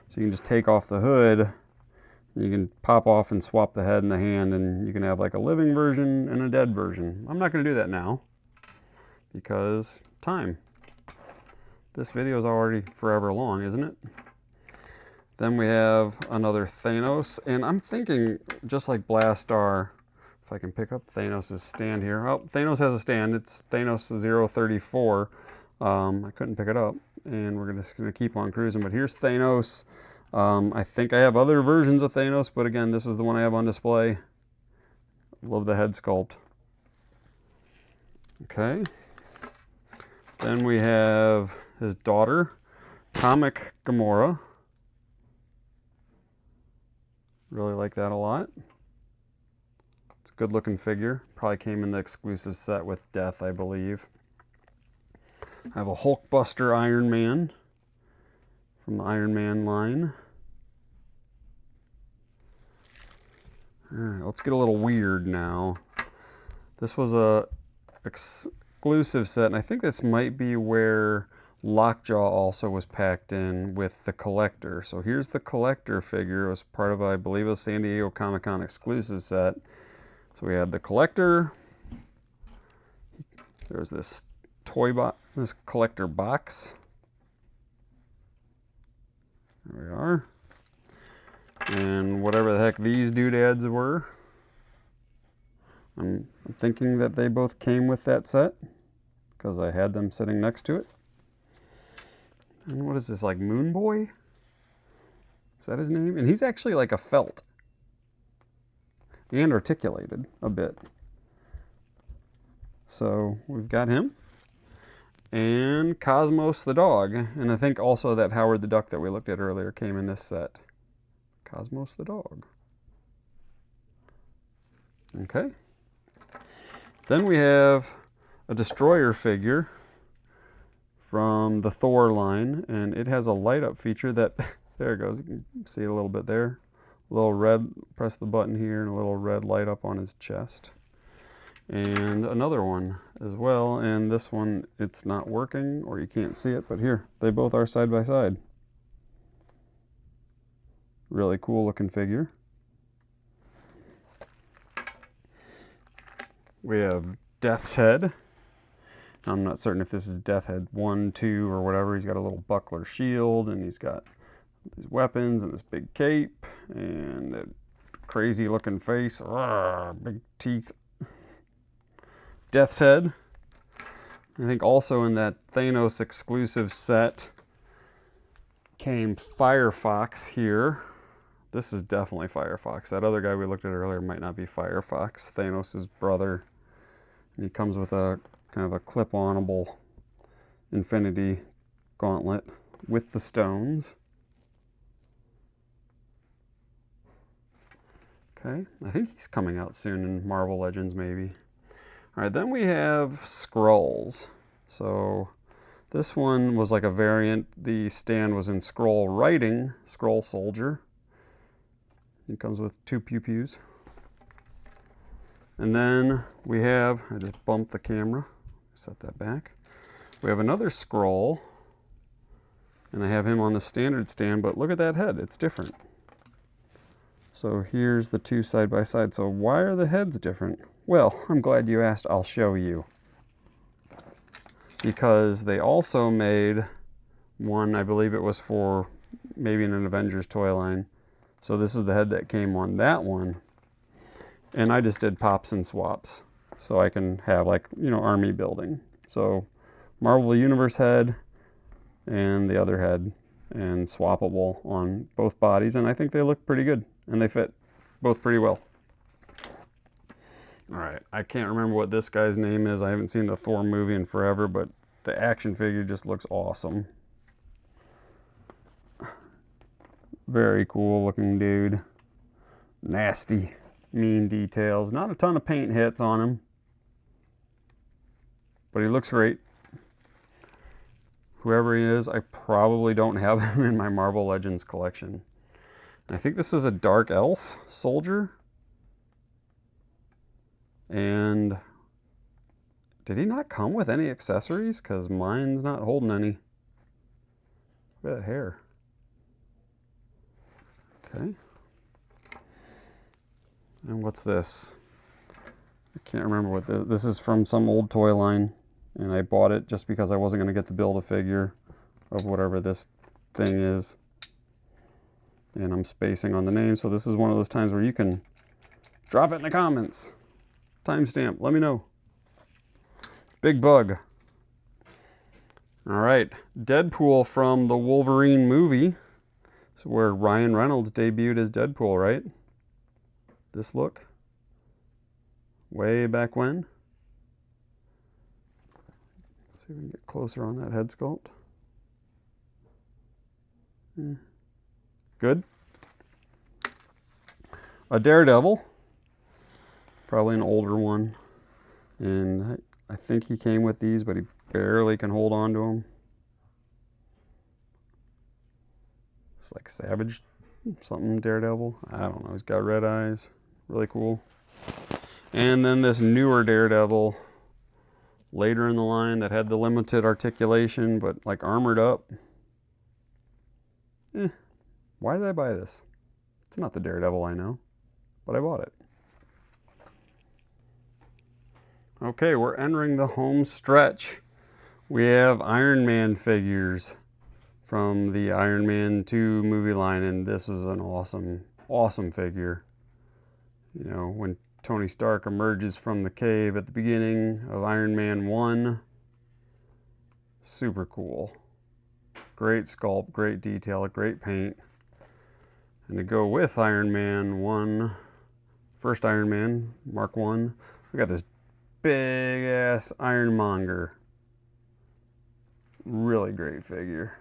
So you can just take off the hood, you can pop off and swap the head and the hand, and you can have like a living version and a dead version. I'm not going to do that now because time. This video is already forever long, isn't it? Then we have another Thanos, and I'm thinking just like Blastar, if I can pick up Thanos' stand here. Oh, Thanos has a stand. It's Thanos 034. I couldn't pick it up, and we're just going to keep on cruising. But here's Thanos. I think I have other versions of Thanos, but again, this is the one I have on display. Love the head sculpt. Okay. Then we have his daughter, Comic Gamora. Really like that a lot. It's a good looking figure. Probably came in the exclusive set with Death, I believe. I have a Hulkbuster Iron Man from the Iron Man line. All right, let's get a little weird now. This was a exclusive set, and I think this might be where Lockjaw also was packed in with the collector. So here's the collector figure. It was part of, I believe, a San Diego Comic-Con exclusive set. So we had the collector. There's this this collector box. There we are. And whatever the heck these doodads were. I'm thinking that they both came with that set because I had them sitting next to it. And what is this, like Moon Boy? Is that his name? And he's actually like a felt and articulated a bit. So we've got him. And Cosmos the dog. And I think also that Howard the Duck that we looked at earlier came in this set. Cosmos the dog. Okay. Then we have a Destroyer figure from the Thor line, and it has a light up feature that, there it goes, you can see it a little bit there. A little red, press the button here, and a little red light up on his chest. And another one as well, and this one, it's not working, or you can't see it, but here, they both are side by side. Really cool looking figure. We have Death's Head. I'm not certain if this is Death Head 1, 2, or whatever. He's got a little buckler shield, and he's got these weapons and this big cape, and that crazy looking face. Big teeth. Death's Head. I think also in that Thanos exclusive set came Firefox here. This is definitely Firefox. That other guy we looked at earlier might not be Firefox, Thanos' brother. And he comes with a kind of a clip-onable Infinity Gauntlet with the stones. Okay, I think he's coming out soon in Marvel Legends maybe. All right, then we have Skrulls. So this one was like a variant. The stand was in Skrull writing, Skrull Soldier. He comes with 2 pew-pews. And then we have, I just bumped the camera, set that back. We have another Skrull, and I have him on the standard stand, but look at that head, it's different. So here's the 2 side by side. So why are the heads different? Well, I'm glad you asked, I'll show you. Because they also made one, I believe it was for maybe in an Avengers toy line. So this is the head that came on that one. And I just did pops and swaps. So I can have like, you know, army building. So Marvel Universe head and the other head, and swappable on both bodies. And I think they look pretty good and they fit both pretty well. All right, I can't remember what this guy's name is. I haven't seen the Thor movie in forever, but the action figure just looks awesome. Very cool looking dude. Nasty, mean details. Not a ton of paint hits on him, but he looks great. Whoever he is, I probably don't have him in my Marvel Legends collection. I think this is a Dark Elf soldier. And did he not come with any accessories? Because mine's not holding any. Look at that hair. Okay. And what's this? I can't remember what this is from some old toy line. And I bought it just because I wasn't going to get the Build-A-Figure of whatever this thing is. And I'm spacing on the name. So this is one of those times where you can drop it in the comments. Timestamp, let me know. Big Bug. All right, Deadpool from the Wolverine movie. So where Ryan Reynolds debuted as Deadpool, right? This look. Way back when. Let's see if we can get closer on that head sculpt. Good. A Daredevil. Probably an older one. And I think he came with these, but he barely can hold on to them. It's like Savage something Daredevil. I don't know. He's got red eyes. Really cool. And then this newer Daredevil later in the line that had the limited articulation, but like armored up. Why did I buy this? It's not the Daredevil I know, but I bought it. Okay, we're entering the home stretch. We have Iron Man figures from the Iron Man 2 movie line, and this was an awesome, awesome figure. You know, when Tony Stark emerges from the cave at the beginning of Iron Man 1, super cool. Great sculpt, great detail, great paint. And to go with Iron Man 1, first Iron Man, Mark 1, we got this big ass Ironmonger. Really great figure.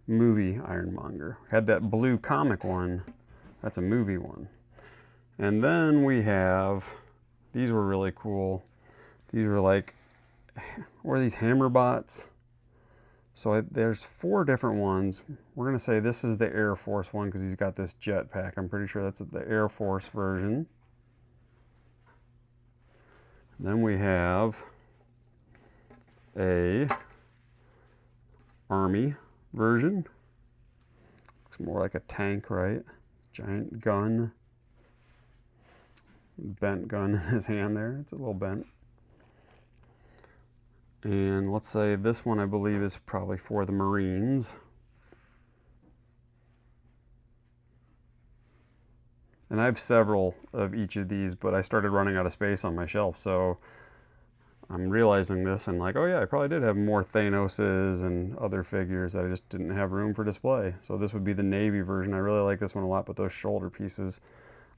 Movie Ironmonger. Had that blue comic one. That's a movie one. And then we have, these were really cool. These were like, what are these, hammer bots? So there's 4 different ones. We're going to say this is the Air Force one because he's got this jetpack. I'm pretty sure that's the Air Force version. Then we have a Army version. Looks more like a tank, right? Giant gun. Bent gun in his hand there. It's a little bent. And let's say this one I believe is probably for the Marines. And I have several of each of these, but I started running out of space on my shelf, so I'm realizing this and like, oh yeah, I probably did have more Thanoses and other figures that I just didn't have room for display. So this would be the Navy version. I really like this one a lot, but those shoulder pieces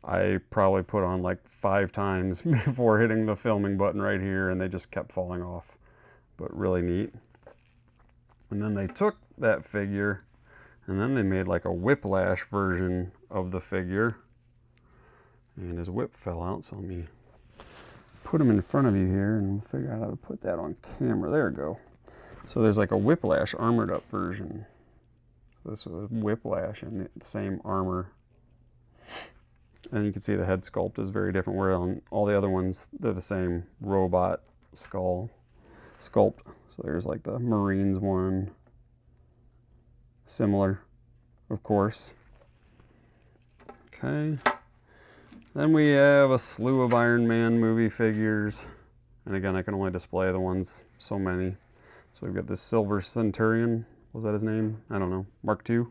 I probably put on like 5 times before hitting the filming button right here, and they just kept falling off. But really neat. And then they took that figure and then they made like a Whiplash version of the figure. And his whip fell out, so let me put him in front of you here and figure out how to put that on camera. There we go. So there's like a Whiplash armored up version. This was Whiplash in the same armor. And you can see the head sculpt is very different, where on all the other ones, they're the same robot skull sculpt. So there's like the Marines one. Similar, of course. Okay. Then we have a slew of Iron Man movie figures. And again, I can only display the ones, so many. So we've got this Silver Centurion. Was that his name? I don't know. Mark II?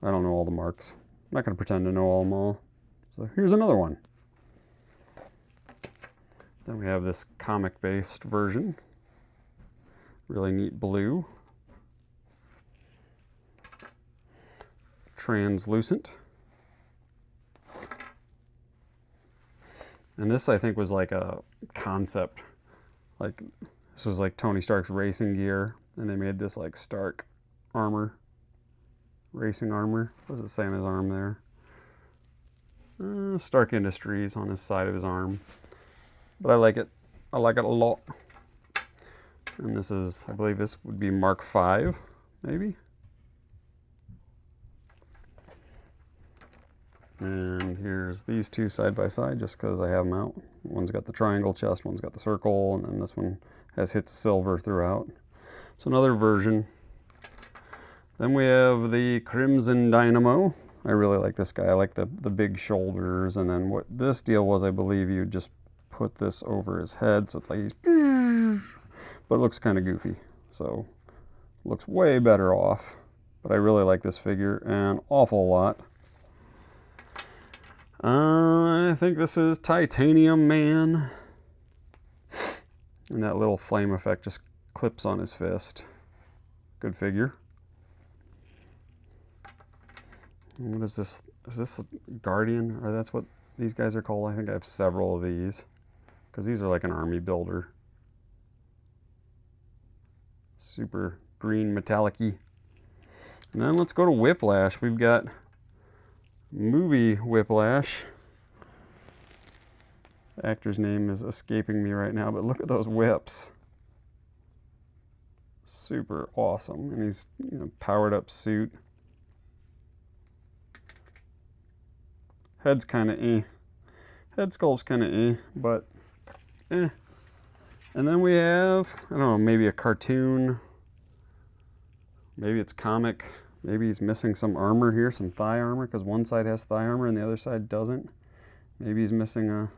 I don't know all the marks. I'm not going to pretend to know them all. So here's another one. Then we have this comic-based version. Really neat blue. Translucent. And this, I think, was like a concept. Like, this was like Tony Stark's racing gear, and they made this like Stark armor. Racing armor. What does it say on his arm there? Stark Industries on his side of his arm. But I like it. I like it a lot. And this is, I believe this would be Mark V, maybe? And here's these two side by side, just because I have them out. One's got the triangle chest, one's got the circle, and then this one has hits of silver throughout. So another version. Then we have the Crimson Dynamo. I really like this guy. I like the big shoulders. And then what this deal was, I believe you just put this over his head, so it's like he's... But it looks kind of goofy. So it looks way better off. But I really like this figure an awful lot. I think this is Titanium Man. And that little flame effect just clips on his fist. Good figure. And what is this? Is this a Guardian? Or that's what these guys are called? I think I have several of these. Because these are like an army builder. Super green metallic-y. And then let's go to Whiplash. We've got movie Whiplash. The actor's name is escaping me right now, but look at those whips. Super awesome. And he's, you know, powered up suit. Head's kind of Head sculpt's kind of but eh. And then we have, I don't know, maybe a cartoon. Maybe it's comic. Maybe he's missing some armor here, some thigh armor, because one side has thigh armor and the other side doesn't. Maybe he's missing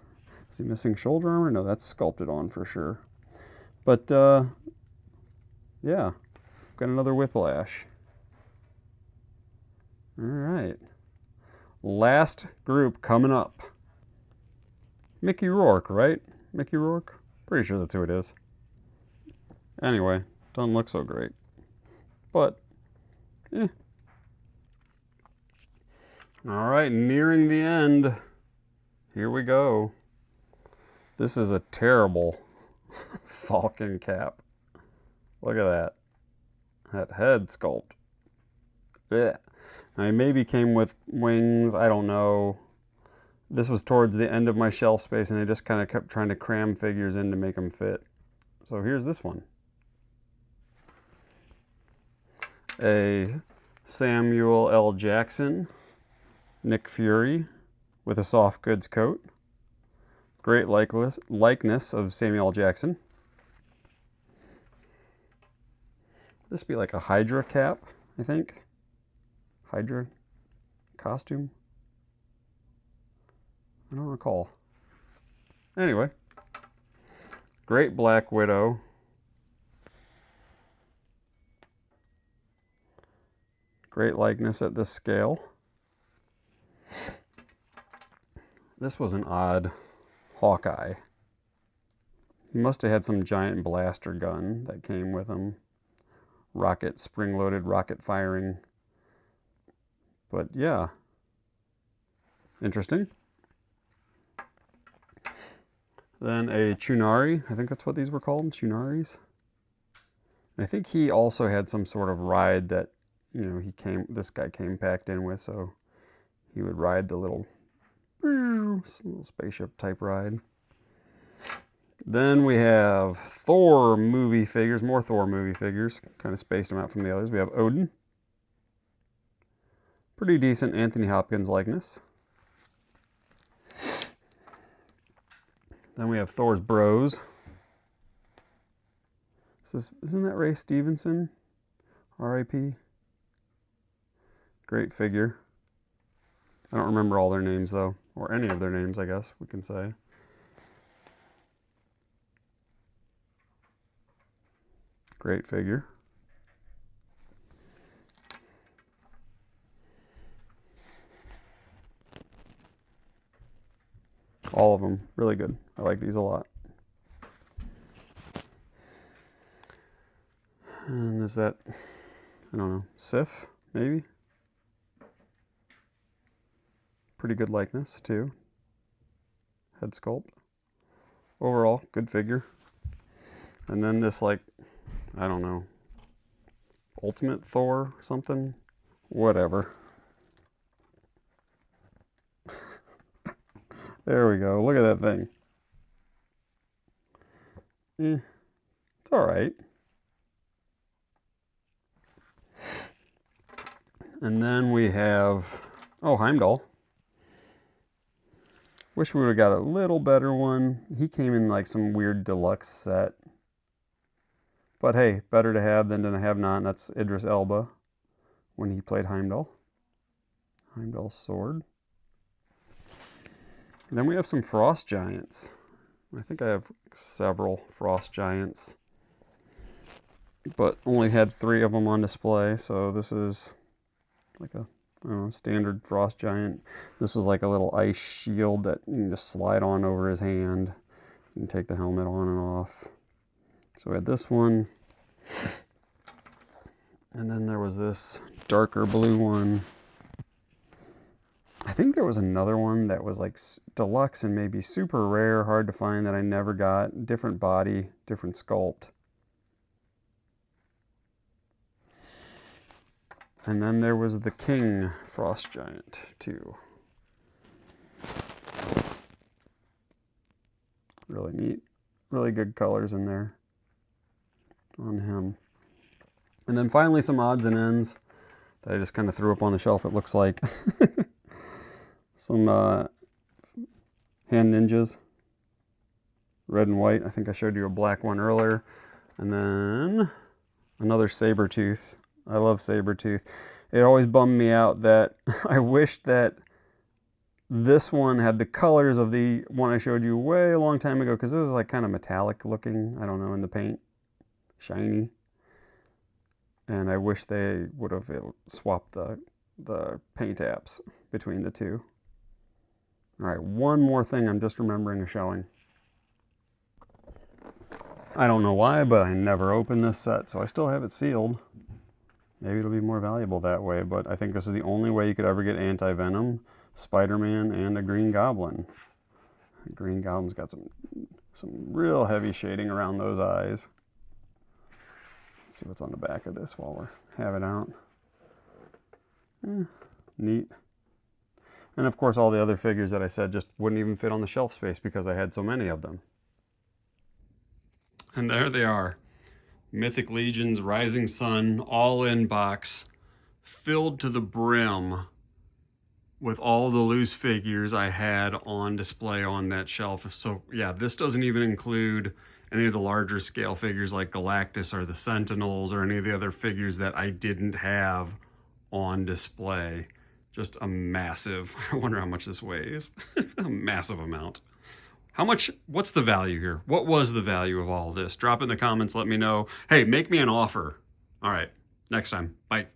is he missing shoulder armor? No, that's sculpted on for sure. But, yeah, got another Whiplash. All right. Last group coming up. Mickey Rourke, right? Mickey Rourke? Pretty sure that's who it is. Anyway, doesn't look so great. But, eh. All right, nearing the end. Here we go. This is a terrible falcon cap. Look at that. That head sculpt. Yeah. I maybe came with wings, I don't know. This was towards the end of my shelf space and I just kind of kept trying to cram figures in to make them fit. So here's this one. A Samuel L. Jackson, Nick Fury with a soft goods coat. Great likeness of Samuel L. Jackson. This be like a Hydra cap, I think. Hydra costume? I don't recall. Anyway. Great Black Widow. Great likeness at this scale. This was an odd Hawkeye. He must have had some giant blaster gun that came with him. Rocket, spring-loaded rocket firing. But yeah, interesting. Then a Chunari, I think that's what these were called, Chunaris. I think he also had some sort of ride that, you know, this guy came packed in with, so he would ride the little spaceship type ride. Then we have Thor movie figures, more Thor movie figures, kind of spaced them out from the others. We have Odin. Pretty decent Anthony Hopkins likeness. Then we have Thor's bros. Isn't that Ray Stevenson? R.I.P. Great figure. I don't remember all their names though, or any of their names, I guess we can say. Great figure. All of them, really good. I like these a lot. And is that, I don't know, Sif, maybe? Pretty good likeness, too. Head sculpt. Overall, good figure. And then this, like, I don't know, Ultimate Thor something? Whatever. There we go. Look at that thing. It's all right. And then we have, Heimdall. Wish we would have got a little better one. He came in like some weird deluxe set. But hey, better to have than to have not. That's Idris Elba when he played Heimdall. Heimdall's sword. And then we have some Frost Giants. I think I have several Frost Giants. But only had 3 of them on display. So this is like a, I don't know, standard Frost Giant. This was like a little ice shield that you can just slide on over his hand. You can take the helmet on and off. So we had this one. And then there was this darker blue one. I think there was another one that was like deluxe and maybe super rare, hard to find, that I never got. Different body, different sculpt. And then there was the King Frost Giant, too. Really neat. Really good colors in there on him. And then finally some odds and ends that I just kind of threw up on the shelf, it looks like. Some hand ninjas. Red and white. I think I showed you a black one earlier. And then another saber-tooth. I love saber-tooth. It always bummed me out that I wish that this one had the colors of the one I showed you way a long time ago, because this is like kind of metallic looking, I don't know, in the paint. Shiny. And I wish they would have swapped the paint apps between the two. All right, one more thing I'm just remembering of showing. I don't know why, but I never opened this set, so I still have it sealed. Maybe it'll be more valuable that way, but I think this is the only way you could ever get Anti-Venom, Spider-Man, and a Green Goblin. Green Goblin's got some real heavy shading around those eyes. Let's see what's on the back of this while we're having it out. Neat. And of course all the other figures that I said just wouldn't even fit on the shelf space because I had so many of them. And there they are. Mythic Legion's Rising Sun all-in box, filled to the brim with all the loose figures I had on display on that shelf. So yeah, this doesn't even include any of the larger scale figures like Galactus or the Sentinels or any of the other figures that I didn't have on display. Just a massive, I wonder how much this weighs, a massive amount. What's the value here? What was the value of all this? Drop in the comments, let me know. Hey, make me an offer. All right, next time, bye.